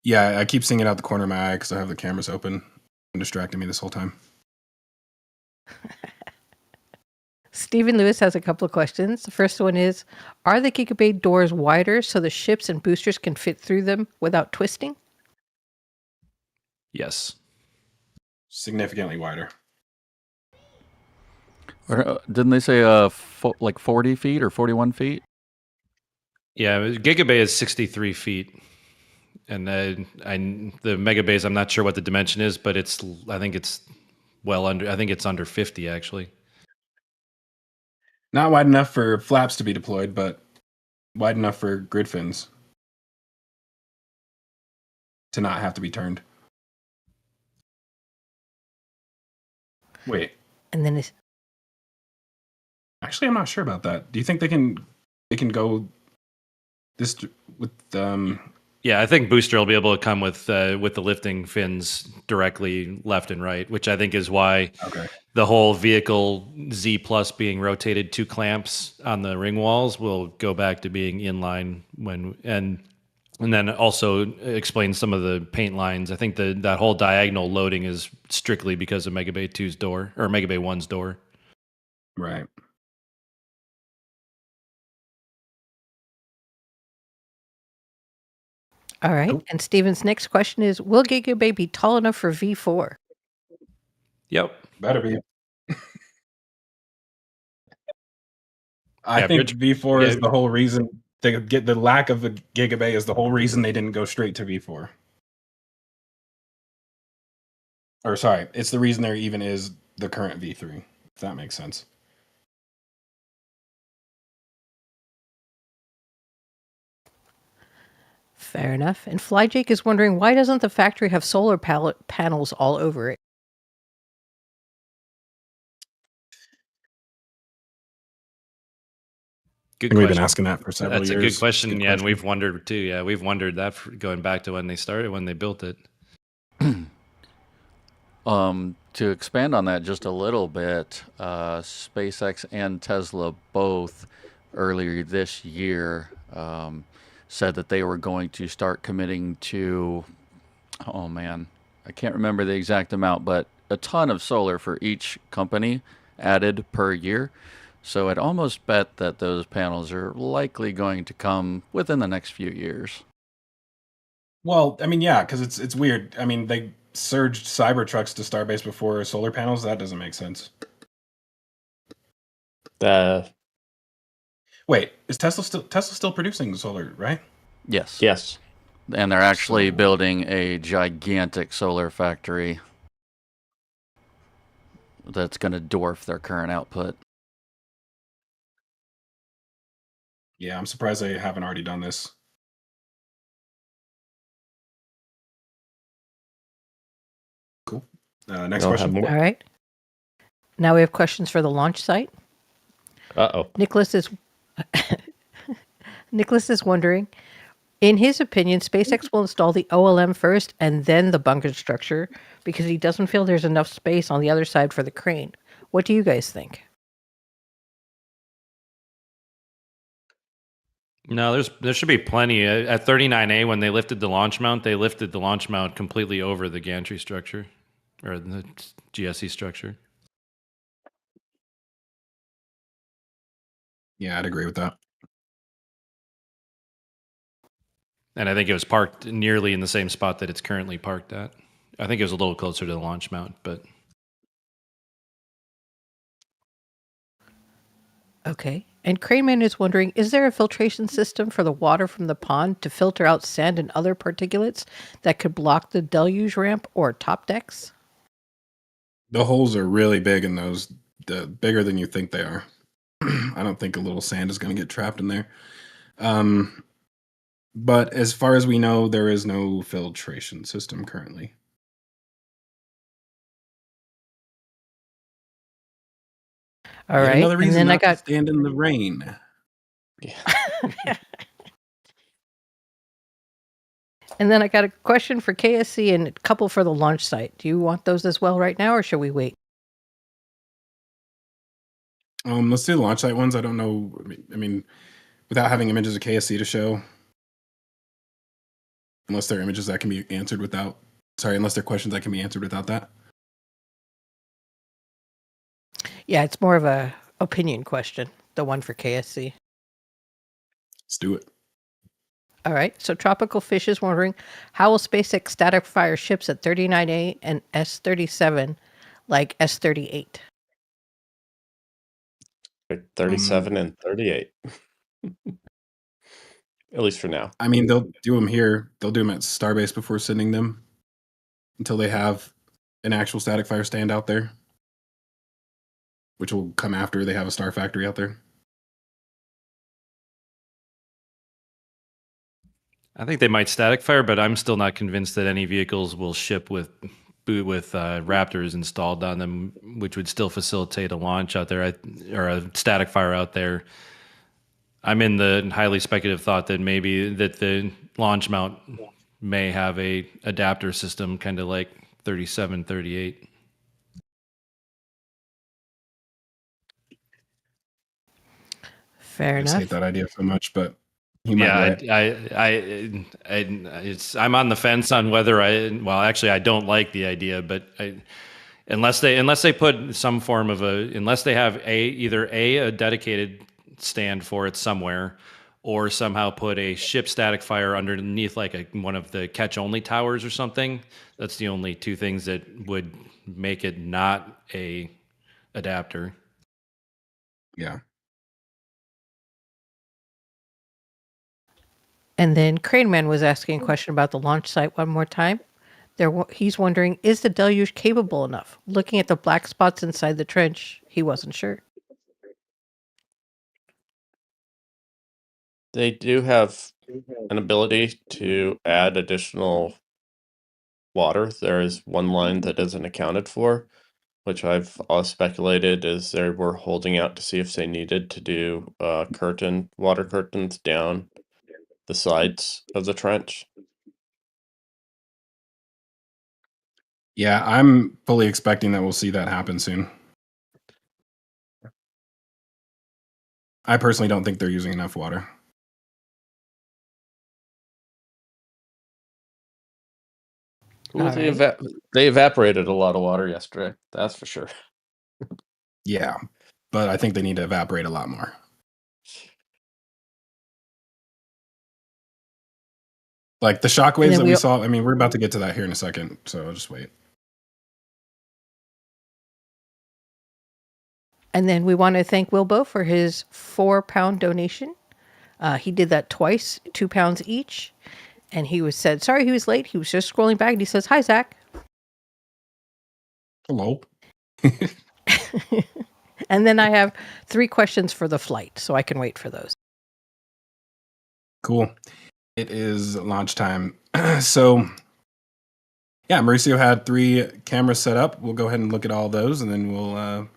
Yeah, I keep seeing it out the corner of my eye because I have the cameras open and distracting me this whole time. Stephen Lewis has a couple of questions. The first one is, are the Gigabay doors wider so the ships and boosters can fit through them without twisting? Yes. Significantly wider. Didn't they say like 40 feet or 41 feet? Yeah, Gigabay is 63 feet. And the Megabase, I'm not sure what the dimension is, but I think it's under 50 actually. Not wide enough for flaps to be deployed, but wide enough for grid fins to not have to be turned. Wait. And then Actually, I'm not sure about that. Do you think they can go this with Yeah, I think booster will be able to come with the lifting fins directly left and right, which I think is why the whole vehicle Z plus being rotated 2 clamps on the ring walls will go back to being inline and then also explain some of the paint lines. I think that whole diagonal loading is strictly because of Megabay 2's door or Megabay 1's door. Right. all right. Cool. And Steven's next question is, will Gigabay be tall enough for V4? Yep. Better be. I think V4 is the whole reason they get the lack of a Gigabay is the whole reason they didn't go straight to V4. Or sorry, it's the reason there even is the current V3, if that makes sense. Fair enough. And FlyJake is wondering, why doesn't the factory have solar panels all over it? Good We've question. been asking that for several years. That's a good question. Yeah, and we've wondered too. Yeah, we've wondered that going back to when they built it. To expand on that just a little bit, SpaceX and Tesla both earlier this year said that they were going to start committing to, oh man, I can't remember the exact amount, but a ton of solar for each company added per year. So I'd almost bet that those panels are likely going to come within the next few years. Well, I mean, yeah, because it's weird. I mean, they surged Cybertrucks to Starbase before solar panels. That doesn't make sense. Wait, is Tesla still producing solar, right? Yes. Yes. And they're actually building a gigantic solar factory that's going to dwarf their current output. Yeah, I'm surprised they haven't already done this. Cool. Next question. All right. Now we have questions for the launch site. Uh-oh. Nicholas is wondering, in his opinion, SpaceX will install the OLM first and then the bunker structure because he doesn't feel there's enough space on the other side for the crane. What do you guys think? No, there should be plenty. At 39A, when they lifted the launch mount completely over the gantry structure, or the GSE structure. Yeah, I'd agree with that. And I think it was parked nearly in the same spot that it's currently parked at. I think it was a little closer to the launch mount, but... Okay. And Craneman is wondering, is there a filtration system for the water from the pond to filter out sand and other particulates that could block the deluge ramp or top decks? The holes are really big in those, bigger than you think they are. I don't think a little sand is going to get trapped in there. But as far as we know, there is no filtration system currently. All right. Another reason and then not to stand in the rain. Yeah. And then I got a question for KSC and a couple for the launch site. Do you want those as well right now, or should we wait? Let's do the launch site ones. I don't know. I mean, without having images of KSC to show, unless they're images that can be answered without. Sorry, unless they're questions that can be answered without that. Yeah, it's more of a opinion question, the one for KSC. Let's do it. All right. So Tropical Fish is wondering, how will SpaceX static fire ships at 39A and S37 like S38? Like 37 and 38. At least for now. I mean, they'll do them here. They'll do them at Starbase before sending them until they have an actual static fire stand out there, which will come after they have a star factory out there. I think they might static fire, but I'm still not convinced that any vehicles will ship with Raptors installed on them, which would still facilitate a launch out there or a static fire out there. I'm in the highly speculative thought that maybe that the launch mount may have a adapter system, kind of like 37, 38. Fair enough. I hate that idea so much, but he might. I'm on the fence on whether actually I don't like the idea, but unless they put some form of unless they have either a dedicated stand for it somewhere, or somehow put a ship static fire underneath like one of the catch only towers or something. That's the only two things that would make it not a adapter. Yeah. And then Craneman was asking a question about the launch site one more time. He's wondering, is the deluge capable enough? Looking at the black spots inside the trench, he wasn't sure. They do have an ability to add additional water. There is one line that isn't accounted for, which I've speculated is they were holding out to see if they needed to do water curtains down the sides of the trench. Yeah, I'm fully expecting that we'll see that happen soon. I personally don't think they're using enough water. Well, All right. they evaporated a lot of water yesterday. That's for sure. Yeah, but I think they need to evaporate a lot more. Like the shockwaves that we saw. I mean, we're about to get to that here in a second, so I'll just wait. And then we want to thank Wilbo for his 4-pound donation. He did that twice, 2 pounds each. And he said, sorry he was late. He was just scrolling back and he says, hi, Zach. Hello. And then I have 3 questions for the flight, so I can wait for those. Cool. It is launch time. So, yeah, Mauricio had 3 cameras set up. We'll go ahead and look at all those, and then we'll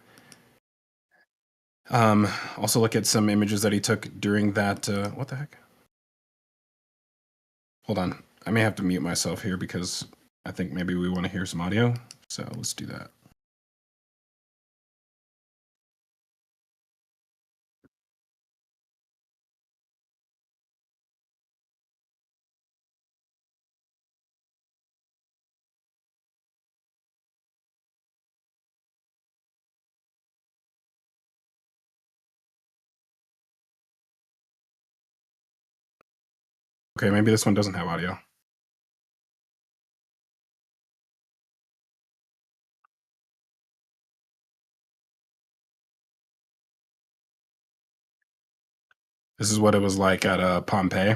also look at some images that he took during that. What the heck? Hold on. I may have to mute myself here because I think maybe we want to hear some audio. So let's do that. Okay, maybe this one doesn't have audio. This is what it was like at Pompeii.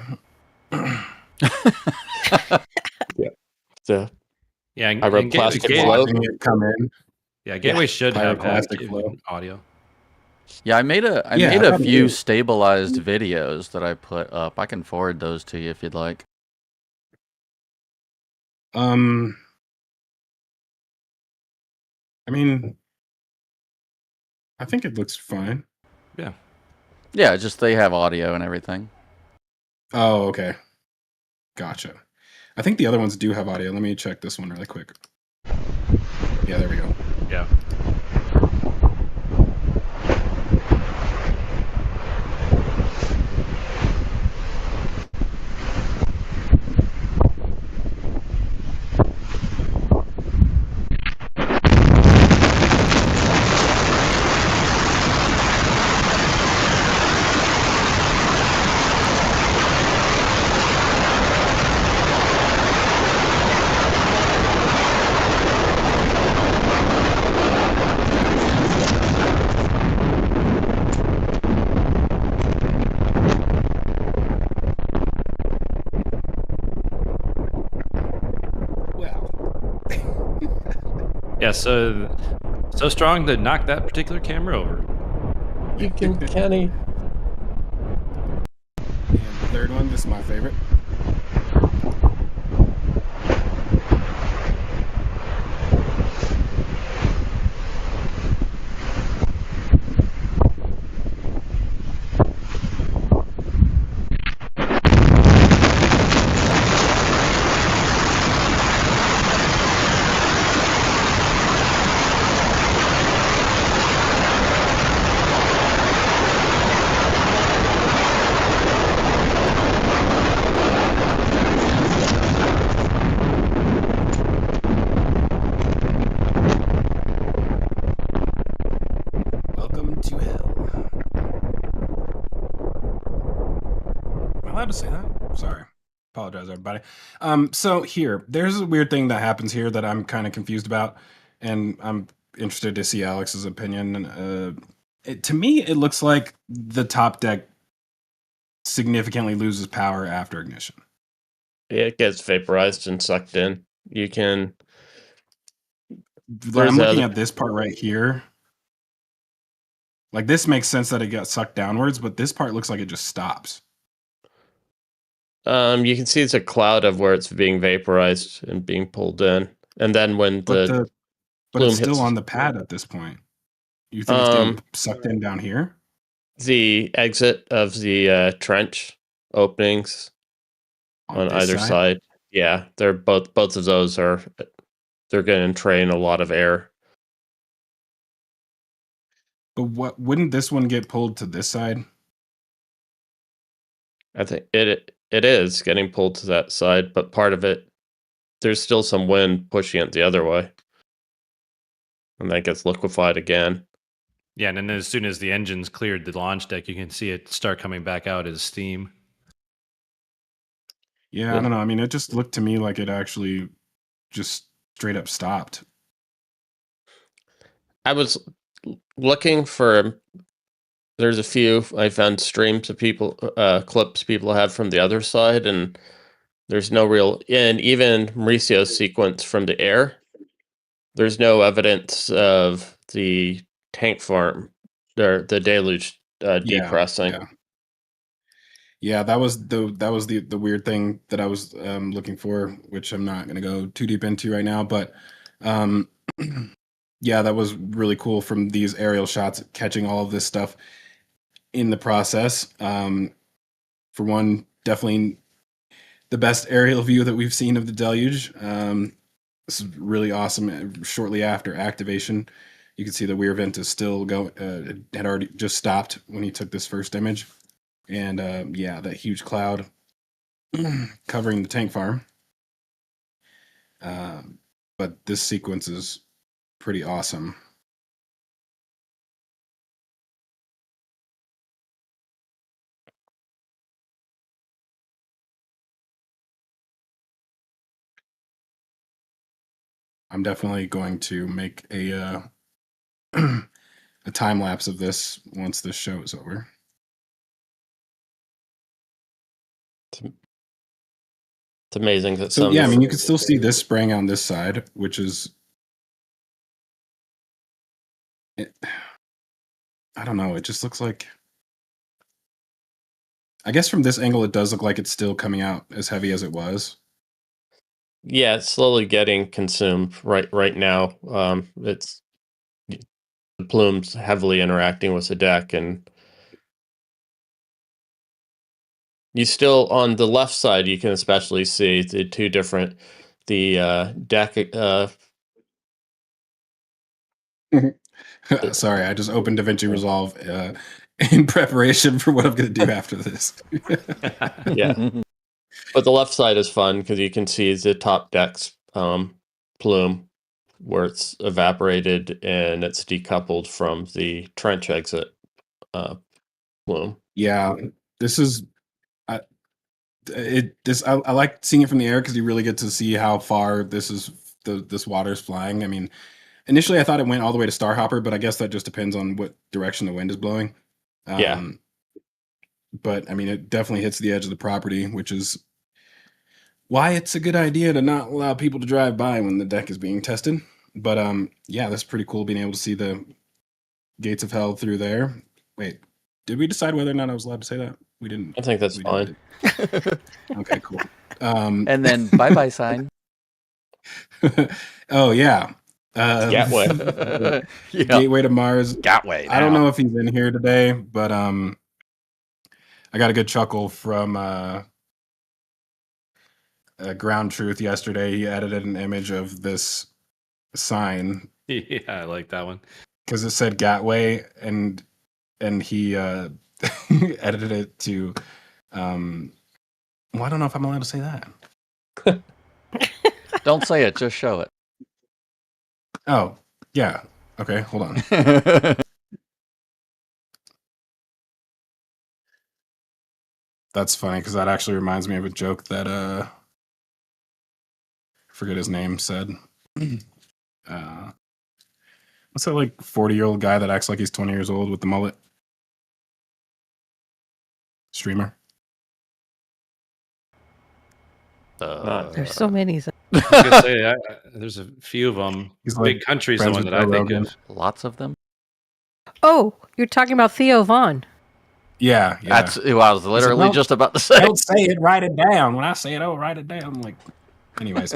Yeah. So Yeah, I wrote plastic flow. It come in. Yeah, Gateway should have flow. audio. Yeah, I made a few stabilized videos that I put up. I can forward those to you if you'd like. I mean, I think it looks fine. Yeah. Yeah, just they have audio and everything. Oh, okay. Gotcha. I think the other ones do have audio. Let me check this one really quick. Yeah, there we go. Yeah. Yeah, so strong to knock that particular camera over. You can, Kenny. And the third one, this is my favorite. To say that? Sorry. Apologize, everybody. So here, there's a weird thing that happens here that I'm kind of confused about, and I'm interested to see Alex's opinion. To me, it looks like the top deck significantly loses power after ignition. Yeah, it gets vaporized and sucked in. You can... I'm looking at this part right here. Like, this makes sense that it got sucked downwards, but this part looks like it just stops. You can see it's a cloud of where it's being vaporized and being pulled in, and then when but it's still hits... on the pad at this point. You think it's getting sucked in down here? The exit of the trench openings on either side. Yeah, they're both of those they're going to drain a lot of air. But wouldn't this one get pulled to this side? I think it is getting pulled to that side, but part of it, there's still some wind pushing it the other way. And that gets liquefied again. Yeah, and then as soon as the engine's cleared the launch deck, you can see it start coming back out as steam. Yeah, I don't know. I mean, it just looked to me like it actually just straight up stopped. I was looking for. There's a few I found streams of people, clips people have from the other side, and there's no real. And even Mauricio's sequence from the air, there's no evidence of the tank farm or the deluge depressing. Yeah, that was the weird thing that I was looking for, which I'm not going to go too deep into right now. But yeah, that was really cool from these aerial shots, catching all of this stuff in the process. For one, definitely the best aerial view that we've seen of the deluge. This is really awesome. Shortly after activation, you can see the rear vent is still going. It had already just stopped when he took this first image. And yeah, that huge cloud covering the tank farm. But this sequence is pretty awesome. I'm definitely going to make a a time lapse of this once this show is over. It's amazing that So yeah, I mean, you can still see this spraying on this side, which is, I don't know. It just looks like, I guess from this angle, it does look like it's still coming out as heavy as it was. Yeah, it's slowly getting consumed right now. It's the plumes heavily interacting with the deck, and you still on the left side you can especially see the two different deck. Sorry, I just opened DaVinci Resolve in preparation for what I'm going to do after this. Yeah, but the left side is fun because you can see the top deck's plume where it's evaporated and it's decoupled from the trench exit plume. Yeah, this is I like seeing it from the air because you really get to see how far this water is flying. I mean, initially I thought it went all the way to Starhopper, but I guess that just depends on what direction the wind is blowing. Yeah. But I mean, it definitely hits the edge of the property, which is why it's a good idea to not allow people to drive by when the deck is being tested. But yeah, that's pretty cool being able to see the gates of hell through there. Wait, did we decide whether or not I was allowed to say that? We didn't. I think that's fine. Okay, cool. And then bye-bye sign. Oh yeah. Gateway. Yeah. Gateway to Mars. Gateway. I don't know if he's in here today, but I got a good chuckle from Ground Truth yesterday. He edited an image of this sign. Yeah, I like that one. Because it said Gateway, and he edited it to well, I don't know if I'm allowed to say that. Don't say it, just show it. Oh, yeah. Okay, hold on. That's funny because that actually reminds me of a joke that I forget his name said. What's that like 40-year-old guy that acts like he's 20 years old with the mullet? Streamer. There's so many. I was gonna say, there's a few of them. He's Big like Country's the friends one with that I Joe think Rogan. of. Lots of them. Oh, you're talking about Theo Vaughn. Yeah. That's who I was literally "Well, just about to say. Don't say it, write it down. When I say it, write it down. I'm like, anyways,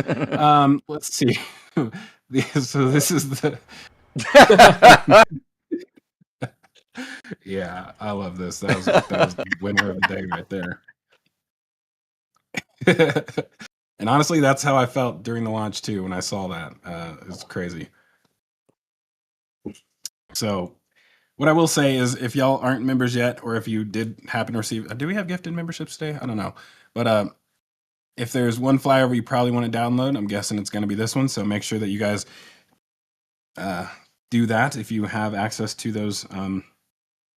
let's see. So this is the. Yeah, I love this. That was the winner of the day right there. And honestly, that's how I felt during the launch too when I saw that. It's crazy. So What I will say is, if y'all aren't members yet, or if you did happen to receive, do we have gifted memberships today? I don't know, but if there's one flyover you probably want to download, I'm guessing it's going to be this one. So make sure that you guys do that if you have access to those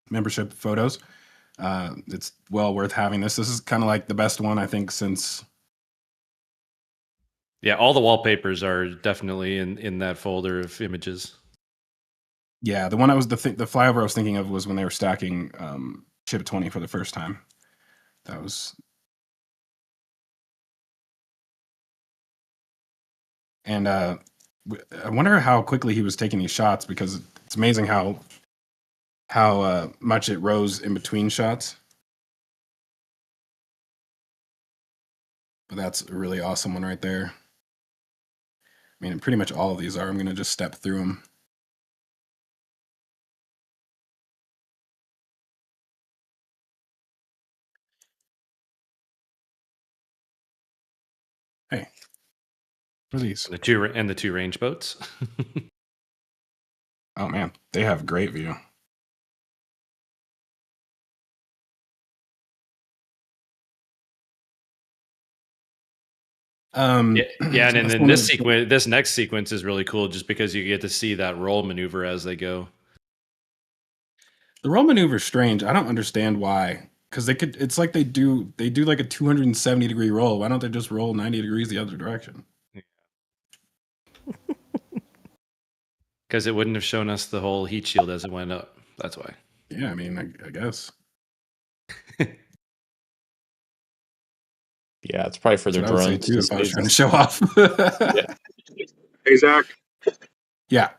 membership photos. It's well worth having this. This is kind of like the best one, I think, since. Yeah, all the wallpapers are definitely in that folder of images. Yeah, the one I was the flyover I was thinking of was when they were stacking Chip 20 for the first time. That was. And I wonder how quickly he was taking these shots, because it's amazing how much it rose in between shots. But that's a really awesome one right there. I mean, pretty much all of these are. I'm going to just step through them. Hey, what are these? The two range boats. Oh man, they have great view. Yeah, and then this next sequence is really cool, just because you get to see that roll maneuver as they go. The roll maneuver is strange. I don't understand why. Because it's like they do like a 270-degree roll. Why don't they just roll 90 degrees the other direction? Because it wouldn't have shown us the whole heat shield as it went up. That's why. Yeah, I mean, I guess. Yeah, it's probably for their drones. Too, if I was trying to show off. Yeah. Hey, Zach. Yeah.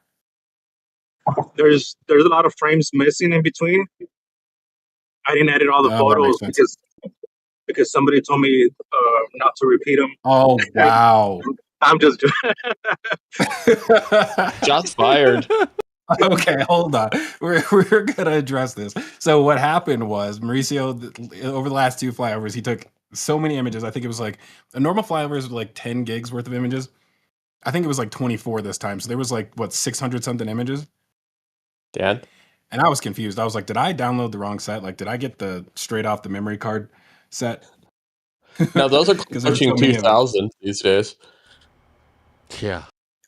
There's a lot of frames missing in between. I didn't edit all the photos because somebody told me not to repeat them. Oh, wow. I'm just Shots fired. Okay, hold on. We're gonna address this. So what happened was Mauricio, over the last two flyovers, he took so many images. I think it was like a normal flyover is like 10 gigs worth of images. I think it was like 24 this time. So there was like 600 something images. Dad? And I was confused. I was like, did I download the wrong set? Like, did I get the straight off the memory card set? No, those are pushing 2,000 these days. Yeah.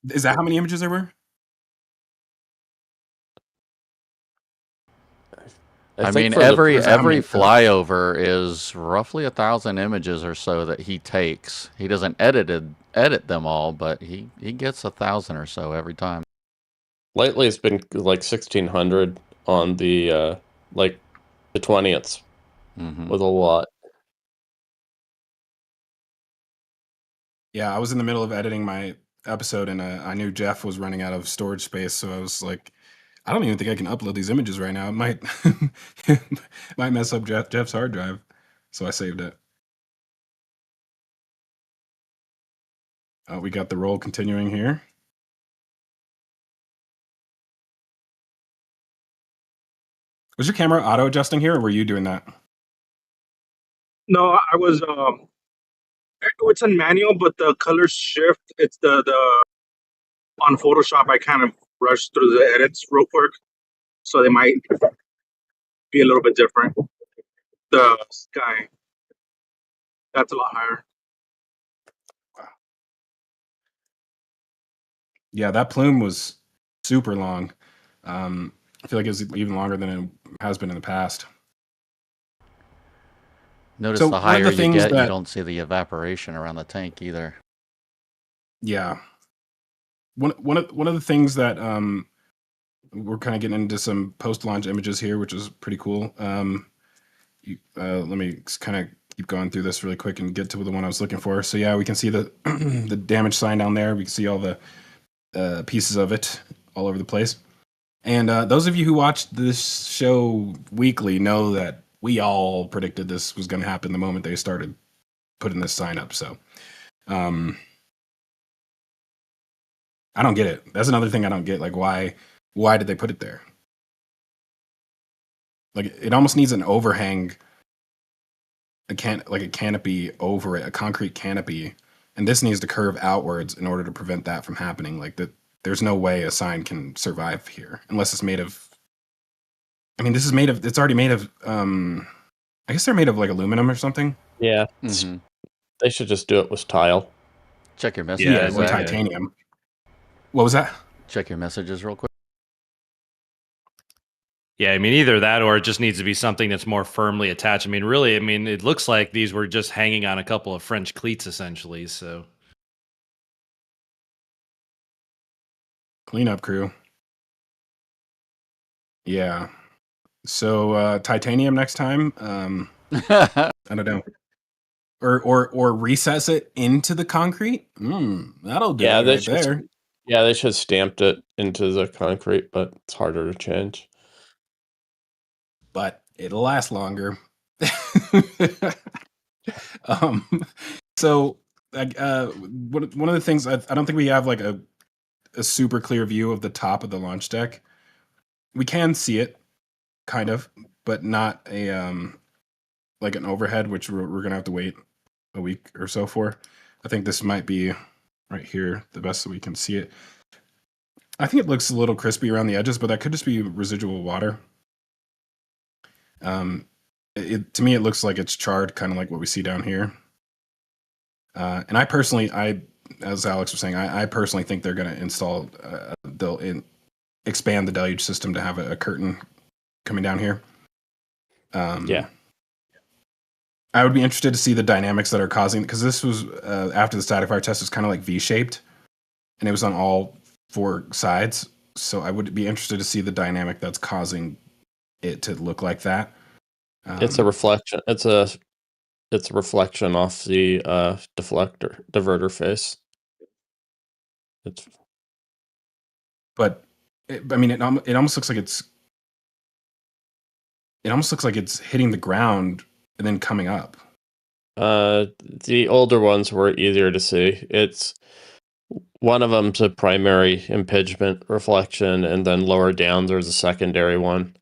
Is that how many images there were? I mean, every flyover is roughly 1,000 images or so that he takes. He doesn't edit them all, but he gets 1,000 or so every time. Lately, it's been like 1,600 on the the 20th. Was a lot. Yeah, I was in the middle of editing my episode, and I knew Jeff was running out of storage space, so I was like, I don't even think I can upload these images right now. It might might mess up Jeff's hard drive, so I saved it. We got the roll continuing here. Was your camera auto adjusting here, or were you doing that? No, I was. It's in manual, but the colors shift. It's the on Photoshop. I kind of rush through the edits real quick, so they might be a little bit different. The sky, that's a lot higher. Wow. Yeah, that plume was super long. I feel like it was even longer than it has been in the past. Notice the higher you get, you don't see the evaporation around the tank either. Yeah. One of the things that we're kind of getting into some post-launch images here, which is pretty cool. Let me kind of keep going through this really quick and get to the one I was looking for. So yeah, we can see the the damage sign down there. We can see all the pieces of it all over the place. And those of you who watched this show weekly know that we all predicted this was going to happen the moment they started putting this sign up. So I don't get it. That's another thing I don't get. Like, why did they put it there? Like, it almost needs an overhang, a canopy over it, a concrete canopy. And this needs to curve outwards in order to prevent that from happening. Like, that, there's no way a sign can survive here unless it's made of I mean, it's already made of, I guess they're made of like aluminum or something. Yeah, Mm-hmm. they should just do it with tile. Check your Yeah, messages. Or Zach. titanium. What was that? Check your messages real quick. Yeah, I mean, either that or it just needs to be something that's more firmly attached. I mean, really, it looks like these were just hanging on a couple of French cleats, essentially. So, Cleanup crew. Yeah. So titanium next time. I don't know. Or recess it into the concrete. That'll do it right there. Yeah, they should have stamped it into the concrete, but it's harder to change. But it'll last longer. So one of the things I don't think we have like a super clear view of the top of the launch deck. We can see it, kind of, but not a like an overhead, which we're gonna have to wait a week or so for. I think this might be right here, the best that we can see it. I think it looks a little crispy around the edges, but that could just be residual water. To me, it looks like it's charred, kind of like what we see down here. And I personally, as Alex was saying, I personally think they're going to install, expand the deluge system to have a curtain coming down here. Yeah. I would be interested to see the dynamics that are causing, because this was after the static fire test was kind of like V-shaped, and it was on all four sides. So I would be interested to see the dynamic that's causing it to look like that. It's a reflection. It's a reflection off the diverter face. But it almost looks like it's hitting the ground and then coming up. The older ones were easier to see. It's one of them's a primary impingement reflection, and then lower down there's a secondary one.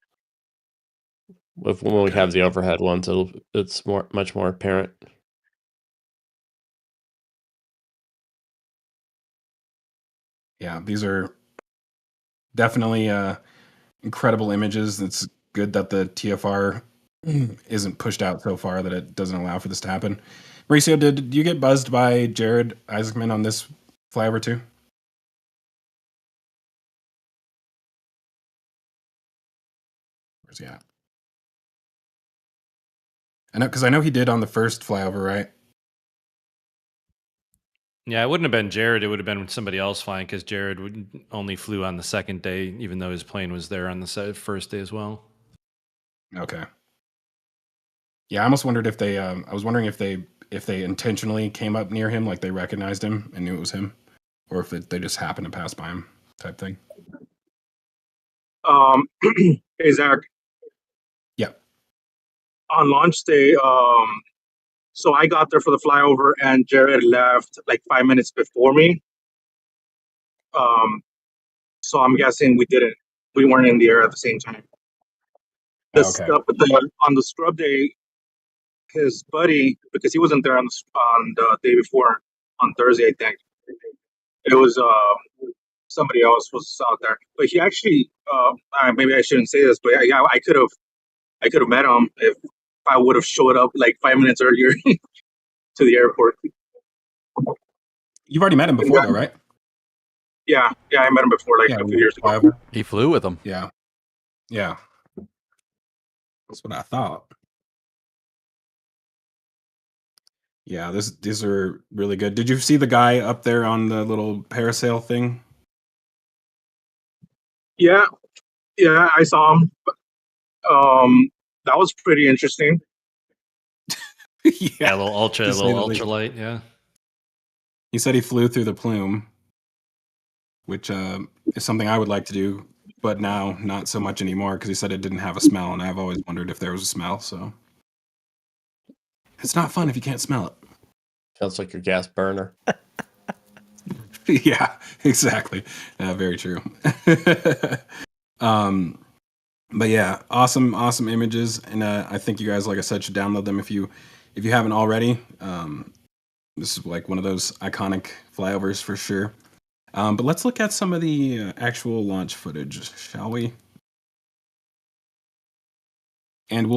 When we have the overhead ones, it's much more apparent. Yeah, these are definitely incredible images. It's good that the TFR isn't pushed out so far that it doesn't allow for this to happen. Mauricio, did you get buzzed by Jared Isaacman on this flyover too? Where's he at? I know he did on the first flyover, right? yeah, it wouldn't have been Jared. It would have been somebody else flying, because Jared only flew on the second day, even though his plane was there on the first day as well. Okay. Yeah, I almost wondered if they. I was wondering if they intentionally came up near him, like they recognized him and knew it was him, or if they just happened to pass by him, type thing. Hey Zach. Yeah. On launch day, so I got there for the flyover, and Jared left like 5 minutes before me. So I'm guessing we weren't in the air at the same time. Okay. On the scrub day, his buddy, because he wasn't there on the day before, on Thursday, I think. It was somebody else was out there, but he actually maybe I shouldn't say this, but yeah, I could have met him if I would have showed up like 5 minutes earlier to the airport. You've already met him before, though, right? Yeah, I met him before, like a few years ago. He flew with him. Yeah. That's what I thought. Yeah, these are really good. Did you see the guy up there on the little parasail thing? Yeah, I saw him. That was pretty interesting. Yeah, a little ultralight. Yeah. He said he flew through the plume, which is something I would like to do, but now not so much anymore, because he said it didn't have a smell, and I've always wondered if there was a smell. So it's not fun if you can't smell it. Sounds like your gas burner. Yeah, exactly. Very true. But yeah, awesome images, and I think you guys, like I said, should download them if you haven't already. This is like one of those iconic flyovers for sure. But let's look at some of the actual launch footage, shall we? And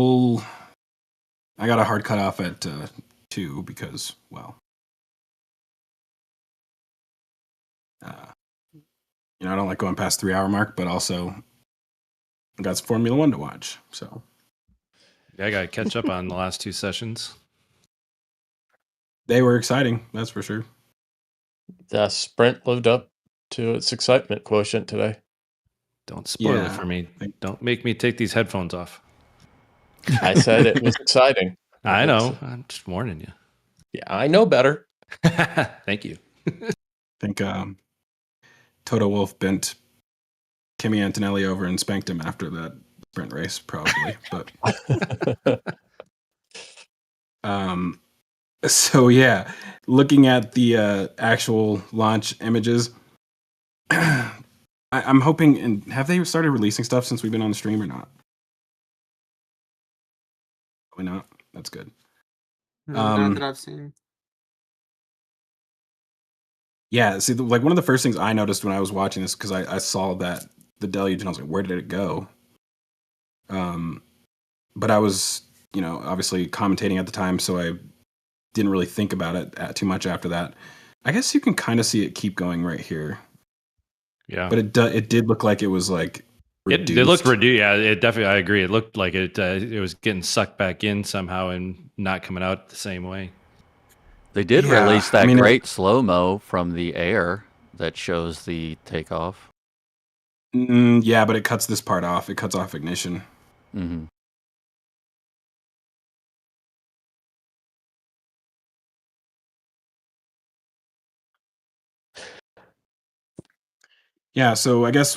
I got a hard cutoff at 2 because, well, I don't like going past 3-hour mark, but also I got some Formula One to watch. So yeah, I got to catch up on the last 2 sessions. They were exciting, that's for sure. The sprint lived up to its excitement quotient today. Don't spoil it for me. Don't make me take these headphones off. I said it was exciting. I know. I'm just warning you. Yeah, I know better. Thank you. I think Toto Wolff bent Kimi Antonelli over and spanked him after that sprint race, probably. But so yeah, looking at the actual launch images, I'm hoping. And have they started releasing stuff since we've been on the stream or not? Probably not. That's good. Not that I've seen. Yeah, see, like one of the first things I noticed when I was watching this, because I saw that the deluge and I was like, where did it go? But I was, obviously commentating at the time, so I didn't really think about it too much after that. I guess you can kind of see it keep going right here. Yeah, but it did look like it was like reduced. It looked reduced. Yeah, it definitely. I agree. It looked like it was getting sucked back in somehow and not coming out the same way. They did release that great slow-mo from the air that shows the takeoff. Yeah, but it cuts this part off. It cuts off ignition. Mm-hmm. Yeah, so I guess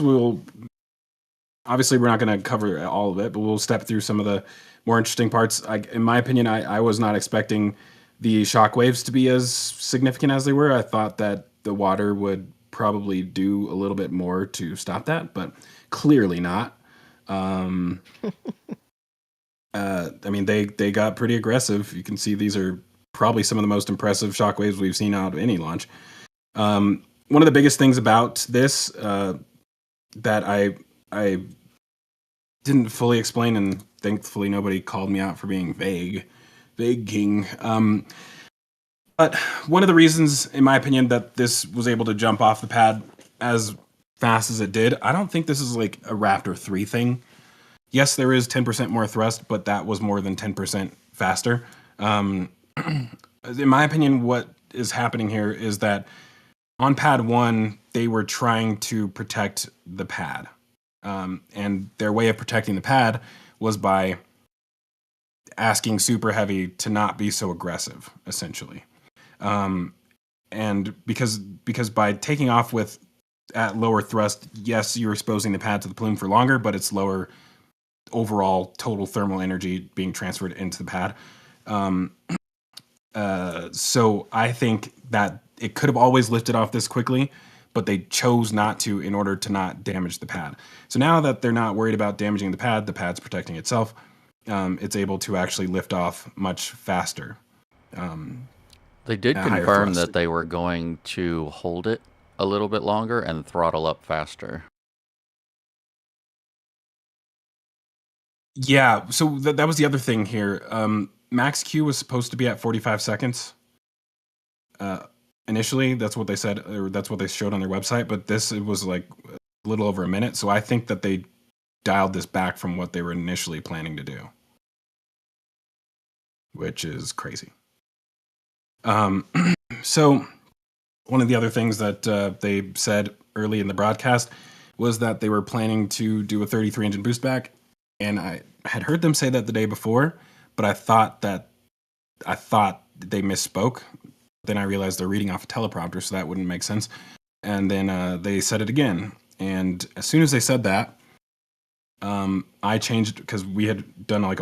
obviously we're not going to cover all of it, but we'll step through some of the more interesting parts. In my opinion, I was not expecting the shockwaves to be as significant as they were. I thought that the water would probably do a little bit more to stop that, but clearly not. I mean, they got pretty aggressive. You can see these are probably some of the most impressive shockwaves we've seen out of any launch. One of the biggest things about this that I didn't fully explain, and thankfully nobody called me out for being vague king. But one of the reasons, in my opinion, that this was able to jump off the pad as fast as it did, I don't think this is like a Raptor 3 thing. Yes, there is 10% more thrust, but that was more than 10% faster. In my opinion, what is happening here is that on pad 1, they were trying to protect the pad. And their way of protecting the pad was by asking Super Heavy to not be so aggressive, essentially. And because by taking off at lower thrust, yes, you're exposing the pad to the plume for longer, but it's lower overall total thermal energy being transferred into the pad. So I think that it could have always lifted off this quickly, but they chose not to in order to not damage the pad. So now that they're not worried about damaging the pad's protecting itself. It's able to actually lift off much faster. They did confirm that they were going to hold it a little bit longer and throttle up faster. Yeah, so that was the other thing here. Max Q was supposed to be at 45 seconds. Initially, that's what they said, or that's what they showed on their website, but it was like a little over a minute. So I think that they dialed this back from what they were initially planning to do, which is crazy. So one of the other things that they said early in the broadcast was that they were planning to do a 33 engine boost back, and I had heard them say that the day before, but I thought they misspoke. Then I realized they're reading off a teleprompter, so that wouldn't make sense. And then they said it again, and as soon as they said that, I changed, because we had done like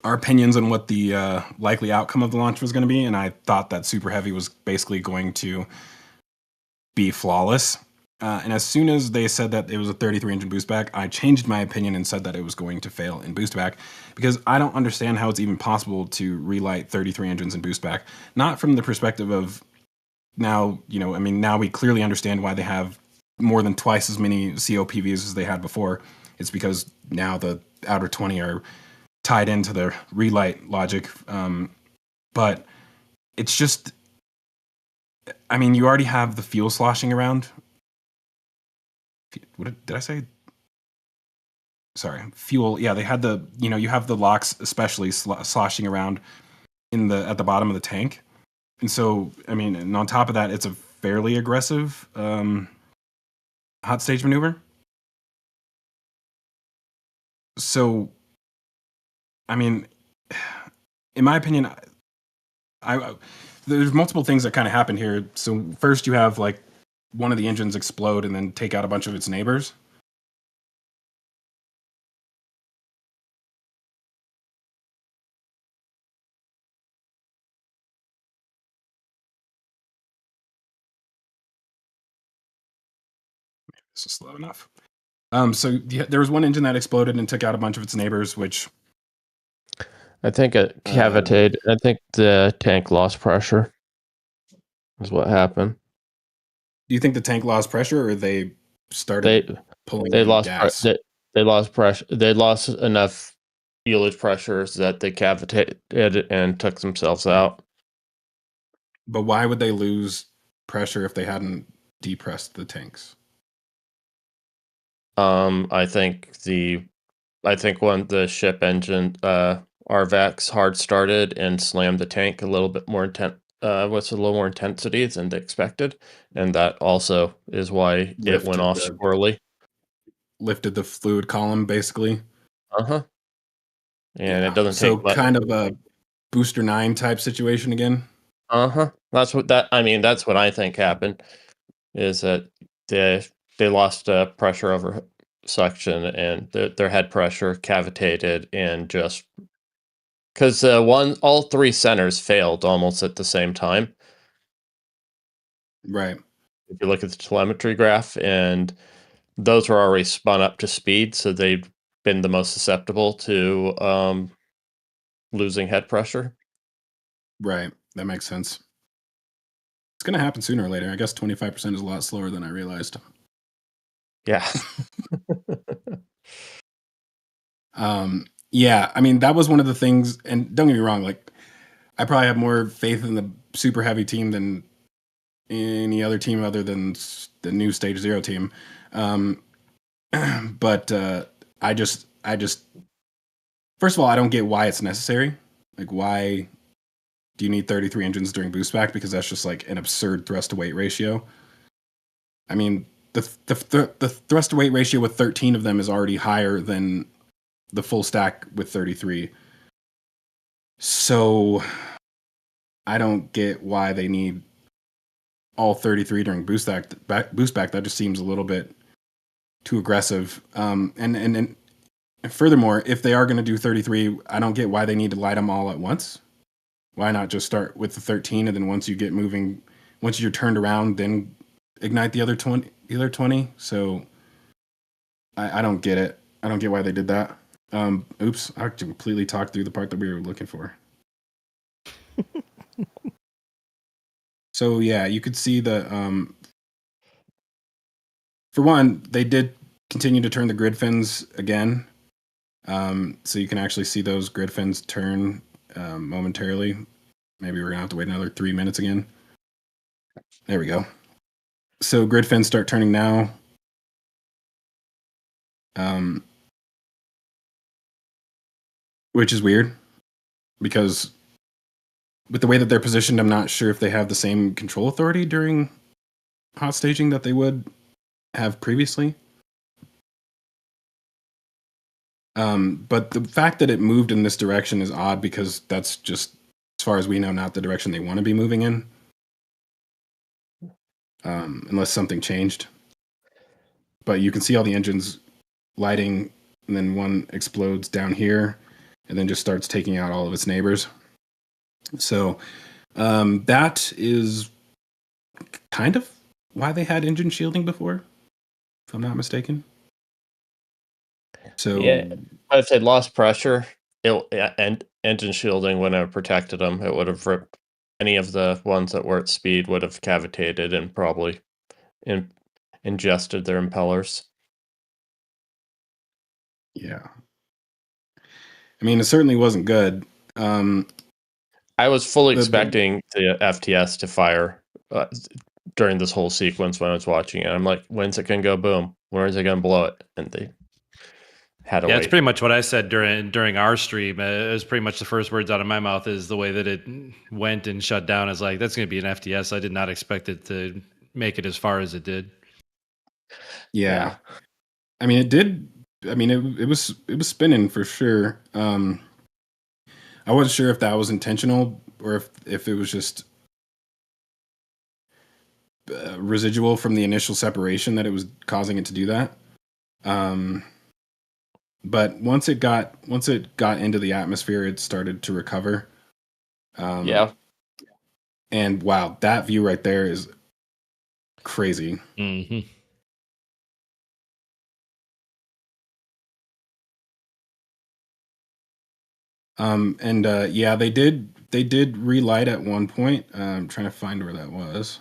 our opinions on what the likely outcome of the launch was going to be, and I thought that Super Heavy was basically going to be flawless. And as soon as they said that it was a 33 engine boost back, I changed my opinion and said that it was going to fail in boost back, because I don't understand how it's even possible to relight 33 engines in boost back. Not from the perspective of now, now we clearly understand why they have more than twice as many COPVs as they had before. it's because now the outer 20 are tied into the relight logic. But it's just, I mean, you already have the fuel sloshing around. What did I say? Sorry, fuel. Yeah, they had the, you have the locks especially sloshing around at the bottom of the tank. And so, I mean, and on top of that, it's a fairly aggressive hot stage maneuver. So, I mean, in my opinion, I there's multiple things that kind of happen here. So first, you have like one of the engines explode and then take out a bunch of its neighbors. This is slow enough. So there was one engine that exploded and took out a bunch of its neighbors, which I think it cavitated. I think the tank lost pressure. Is what happened. Do you think the tank lost pressure, or they started pulling? They lost gas? They lost pressure. They lost enough fuelage pressures that they cavitated and took themselves out. But why would they lose pressure if they hadn't depressed the tanks? I think when the ship engine RVAX hard started and slammed the tank a little bit more with a little more intensity than they expected, and that also is why it went off squirrely. Lifted the fluid column, basically. And it doesn't take much. Kind of a Booster 9 type situation again. That's what I think happened, is that they lost pressure over suction, and their head pressure cavitated, and just because all three centers failed almost at the same time. Right. If you look at the telemetry graph, and those were already spun up to speed, so they've been the most susceptible to losing head pressure. Right. That makes sense. It's going to happen sooner or later. I guess 25% is a lot slower than I realized. Yeah. Yeah, I mean, that was one of the things, and don't get me wrong, like, I probably have more faith in the super heavy team than any other team other than the new Stage 0 team. But I just, first of all, I don't get why it's necessary. Like, why do you need 33 engines during boost back? Because that's just like an absurd thrust to weight ratio. I mean, the thrust to weight ratio with 13 of them is already higher than the full stack with 33. So I don't get why they need all 33 during boost back. That just seems a little bit too aggressive. And furthermore, if they are going to do 33, I don't get why they need to light them all at once. Why not just start with the 13, and then once you get moving, once you're turned around, then ignite the other 20. So I don't get it. I don't get why they did that. Oops, I completely talked through the part that we were looking for. So yeah, you could see the for one, they did continue to turn the grid fins again. So you can actually see those grid fins turn momentarily. Maybe we're gonna have to wait another 3 minutes again. There we go. So grid fins start turning now. Which is weird, because with the way that they're positioned, I'm not sure if they have the same control authority during hot staging that they would have previously. But the fact that it moved in this direction is odd, because that's just, as far as we know, not the direction they want to be moving in. Unless something changed. But you can see all the engines lighting, and then one explodes down here, and then just starts taking out all of its neighbors. So that is kind of why they had engine shielding before, if I'm not mistaken. So yeah, if they lost pressure, and engine shielding wouldn't have protected them. It would have ripped any of the ones that were at speed, would have cavitated and probably ingested their impellers. Yeah. I mean, it certainly wasn't good. I was fully The- expecting the FTS to fire during this whole sequence when I was watching it. I'm like, when's it gonna go boom? When is it gonna blow it? And they had to Yeah, wait. it's pretty much what I said during our stream. It was pretty much the first words out of my mouth is the way that it went and shut down. Is like, that's going to be an FTS. I did not expect it to make it as far as it did. Yeah. I mean, it did. I mean, it was spinning for sure. I wasn't sure if that was intentional or if it was just residual from the initial separation that it was causing it to do that. But once it got into the atmosphere, it started to recover. Yeah. And wow, that view right there is crazy. Mm-hmm. Yeah, they did relight at one point. I'm trying to find where that was.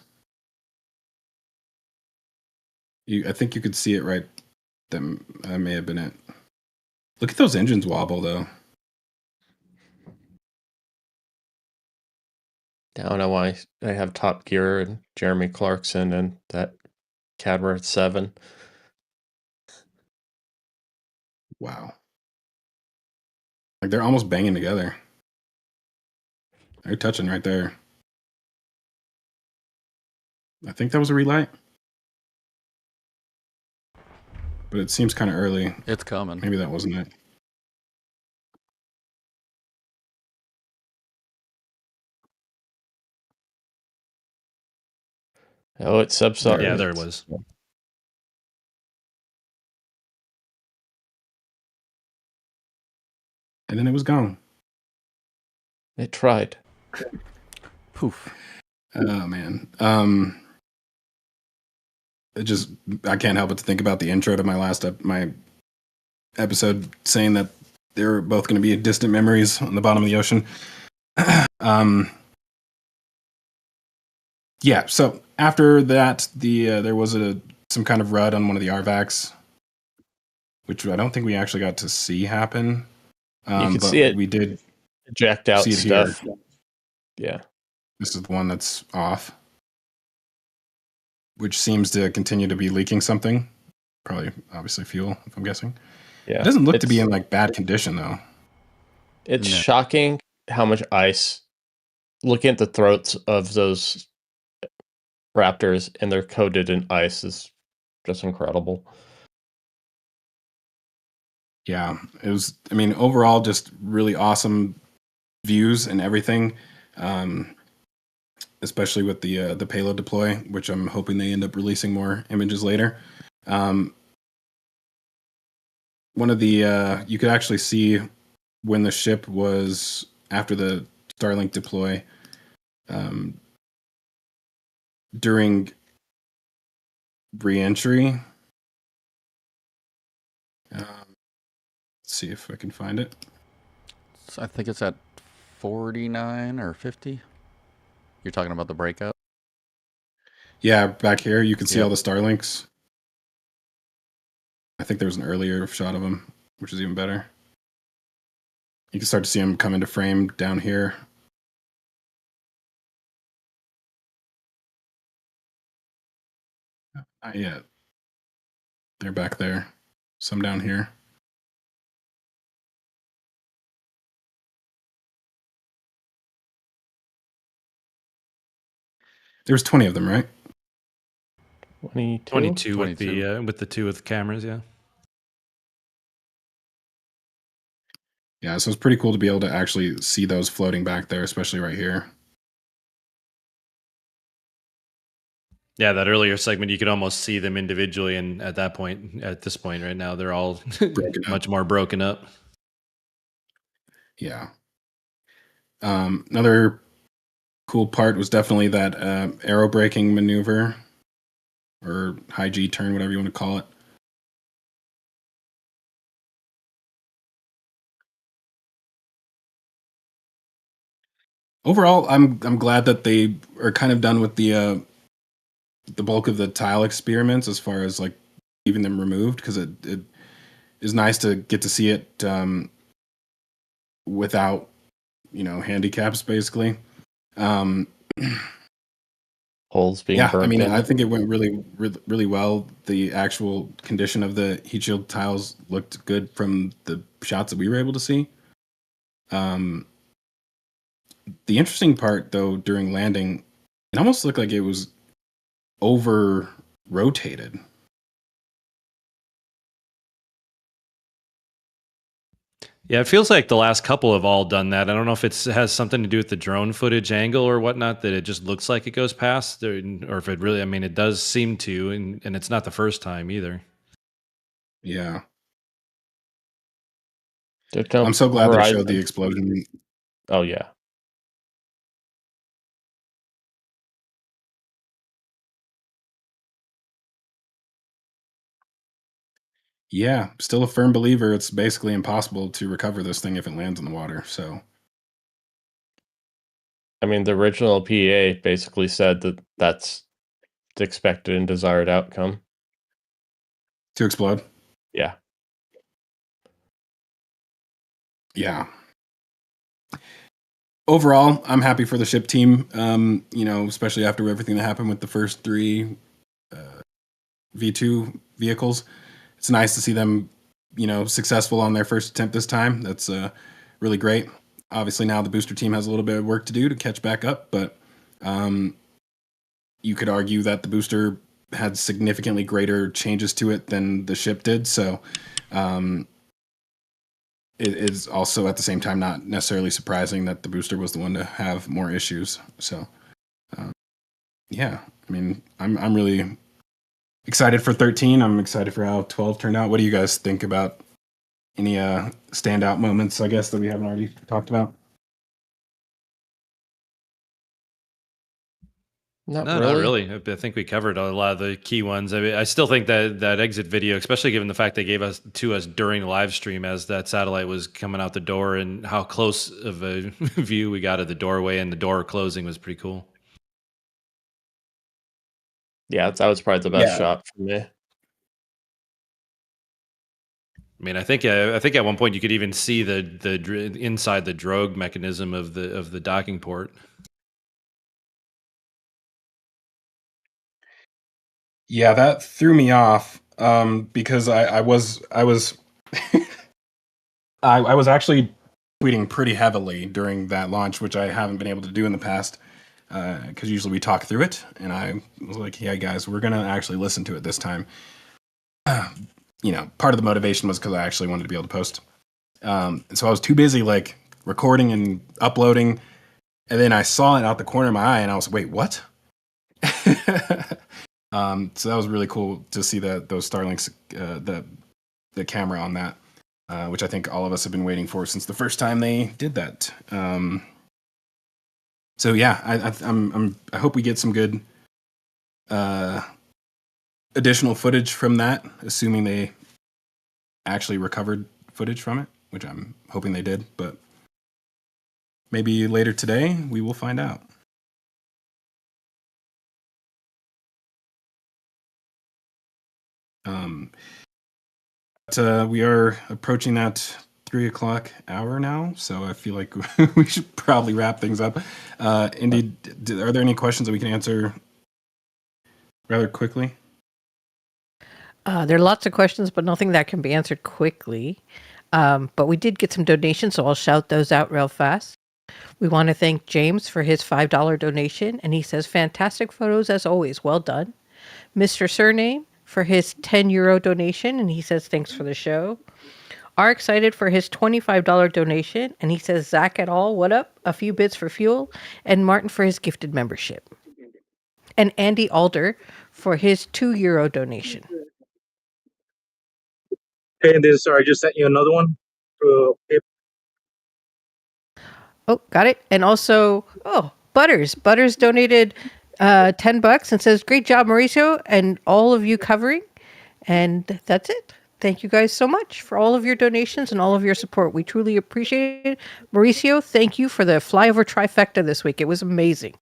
I think you could see it right. That may have been it. Look at those engines wobble though. I don't know why I have Top Gear and Jeremy Clarkson and that Cadworth 7. Wow. Like they're almost banging together. They're touching right there. I think that was a relight. But it seems kind of early. It's coming. Maybe that wasn't it. Oh, it's subsonic. Yeah, there it was. And then it was gone. It tried. Poof. Oh man. I can't help but to think about the intro to my episode saying that they're both going to be distant memories on the bottom of the ocean. Yeah, so after that, there was some kind of rud on one of the RVACs, which I don't think we actually got to see happen. You could but see it. We did Jacked out see it stuff. here. Yeah. This is the one that's off, which seems to continue to be leaking something. Probably, obviously, fuel, if I'm guessing. Yeah. It doesn't look to be in like bad condition though. It's No. shocking how much ice. Looking at the throats of those raptors and they're coated in ice is just incredible. Yeah, it was. I mean, overall, just really awesome views and everything. Especially with the payload deploy, which I'm hoping they end up releasing more images later. One of the you could actually see when the ship was after the Starlink deploy. During re-entry. Let's see if I can find it. So I think it's at 49 or 50. You're talking about the breakout? Yeah, back here you can see Yep. all the Starlinks. I think there was an earlier shot of them, which is even better. You can start to see them come into frame down here. Not yet. They're back there. Some down here. There's 20 of them, right? 22? 22 with 22. with the two with cameras. Yeah. Yeah, so it's pretty cool to be able to actually see those floating back there, especially right here. Yeah, that earlier segment, you could almost see them individually, and at this point right now, they're all much more broken up. Yeah. Another cool part was definitely that aero braking maneuver, or high G turn, whatever you want to call it. Overall, I'm glad that they are kind of done with the bulk of the tile experiments as far as like leaving them removed, because it is nice to get to see it without, handicaps, basically. Holes being Yeah, I burnt mean, in. I think it went really, really, really well. The actual condition of the heat shield tiles looked good from the shots that we were able to see. The interesting part, though, during landing, it almost looked like it was over rotated. Yeah, it feels like the last couple have all done that. I don't know if it has something to do with the drone footage angle or whatnot, that it just looks like it goes past, or if it really, I mean, it does seem to, and it's not the first time either. Yeah. I'm so glad they showed the explosion. Oh, yeah. Yeah, still a firm believer it's basically impossible to recover this thing if it lands in the water. So, I mean, the original PEA basically said that that's the expected and desired outcome. To explode? Yeah. Yeah. Overall, I'm happy for the ship team, especially after everything that happened with the first 3 V2 vehicles. It's nice to see them, successful on their first attempt this time. That's really great. Obviously, now the booster team has a little bit of work to do to catch back up, but you could argue that the booster had significantly greater changes to it than the ship did. So it is also at the same time not necessarily surprising that the booster was the one to have more issues. So yeah, I mean, I'm really excited for 13. I'm excited for how 12 turned out. What do you guys think about any standout moments, I guess, that we haven't already talked about? Not really. I think we covered a lot of the key ones. I mean, I still think that exit video, especially given the fact they gave us during the live stream as that satellite was coming out the door, and how close of a view we got of the doorway and the door closing, was pretty cool. Yeah, that was probably the best shot for me. I mean, I think at one point you could even see the inside the drogue mechanism of the docking port. Yeah, that threw me off because I was I was actually tweeting pretty heavily during that launch, which I haven't been able to do in the past because usually we talk through it, and I was like, "Yeah, guys, we're gonna actually listen to it this time." Part of the motivation was because I actually wanted to be able to post, and so I was too busy like recording and uploading, and then I saw it out the corner of my eye, and I was, "Wait, what?" So that was really cool to see those Starlinks, the camera on that, which I think all of us have been waiting for since the first time they did that. So yeah, I hope we get some good additional footage from that, assuming they actually recovered footage from it, which I'm hoping they did. But maybe later today we will find out. But we are approaching that 3:00 hour now, so I feel like we should probably wrap things up. Indy, are there any questions that we can answer rather quickly? There are lots of questions, but nothing that can be answered quickly. But we did get some donations, so I'll shout those out real fast. We want to thank James for his $5 donation, and he says, "Fantastic photos as always, well done." Mr. Surname for his €10 donation, and he says, "Thanks for the show." Are excited for his $25 donation, and he says, "Zack et al, what up? A few bits for fuel," and Martin for his gifted membership. And Andy Alder for his €2 donation. Hey, I just sent you another one. Oh, got it. And also, Butters donated $10 and says, "Great job, Mauricio, and all of you covering." And that's it. Thank you guys so much for all of your donations and all of your support. We truly appreciate it. Mauricio, thank you for the flyover trifecta this week. It was amazing.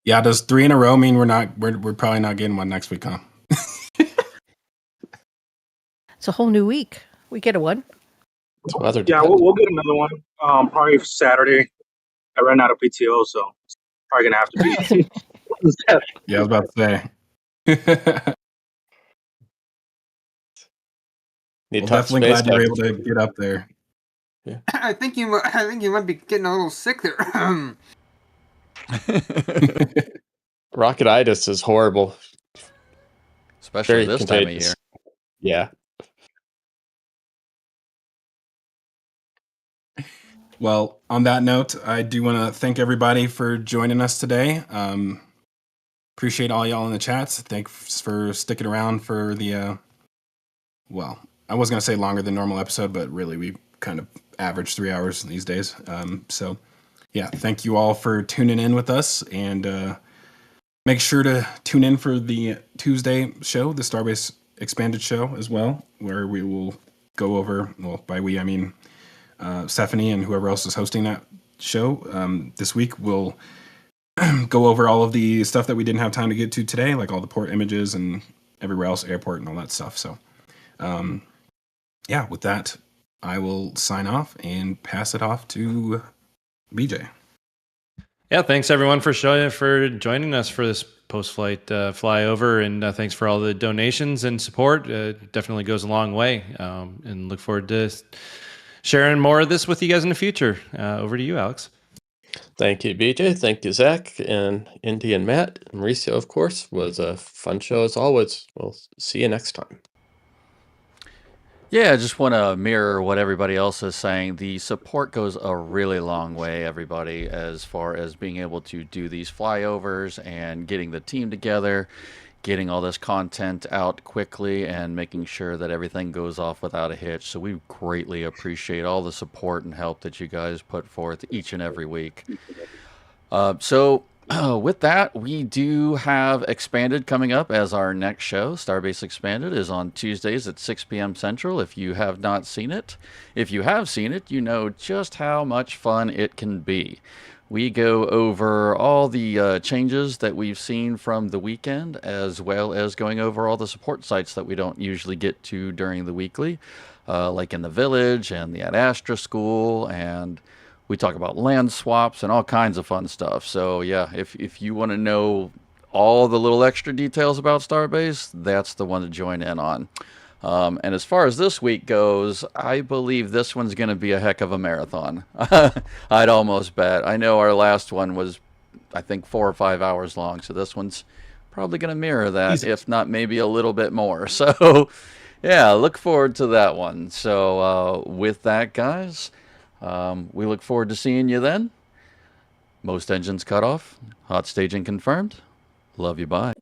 Yeah, does 3 in a row mean we're probably not getting one next week, huh? It's a whole new week. We get a one. It's weather Yeah, dependent. we'll get another one. Probably Saturday. I ran out of PTO, so it's probably gonna have to be. Yeah, I was about to say. Need Well, to talk definitely glad you were able SpaceX. to get up there. I think you might be getting a little sick there. Rocketitis is horrible. Especially Very this time of year. contagious. Yeah. Well, on that note, I do want to thank everybody for joining us today. Appreciate all y'all in the chats. Thanks for sticking around for the, well, I was going to say longer than normal episode, but really we kind of average 3 hours these days. So, yeah, thank you all for tuning in with us. And make sure to tune in for the Tuesday show, the Starbase Expanded show as well, where we will go over, well, by we, I mean Stephanie and whoever else is hosting that show. This week we'll go over all of the stuff that we didn't have time to get to today, like all the port images and everywhere else, airport and all that stuff. So, yeah, with that, I will sign off and pass it off to BJ. Yeah, thanks everyone for joining us for this post-flight flyover, and thanks for all the donations and support. Definitely goes a long way, and look forward to sharing more of this with you guys in the future. Over to you, Alex. Thank you, BJ. Thank you, Zach and Indy and Matt. And Mauricio, of course, was a fun show as always. We'll see you next time. Yeah, I just want to mirror what everybody else is saying. The support goes a really long way, everybody, as far as being able to do these flyovers and getting the team together, getting all this content out quickly, and making sure that everything goes off without a hitch. So we greatly appreciate all the support and help that you guys put forth each and every week. With that, we do have Expanded coming up as our next show. Starbase Expanded is on Tuesdays at 6 p.m. Central. If you have not seen it, if you have seen it, you know just how much fun it can be. We go over all the changes that we've seen from the weekend, as well as going over all the support sites that we don't usually get to during the weekly, like in the village and the Ad Astra School, and we talk about land swaps and all kinds of fun stuff. So yeah, if you want to know all the little extra details about Starbase, that's the one to join in on. And as far as this week goes, I believe this one's going to be a heck of a marathon. I'd almost bet. I know our last one was, I think, 4 or 5 hours long. So this one's probably going to mirror that, if not maybe a little bit more. So yeah, look forward to that one. So with that, guys, we look forward to seeing you then. Most engines cut off. Hot staging confirmed. Love you. Bye.